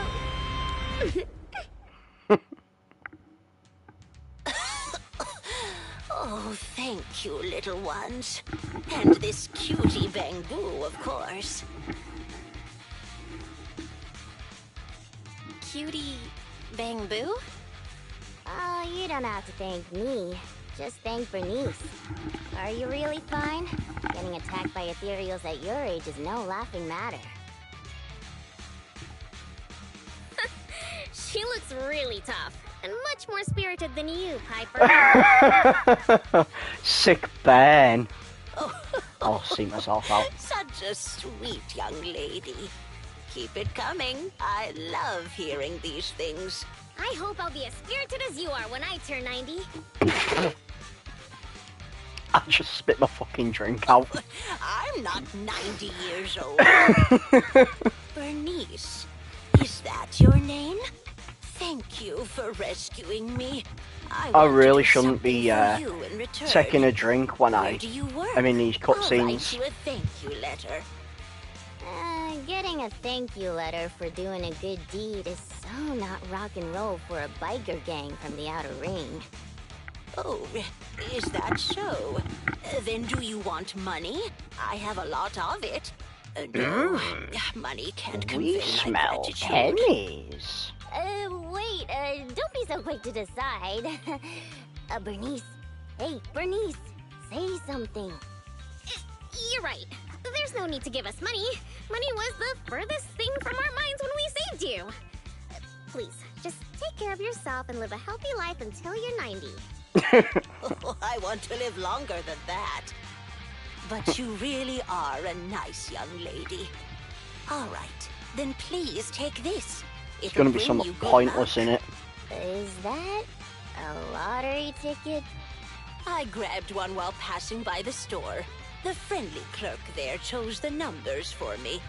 Oh, thank you, little ones. And this cutie Bangoo, of course. Cutie Bang Boo? Oh, you don't have to thank me. Just thank Bernice. Are you really fine? Getting attacked by ethereals at your age is no laughing matter. She looks really tough, and much more spirited than you, Piper. Sick burn. I'll see myself out. Such a sweet young lady. Keep it coming. I love hearing these things. I hope I'll be as spirited as you are when I turn 90. I just spit my fucking drink out. I'm not 90 years old. Bernice, is that your name? Thank you for rescuing me. I want to really do shouldn't be something for you in return. taking a drink when Where do you work? I'm in these I'll write cutscenes. you a thank you letter. Getting a thank you letter for doing a good deed is so not rock and roll for a biker gang from the outer ring. Oh, is that so? Then do you want money? I have a lot of it. No, money can't We convey my smell gratitude. pennies. Wait, don't be so quick to decide. Bernice. Hey, Bernice, say something. You're right. There's no need to give us money. Money was the furthest thing from our minds when we saved you. Please, just take care of yourself and live a healthy life until you're 90. Oh, I want to live longer than that. But you really are a nice young lady. All right, then please take this. There's gonna be something pointless in it. Is that a lottery ticket? I grabbed one while passing by the store. The friendly clerk there chose the numbers for me.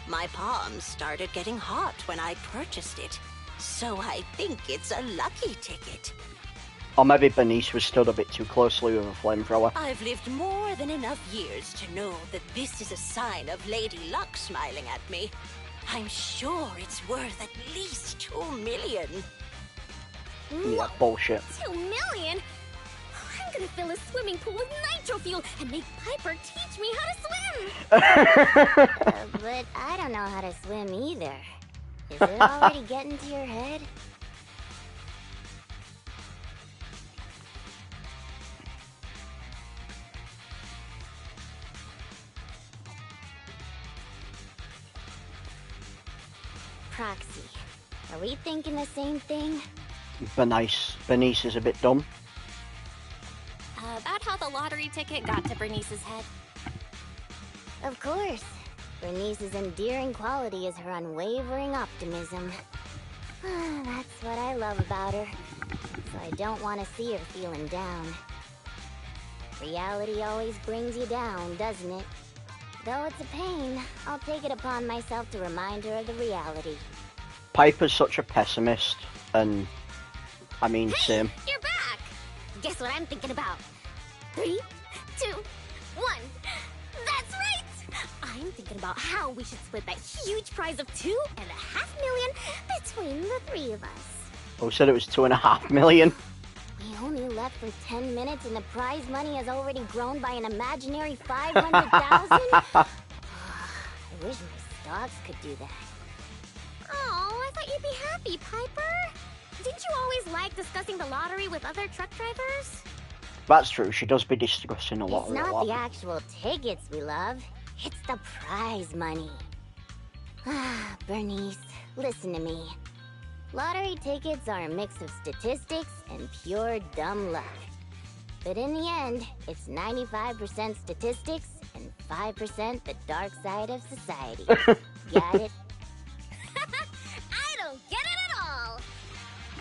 My palms started getting hot when I purchased it, so I think it's a lucky ticket. Or maybe Bernice was stood a bit too closely with a flamethrower. I've lived more than enough years to know that this is a sign of Lady Luck smiling at me. I'm sure it's worth at least 2 million. Yeah, bullshit. 2 million? I'm gonna fill a swimming pool with nitro fuel and make Piper teach me how to swim. But I don't know how to swim either. Is it already getting to your head? Proxy, are we thinking the same thing? Bernice is a bit dumb. About how the lottery ticket got to Bernice's head. Of course. Bernice's endearing quality is her unwavering optimism. That's what I love about her. So I don't want to see her feeling down. Reality always brings you down, doesn't it? Though it's a pain, I'll take it upon myself to remind her of the reality. Piper's such a pessimist, and I mean, same. You're back! Guess what I'm thinking about? 3, 2, 1. That's right! I'm thinking about how we should split that huge prize of $2.5 million between the 3 of us. Who said it was 2.5 million? We only left for 10 minutes and the prize money has already grown by an imaginary 500,000? I wish my stocks could do that. Oh, I thought you'd be happy, Piper. Didn't you always like discussing the lottery with other truck drivers? That's true, she does be discussing a lot. It's not the actual tickets we love, it's the prize money. Bernice, listen to me. Lottery tickets are a mix of statistics and pure dumb luck. But in the end, it's 95% statistics and 5% the dark side of society. Got it? I don't get it at all.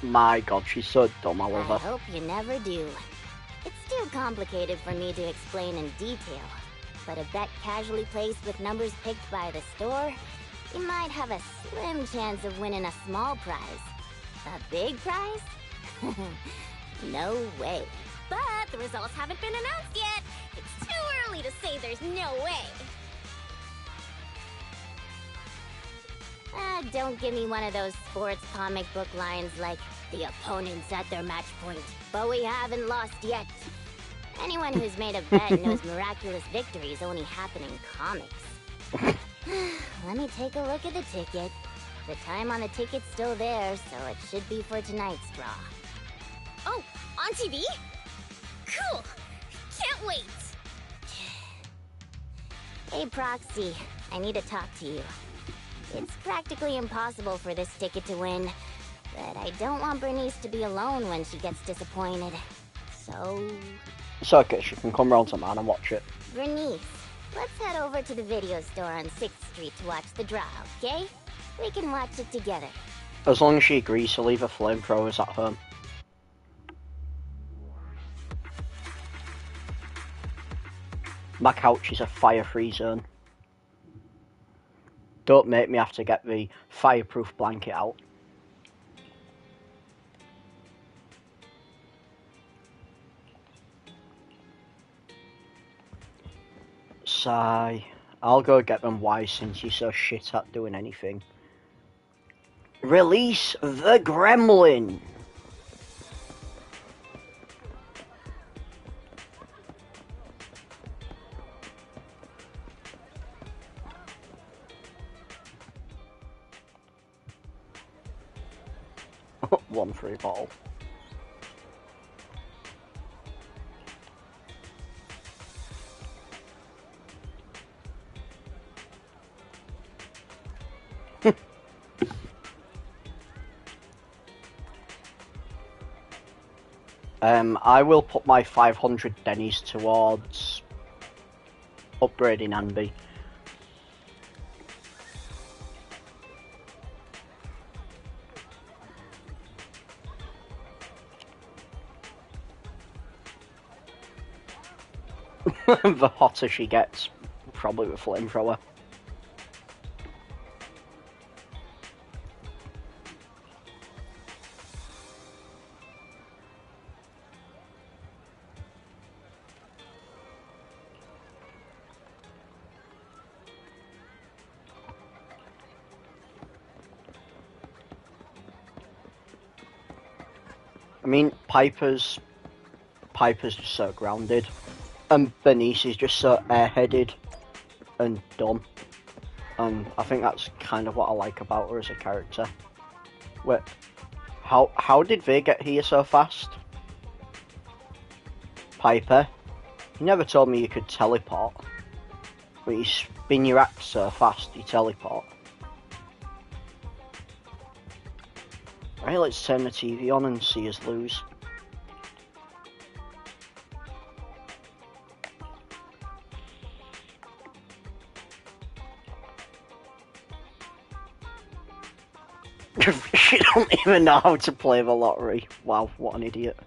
My god, she's so dumb, I love I her. hope you never do. It's too complicated for me to explain in detail. But a bet casually placed with numbers picked by the store, you might have a slim chance of winning a small prize. A big prize? No way. But the results haven't been announced yet. It's too early to say there's no way. Don't give me one of those sports comic book lines like, the opponent's at their match point, but we haven't lost yet. Anyone who's made a bet knows miraculous victories only happen in comics. Let me take a look at the ticket. The time on the ticket's still there, so it should be for tonight's draw. Oh, on TV? Cool. Can't wait. Hey, Proxy, I need to talk to you. It's practically impossible for this ticket to win, but I don't want Bernice to be alone when she gets disappointed. So... It's okay, she can come round to mine and watch it. Bernice, let's head over to the video store on 6th Street to watch the draw, okay? We can watch it together. As long as she agrees to leave her flamethrowers at home. My couch is a fire-free zone. Don't make me have to get the fireproof blanket out. Sigh. I'll go get them. Why, since you're so shit at doing anything. Release the gremlin! One free bottle. I will put my 500 Denny's towards upgrading Anby. The hotter she gets, probably with flamethrower. I mean, Piper's Piper's just so grounded, and Bernice is just so airheaded and dumb. And I think that's kind of what I like about her as a character. Wait, how did they get here so fast? Piper, you never told me you could teleport. But you spin your axe so fast you teleport. Right, let's turn the TV on and see us lose. She don't even know how to play the lottery. Wow, what an idiot.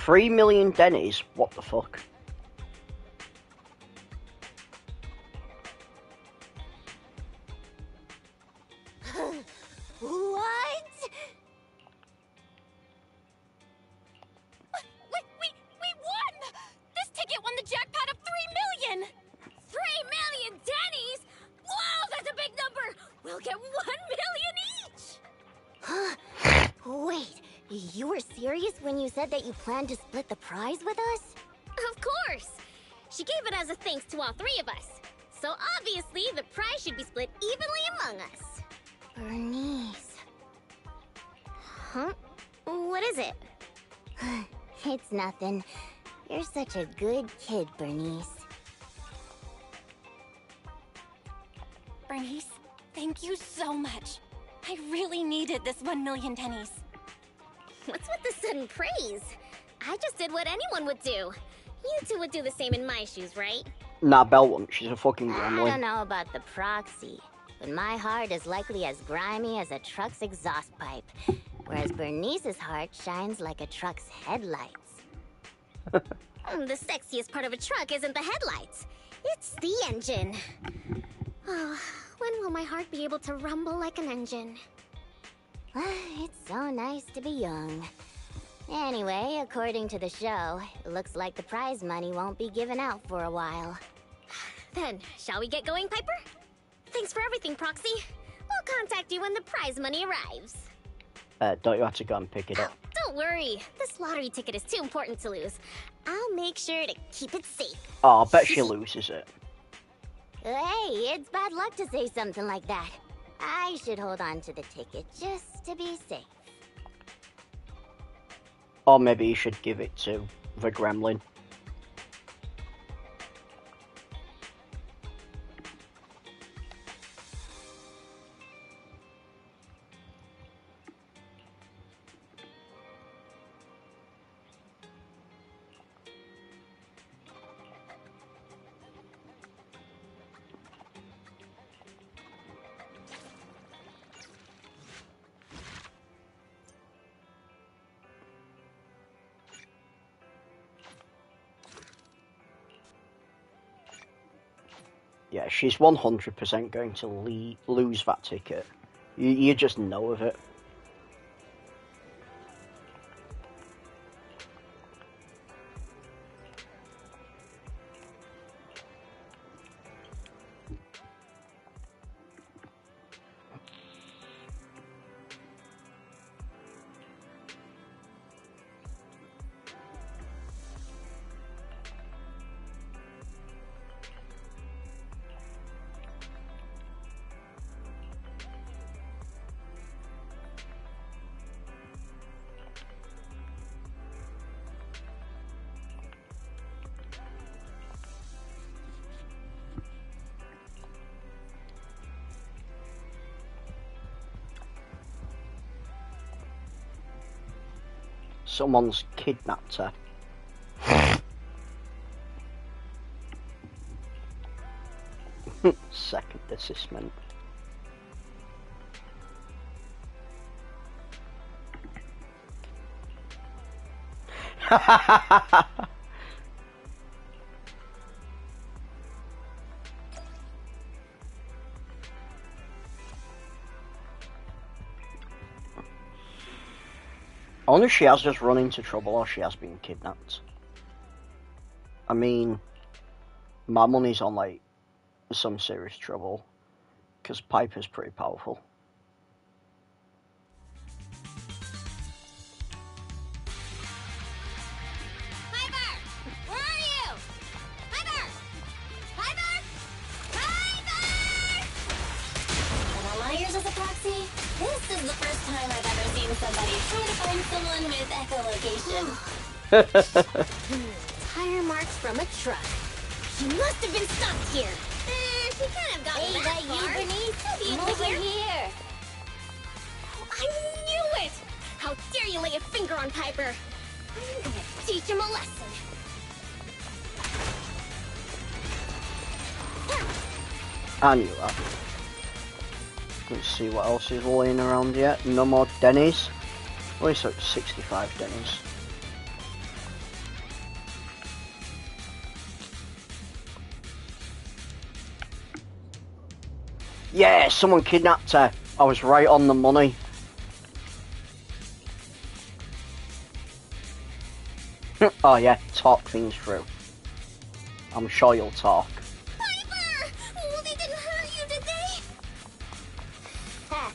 $3 million Denny's? What the fuck? What? We won! This ticket won the jackpot of 3 million! 3 million Denny's? Wow, that's a big number! We'll get 1 million each! Wait, you were serious when you said that you planned to split the prize with us? Of course! She gave it as a thanks to all three of us. So obviously, the prize should be split evenly among us. Bernice. Huh? What is it? It's nothing. You're such a good kid, Bernice. Bernice, thank you so much. I really needed this 1 million Denny's. What's with the sudden praise? I just did what anyone would do. You two would do the same in my shoes, right? Nah, Belle won't. She's a fucking I gremlin. don't know about the proxy, but my heart is likely as grimy as a truck's exhaust pipe, whereas Bernice's heart shines like a truck's headlights. The sexiest part of a truck isn't the headlights. It's the engine. Oh, when will my heart be able to rumble like an engine? It's so nice to be young. Anyway, according to the show, it looks like the prize money won't be given out for a while. Then, shall we get going, Piper? Thanks for everything, Proxy. We'll contact you when the prize money arrives. Don't you have to go and pick it up? Don't worry. This lottery ticket is too important to lose. I'll make sure to keep it safe. Oh, I bet she loses it. Hey, it's bad luck to say something like that. I should hold on to the ticket just to be safe. Or maybe you should give it to the gremlin. Yeah, she's 100% going to lose that ticket. You just know of it. Someone's kidnapped her. advertisement. I wonder if she has just run into trouble or she has been kidnapped. I mean, my money's on like some serious trouble because Piper's pretty powerful. Piper! Where are you? Piper! Piper! Piper! Am I Myers as a proxy? This is the first time I've ever seen somebody try to find someone with echolocation. Tire marks from a truck. She must have been stopped here. She can't have gotten Hey, that that you, far. Bernice? Be Over here. here. I knew it! How dare you lay a finger on Piper? I'm gonna teach him a lesson. I knew that. Let's see what else is laying around yet. No more Denny's. At least like 65 Denny's. Yeah, someone kidnapped her. I was right on the money. Oh yeah, talk things through. I'm sure you'll talk. Piper! Oh, they didn't hurt you, did they? Ha!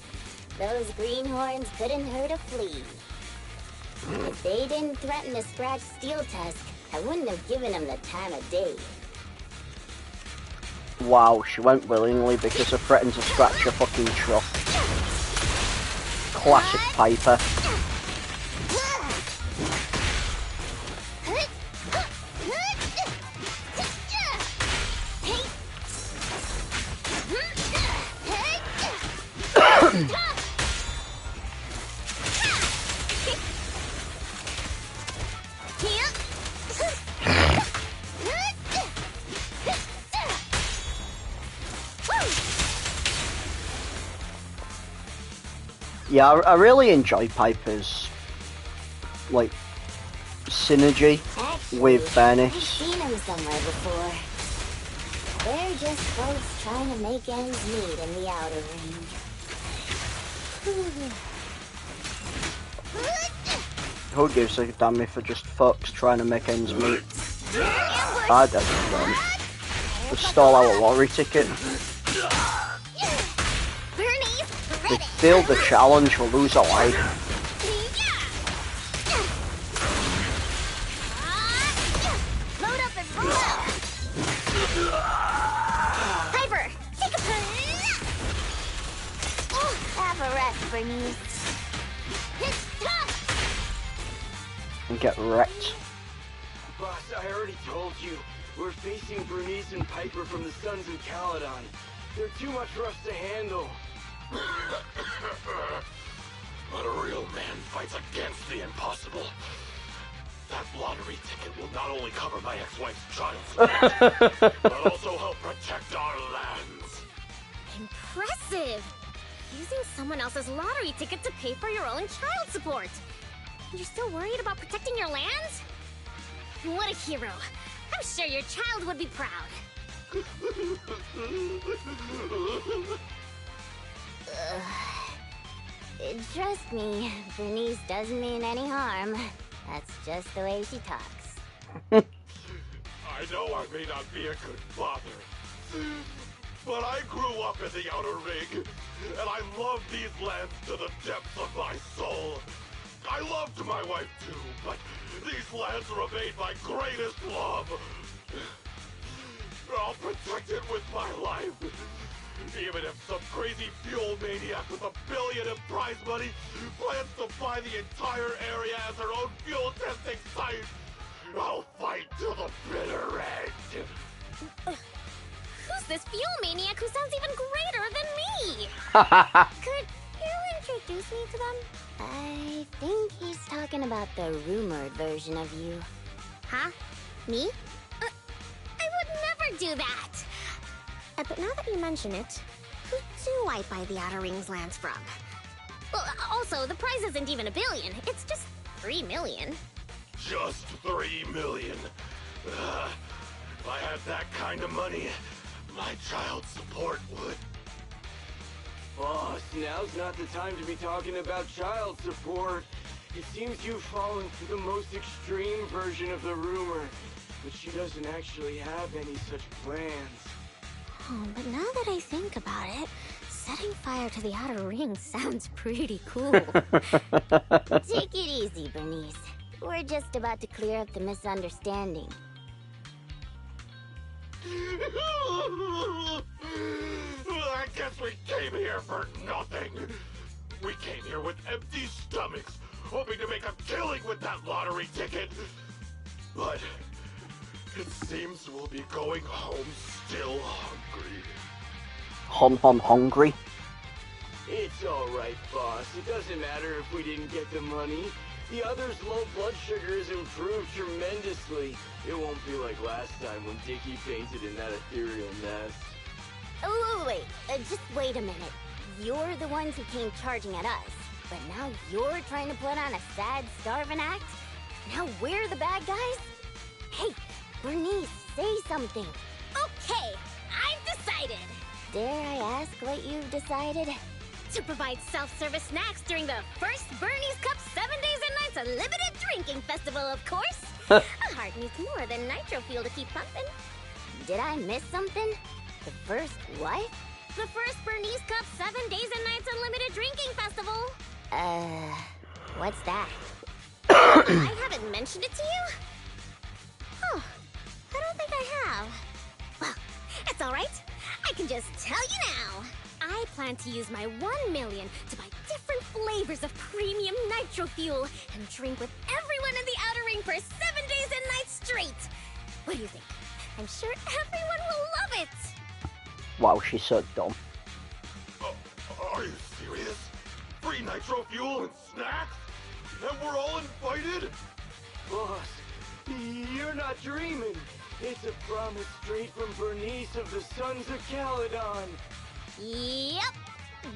Those greenhorns couldn't hurt a flea. If they didn't threaten to scratch Steel Tusk, I wouldn't have given them the time of day. Wow, she went willingly because I threatened to scratch a fucking truck. Classic Piper. Yeah, I really enjoy Piper's, like, synergy with Bernice. I've seen them somewhere before. They're just folks trying to make ends meet in the outer ring. Who gives a damn if they're just fucks trying to make ends meet? I don't. They stole our lottery ticket. They failed the challenge, we'll lose a life. Load up and roll out. Piper, take a punch. Have a rest, Bernice. And get wrecked. Boss, I already told you. We're facing Bernice and Piper from the Sons of Caledon. They're too much for us to handle. But a real man fights against the impossible. That lottery ticket will not only cover my ex-wife's child support, but also help protect our lands. Impressive! Using someone else's lottery ticket to pay for your own child support. You're still worried about protecting your lands? What a hero. I'm sure your child would be proud. Trust me, Bernice doesn't mean any harm. That's just the way she talks. I know I may not be a good father, but I grew up in the Outer Ring, and I love these lands to the depths of my soul. I loved my wife too, but these lands remain my greatest love. I'll protect it with my life. Even if some crazy fuel maniac with $1 billion in prize money plans to buy the entire area as their own fuel testing site, I'll fight to the bitter end. Who's this fuel maniac who sounds even greater than me? Could you introduce me to them? I think he's talking about the rumored version of you. Huh? Me? I would never do that! But now that you mention it, do I buy the Outer Rings lands from? Well, also, the prize isn't even $1 billion. It's just 3 million. Just 3 million. If I had that kind of money, my child support would. Boss, now's not the time to be talking about child support. It seems you've fallen for the most extreme version of the rumor, but she doesn't actually have any such plans. Oh, but now that I think about it, setting fire to the Outer Rings sounds pretty cool. Take it easy, Bernice. We're just about to clear up the misunderstanding. I guess we came here for nothing. We came here with empty stomachs, hoping to make a killing with that lottery ticket. But it seems we'll be going home still hungry. Hungry? It's alright, boss. It doesn't matter if we didn't get the money. The other's low blood sugar has improved tremendously. It won't be like last time when Dickie fainted in that ethereal mess. Oh, wait. Just wait a minute. You're the ones who came charging at us, but now you're trying to put on a sad, starving act? Now we're the bad guys? Hey, Bernice, say something. Okay, I've decided. Dare I ask what you've decided? To provide self-service snacks during the first Bernie's Cup 7 days and nights unlimited drinking festival, of course. A heart needs more than nitro fuel to keep pumping. Did I miss something? The first what? The first Bernie's Cup 7 days and nights unlimited drinking festival. What's that? I haven't mentioned it to you? Oh, I don't think I have. Well, it's all right. I can just tell you now. I plan to use my 1 million to buy different flavors of premium nitro fuel and drink with everyone in the Outer Ring for 7 days and nights straight. What do you think? I'm sure everyone will love it. Wow, she's so dumb. Are you serious? Free nitro fuel and snacks? And we're all invited? Boss, you're not dreaming. It's a promise straight from Bernice of the Sons of Caledon. Yep,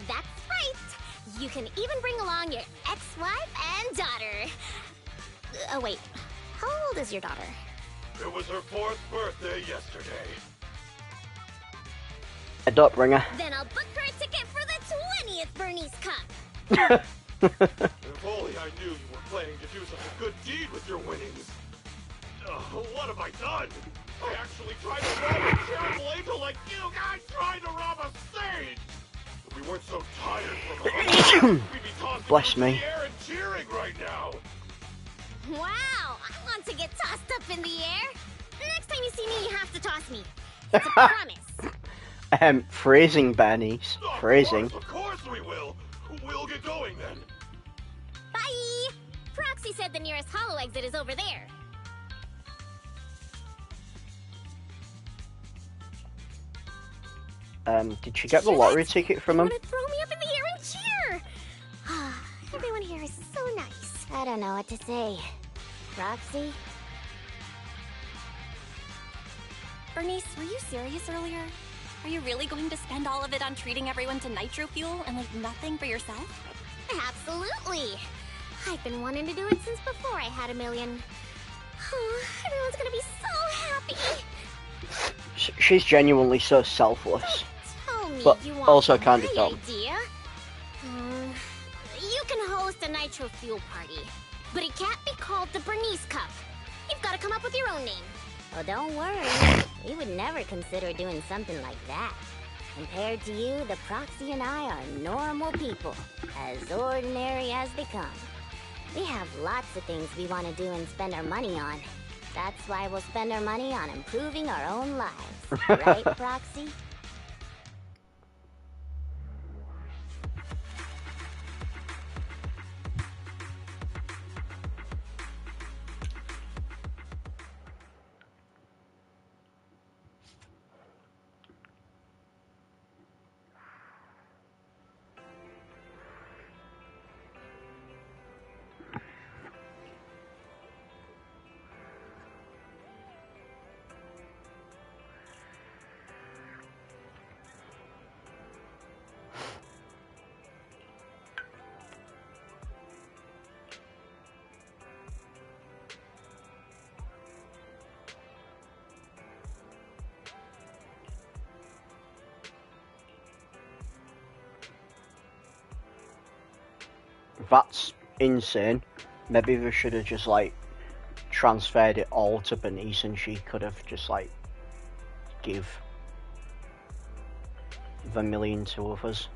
that's right. You can even bring along your ex-wife and daughter. Oh, wait. How old is your daughter? It was her 4th birthday yesterday. Head up, Ringer. Then I'll book her a ticket for the 20th Bernie's Cup. If only I knew you were planning to do such a good deed with your winnings. What have I done? I actually tried to rob a charitable angel like you guys tried to rob a sage! If we weren't so tired from hunger, we'd be tossing Bless through me. the air and cheering right now! Wow, I want to get tossed up in the air. Next time you see me, you have to toss me. It's a promise. Phrasing, Bernice. Phrasing. Of course we will! We'll get going then. Bye! Proxy said the nearest hollow exit is over there. Did she get the lottery ticket from him? Want to throw me up in the air and cheer? Everyone here is so nice. I don't know what to say. Roxy? Bernice, were you serious earlier? Are you really going to spend all of it on treating everyone to nitro fuel and leave nothing for yourself? Absolutely. I've been wanting to do it since before I had $1 million. Everyone's gonna be so happy. She's genuinely so selfless. Tell me But you want also kind of my dumb. idea. You can host a nitro fuel party, but it can't be called the Bernice Cup. You've got to come up with your own name. Well, don't worry. We would never consider doing something like that. Compared to you, the Proxy and I are normal people, as ordinary as they come. We have lots of things we want to do and spend our money on. That's why we'll spend our money on improving our own lives. Right, Proxy? That's insane. Maybe we should have just like transferred it all to Bernice and she could have just like give the million to others.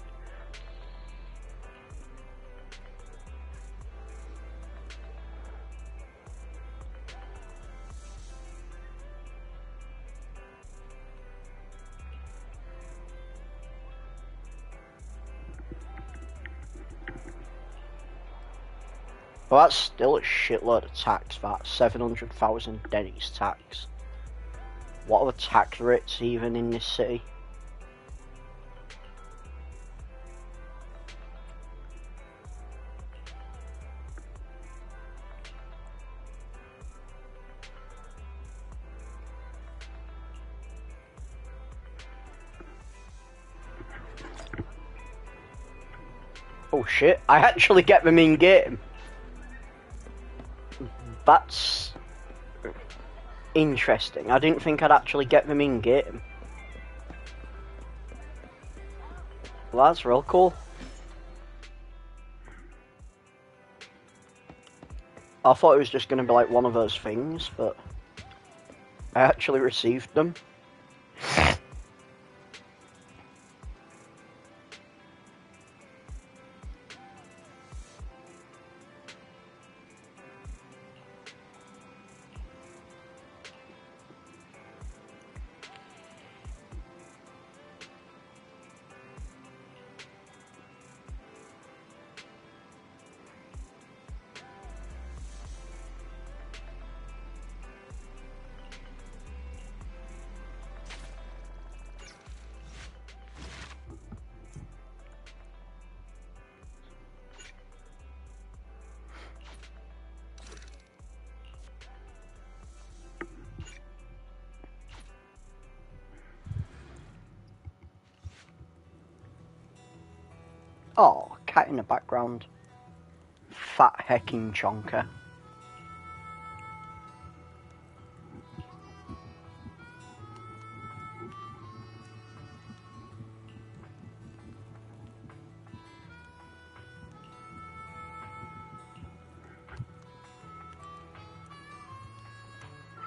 Well, that's still a shitload of tax, that 700,000 Denny's tax. What are the tax rates even in this city? Oh shit, I actually get them in game. That's interesting. I didn't think I'd actually get them in game. Well, that's real cool. I thought it was just going to be like one of those things, but I actually received them. Oh, cat in the background. Fat hecking chonker.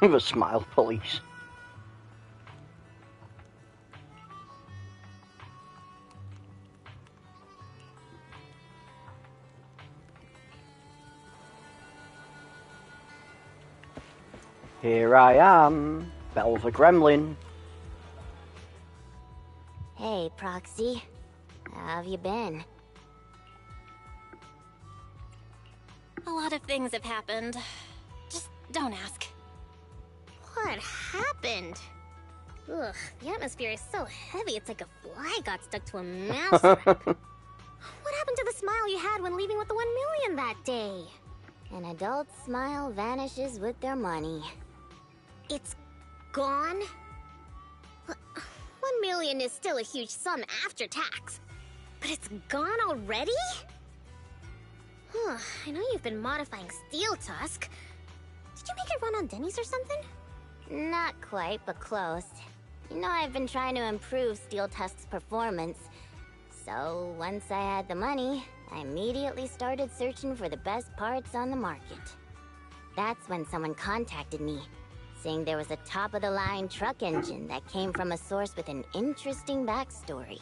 The smile police. Here I am, Belle the Gremlin. Hey, Proxy. How have you been? A lot of things have happened. Just don't ask. What happened? Ugh, the atmosphere is so heavy it's like a fly got stuck to a mouse trap. What happened to the smile you had when leaving with the 1 million that day? An adult's smile vanishes with their money. It's gone? 1 million is still a huge sum after tax. But it's gone already? I know you've been modifying Steel Tusk. Did you make it run on Denny's or something? Not quite, but close. You know, I've been trying to improve Steel Tusk's performance. So, once I had the money, I immediately started searching for the best parts on the market. That's when someone contacted me, saying there was a top-of-the-line truck engine that came from a source with an interesting backstory.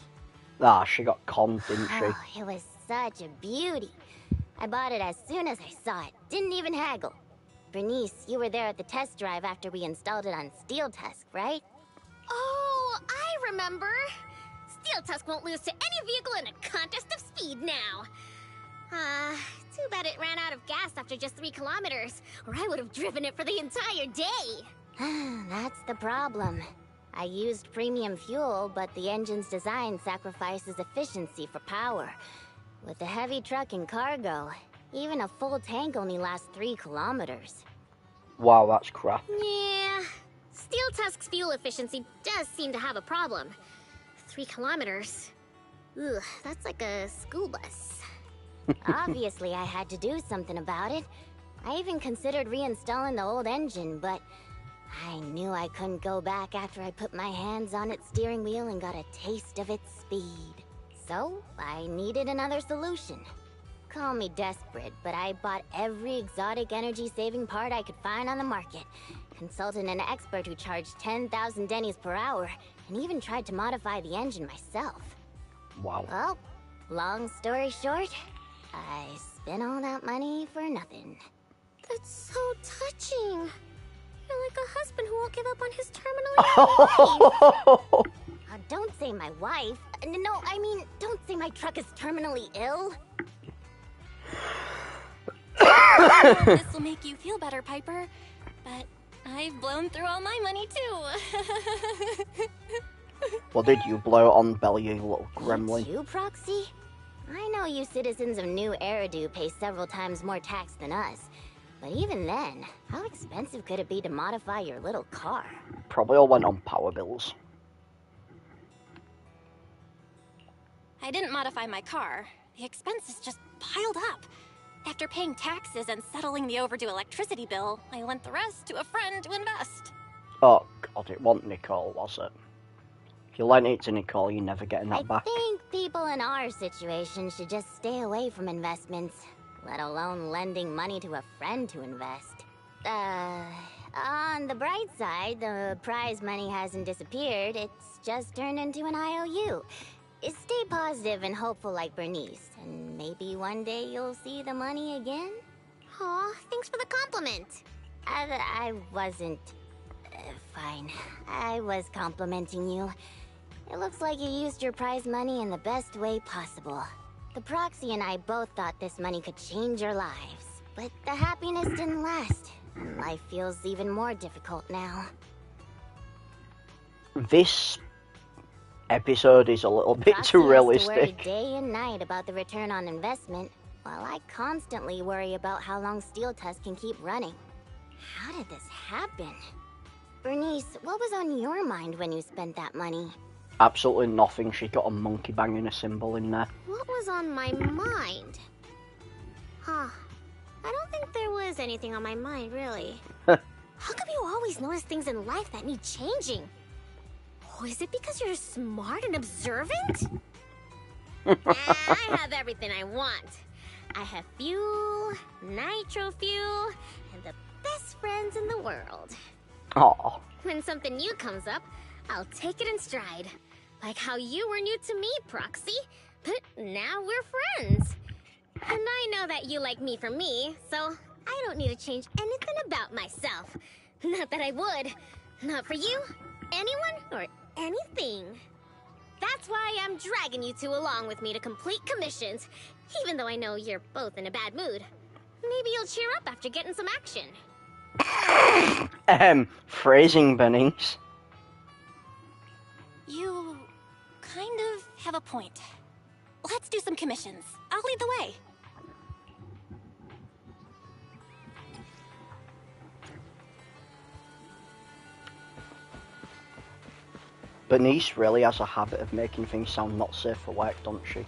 Ah, she got conned, didn't she? Oh, it was such a beauty. I bought it as soon as I saw it. Didn't even haggle. Bernice, you were there at the test drive after we installed it on Steel Tusk, right? Oh, I remember. Steel Tusk won't lose to any vehicle in a contest of speed now. Too bad it ran out of gas after just 3 kilometers, or I would have driven it for the entire day. That's the problem. I used premium fuel, but the engine's design sacrifices efficiency for power. With the heavy truck and cargo, even a full tank only lasts 3 kilometers. Wow, that's crap. Yeah, Steel Tusk's fuel efficiency does seem to have a problem. 3 kilometers? Ugh, that's like a school bus. Obviously, I had to do something about it. I even considered reinstalling the old engine, but I knew I couldn't go back after I put my hands on its steering wheel and got a taste of its speed. So, I needed another solution. call me desperate, but I bought every exotic energy-saving part I could find on the market, consulted an expert who charged 10,000 dennies per hour, and even tried to modify the engine myself. Wow. Well, long story short, I spent all that money for nothing. That's so touching. You're like a husband who won't give up on his terminally ill wife. Don't say my wife. No, I mean, don't say my truck is terminally ill. This will make you feel better, Piper. But I've blown through all my money, too. What did you blow on Belly, you little gremlin? You, Proxy? I know you citizens of New Eridu pay several times more tax than us. But even then, how expensive could it be to modify your little car? Probably all went on power bills. I didn't modify my car. The expenses just piled up. After paying taxes and settling the overdue electricity bill, I lent the rest to a friend to invest. Oh god, it wasn't Nicole, was it? If you lent it to Nicole, you're never getting that back. I think people in our situation should just stay away from investments, let alone lending money to a friend to invest. On the bright side, the prize money hasn't disappeared, it's just turned into an IOU. Stay positive and hopeful like Bernice, and maybe one day you'll see the money again? Aw, thanks for the compliment. I wasn't... fine. I was complimenting you. It looks like you used your prize money in the best way possible. The Proxy and I both thought this money could change your lives, but the happiness didn't last, and life feels even more difficult now. This episode is a little bit Proxy too realistic. Has to worry day and night about the return on investment, while I constantly worry about how long Steel Tusk can keep running. How did this happen? Bernice, what was on your mind when you spent that money? Absolutely nothing. She got a monkey banging a cymbal in there. What was on my mind? Huh. I don't think there was anything on my mind, really. How come you always notice things in life that need changing? Oh, is it because you're smart and observant? I have everything I want. I have fuel, nitro fuel, and the best friends in the world. Aw. When something new comes up, I'll take it in stride. Like how you were new to me, Proxy, but now we're friends. And I know that you like me for me, so I don't need to change anything about myself. Not that I would. Not for you, anyone, or anything. That's why I'm dragging you two along with me to complete commissions, even though I know you're both in a bad mood. Maybe you'll cheer up after getting some action. Phrasing, Bernice. You kind of have a point. Let's do some commissions. I'll lead the way. Bernice really has a habit of making things sound not safe for work, doesn't she?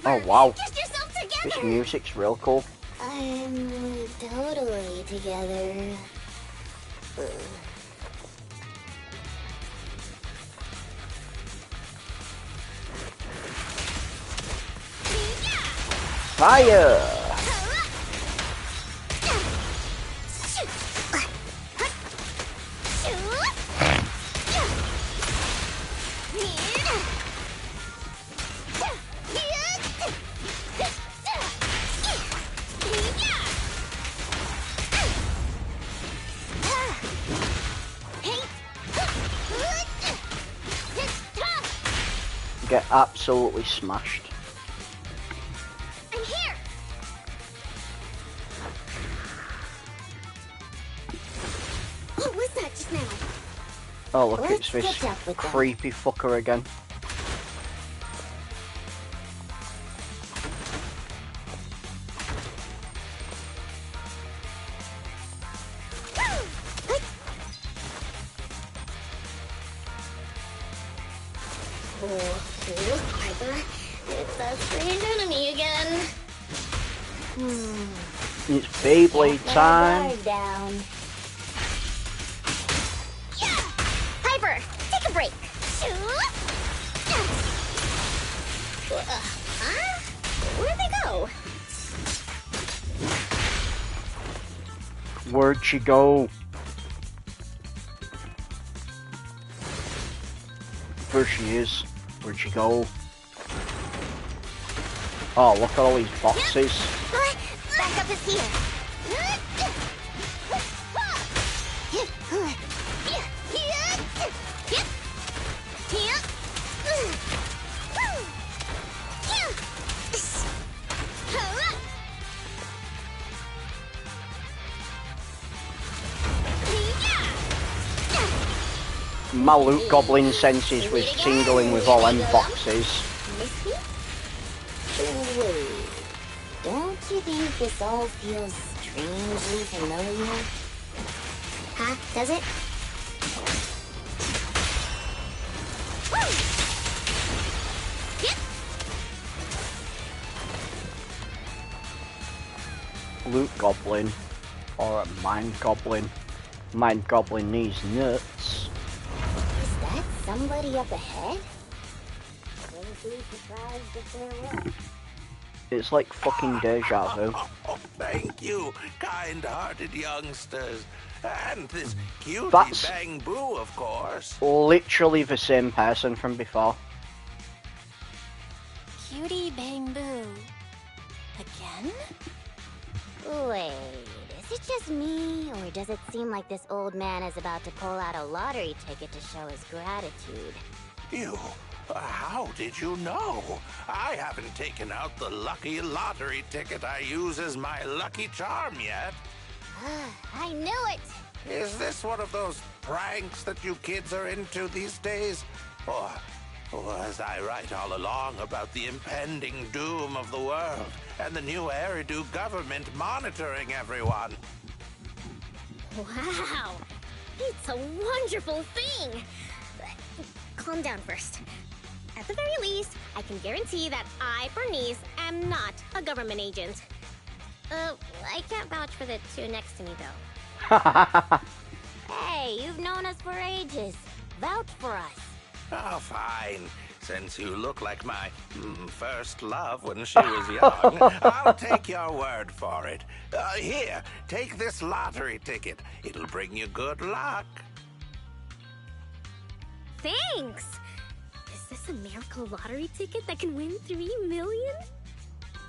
Oh wow, Get yourself this together! music's real cool. I'm totally together. Fire! Get absolutely smashed. I'm Oh look, Let's it's this catch up with them. creepy fucker again. Piper. It's that strange enemy again. It's Beyblade time. Guard down. Piper, take a break. Huh? Where'd they go? Where'd she go? There she is. Where'd she go? Oh, look at all these boxes. Backup is here. My loot goblin senses was tingling with all them boxes. Wait, don't you think this all feels strangely familiar? Huh? Does it? Loot goblin. Or a mind goblin. Mind goblin needs nuts. Is that somebody up ahead? Wouldn't be surprised if there was. It's like fucking deja vu. Thank you, kind-hearted youngsters. And this cutie That's- Bang Boo, of course. Literally the same person from before. Cutie Bang Boo. Again? Wait, is it just me, or does it seem like this old man is about to pull out a lottery ticket to show his gratitude? You, how did you know? I haven't taken out the lucky lottery ticket I use as my lucky charm yet. I knew it! Is this one of those pranks that you kids are into these days? Or was I right all along about the impending doom of the world and the new Eridu government monitoring everyone? Wow! It's a wonderful thing! Calm down first. At the very least, I can guarantee that I, Bernice, am not a government agent. I can't vouch for the two next to me, though. Hey, you've known us for ages. Vouch for us. Oh, fine. Since you look like my first love when she was young, I'll take your word for it. Here, take this lottery ticket. It'll bring you good luck. Thanks! Is this a miracle lottery ticket that can win 3 million?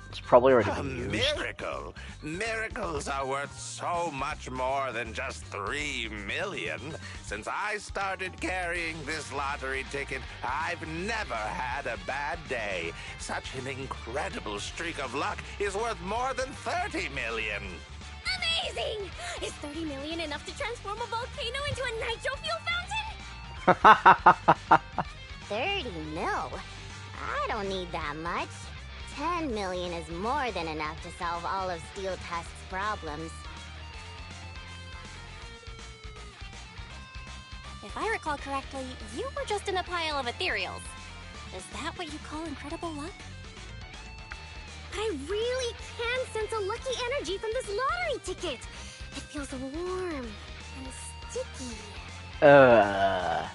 It's probably already A been used. miracle. Miracles are worth so much more than just 3 million. Since I started carrying this lottery ticket, I've never had a bad day. Such an incredible streak of luck is worth more than 30 million. Amazing! Is 30 million enough to transform a volcano into a nitro fuel fountain? 30 mil? I don't need that much. 10 million is more than enough to solve all of Steel Tusk's problems. If I recall correctly, you were just in a pile of ethereals. Is that what you call incredible luck? I really can sense a lucky energy from this lottery ticket. It feels warm and sticky. Ah.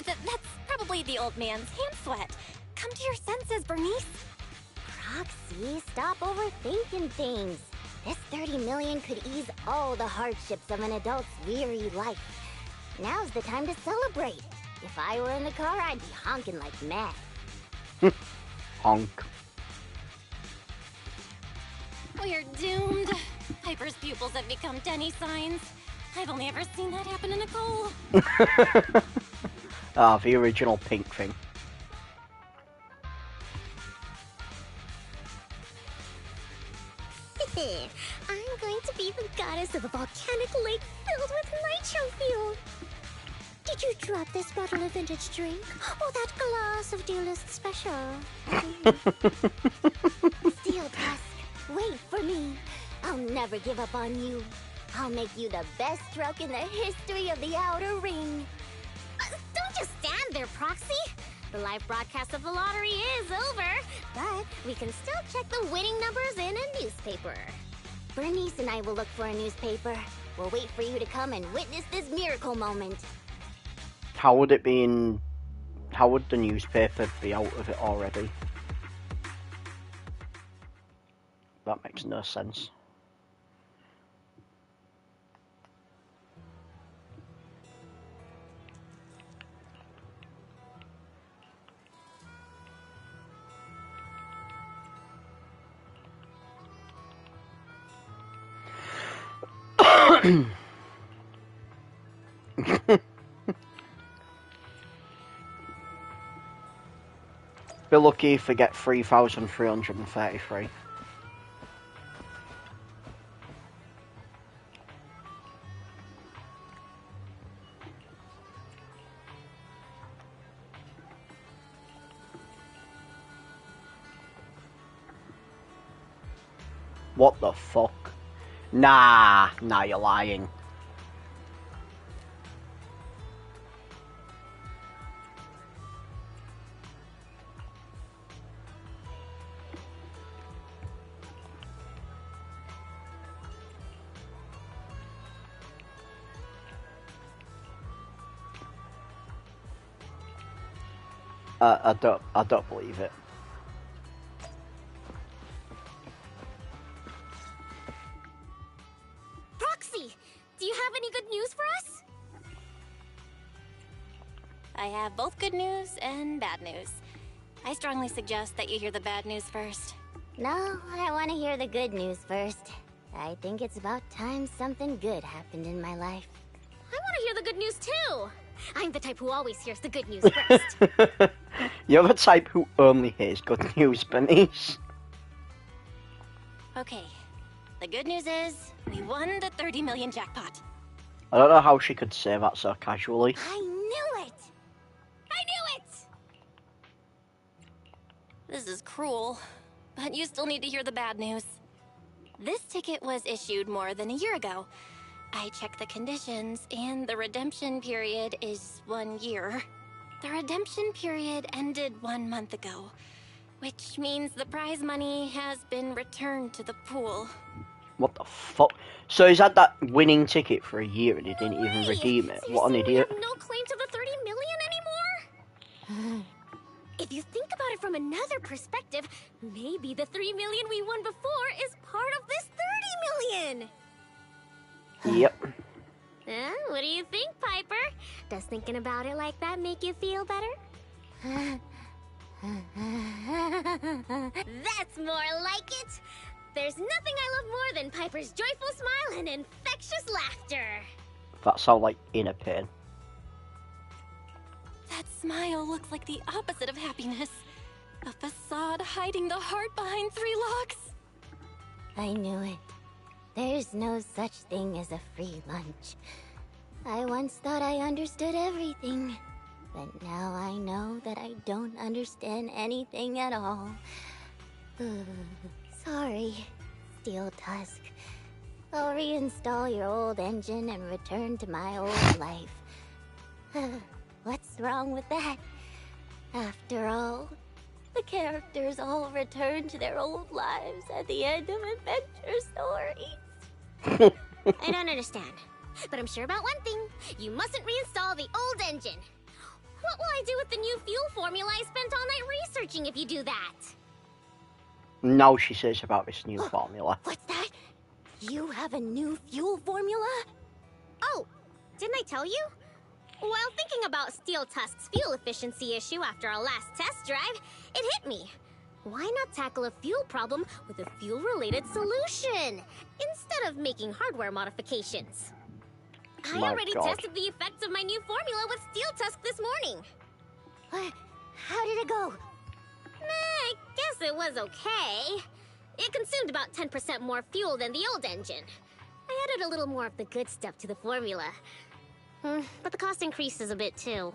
That's probably the old man's hand sweat. Come to your senses, Bernice. Roxy, stop overthinking things. This 30 million could ease all the hardships of an adult's weary life. Now's the time to celebrate. If I were in the car, I'd be honking like mad. Honk. We're doomed. Piper's pupils have become Denny signs. I've only ever seen that happen in a coal. Ah, the original pink thing. I'm going to be the goddess of a volcanic lake filled with nitro fuel. Did you drop this bottle of vintage drink? Or that glass of dearest special? Steel Tusk, wait for me. I'll never give up on you. I'll make you the best truck in the history of the Outer Ring. Don't just stand there, Proxy. The live broadcast of the lottery is over, but we can still check the winning numbers in a newspaper. Bernice and I will look for a newspaper. We'll wait for you to come and witness this miracle moment. How would it be in... How would the newspaper be out of it already? That makes no sense. Be lucky if we get 3,333. What the fuck? Nah, you're lying. I don't believe it. Proxy, do you have any good news for us? I have both good news and bad news. I strongly suggest that you hear the bad news first. No, I want to hear the good news first. I think it's about time something good happened in my life. I want to hear the good news too. I'm the type who always hears the good news first. You're the type who only hears good news, Bernice. Okay, the good news is we won the 30 million jackpot. I don't know how she could say that so casually. I knew it! I knew it! This is cruel, but you still need to hear the bad news. This ticket was issued more than a year ago. I checked the conditions, and the redemption period is 1 year. The redemption period ended 1 month ago, which means the prize money has been returned to the pool. What the fuck? So he's had that winning ticket for a year and he didn't even redeem it. So What an idiot. we have no claim to the 30 million anymore? If you think about it from another perspective, maybe the 3 million we won before is part of this 30 million! Yep. What do you think, Piper? Does thinking about it like that make you feel better? That's more like it! There's nothing I love more than Piper's joyful smile and infectious laughter! That sounds like inner pain. That smile looks like the opposite of happiness. A facade hiding the heart behind 3 locks. I knew it. There's no such thing as a free lunch. I once thought I understood everything, but now I know that I don't understand anything at all. Sorry, Steel Tusk. I'll reinstall your old engine and return to my old life. What's wrong with that? After all, the characters all return to their old lives at the end of adventure stories. I don't understand, but I'm sure about one thing. You mustn't reinstall the old engine. What will I do with the new fuel formula I spent all night researching if you do that? Now she says about this new formula. What's that? You have a new fuel formula? Oh, didn't I tell you? While thinking about Steel Tusk's fuel efficiency issue after our last test drive, it hit me. Why not tackle a fuel problem with a fuel-related solution, instead of making hardware modifications? I already tested the effects of my new formula with Steel Tusk this morning. How did it go? I guess it was okay. It consumed about 10% more fuel than the old engine. I added a little more of the good stuff to the formula. But the cost increases a bit too.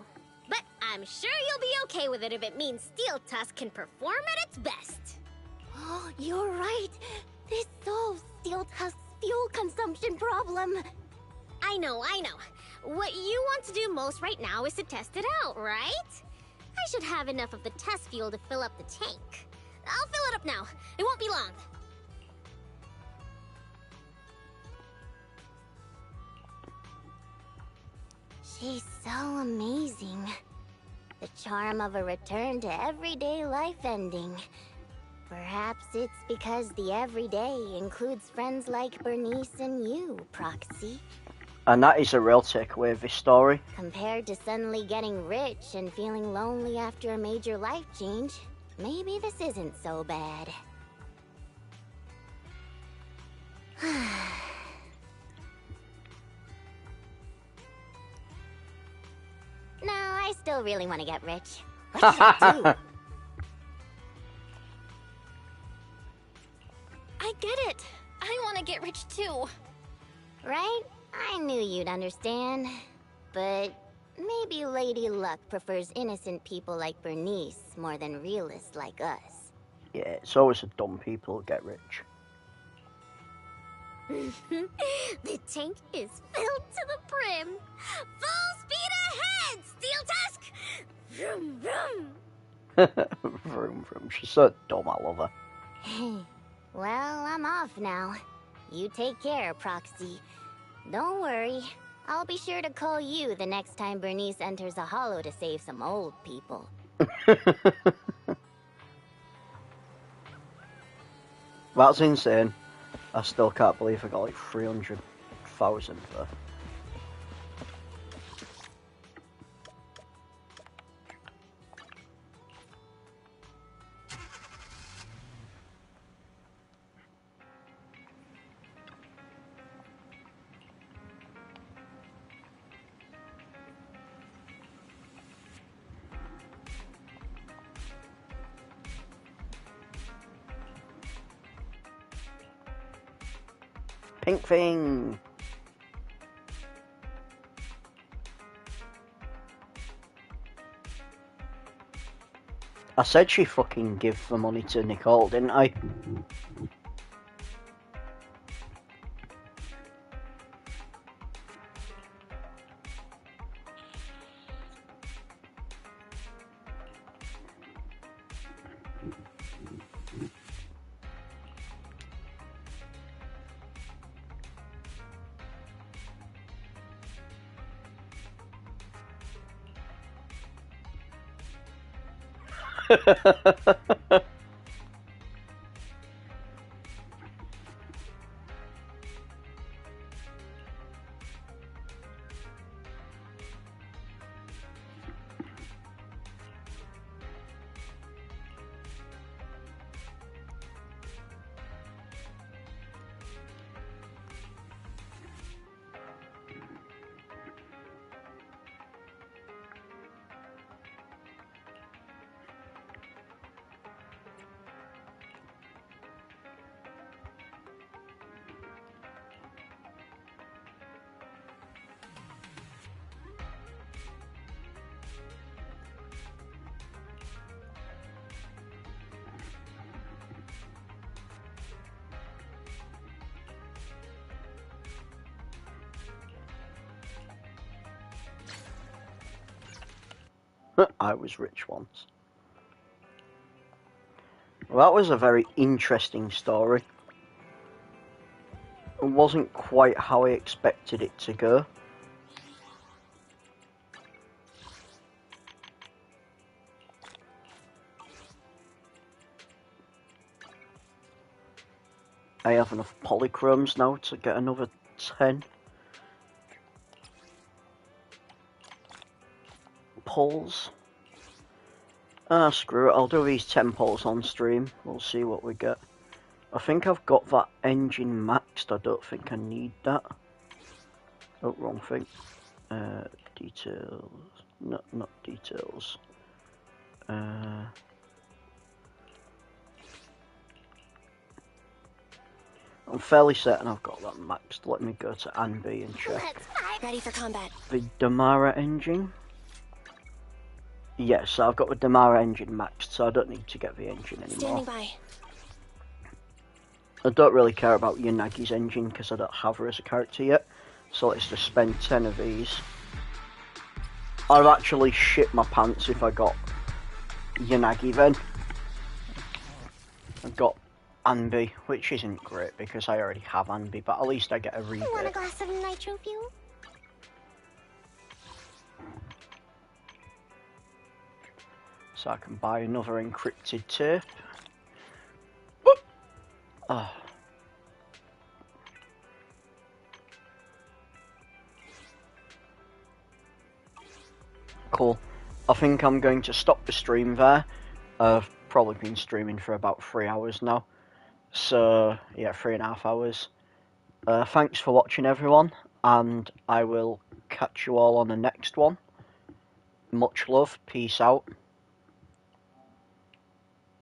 But I'm sure you'll be okay with it if it means Steel Tusk can perform at its best. Oh, you're right. This solves Steel Tusk's fuel consumption problem. I know. What you want to do most right now is to test it out, right? I should have enough of the test fuel to fill up the tank. I'll fill it up now. It won't be long. She's so amazing. The charm of a return to everyday life ending. Perhaps it's because the everyday includes friends like Bernice and you, Proxy. And that is a real takeaway of this story. Compared to suddenly getting rich and feeling lonely after a major life change, maybe this isn't so bad. No, I still really want to get rich. What should I do? I get it. I want to get rich too. Right? I knew you'd understand. But maybe Lady Luck prefers innocent people like Bernice more than realists like us. Yeah, it's always the dumb people who get rich. The tank is filled to the brim. Full speed ahead, Steel Tusk! Vroom, vroom. Vroom, vroom. She's so dumb, I love her. Well, I'm off now. You take care, Proxy. Don't worry. I'll be sure to call you the next time Bernice enters a hollow to save some old people. That's insane. I still can't believe I got like 300,000 there. Pink thing. I said she fucking give the money to Nicole, didn't I? I was rich once. Well, that was a very interesting story. It wasn't quite how I expected it to go. I have enough polychromes now to get another 10 pulls. Screw it, I'll do these 10 pulls on stream. We'll see what we get. I think I've got that engine maxed. I don't think I need that. Oh, wrong thing. Details. No, not details. I'm fairly certain I've got that maxed. Let me go to Anby and check. Ready for combat. The Damara engine. Yes, so I've got the Damara engine maxed, so I don't need to get the engine anymore. Standing by. I don't really care about Yanagi's engine because I don't have her as a character yet. So let's just spend 10 of these. I'd actually shit my pants if I got Yanagi then. I've got Anby, which isn't great because I already have Anby, but at least I get a rebate. You want a glass of nitro fuel? So I can buy another encrypted tape. Oh. Cool. I think I'm going to stop the stream there. I've probably been streaming for about 3 hours now. So, yeah, 3.5 hours. Thanks for watching, everyone, and I will catch you all on the next one. Much love. Peace out.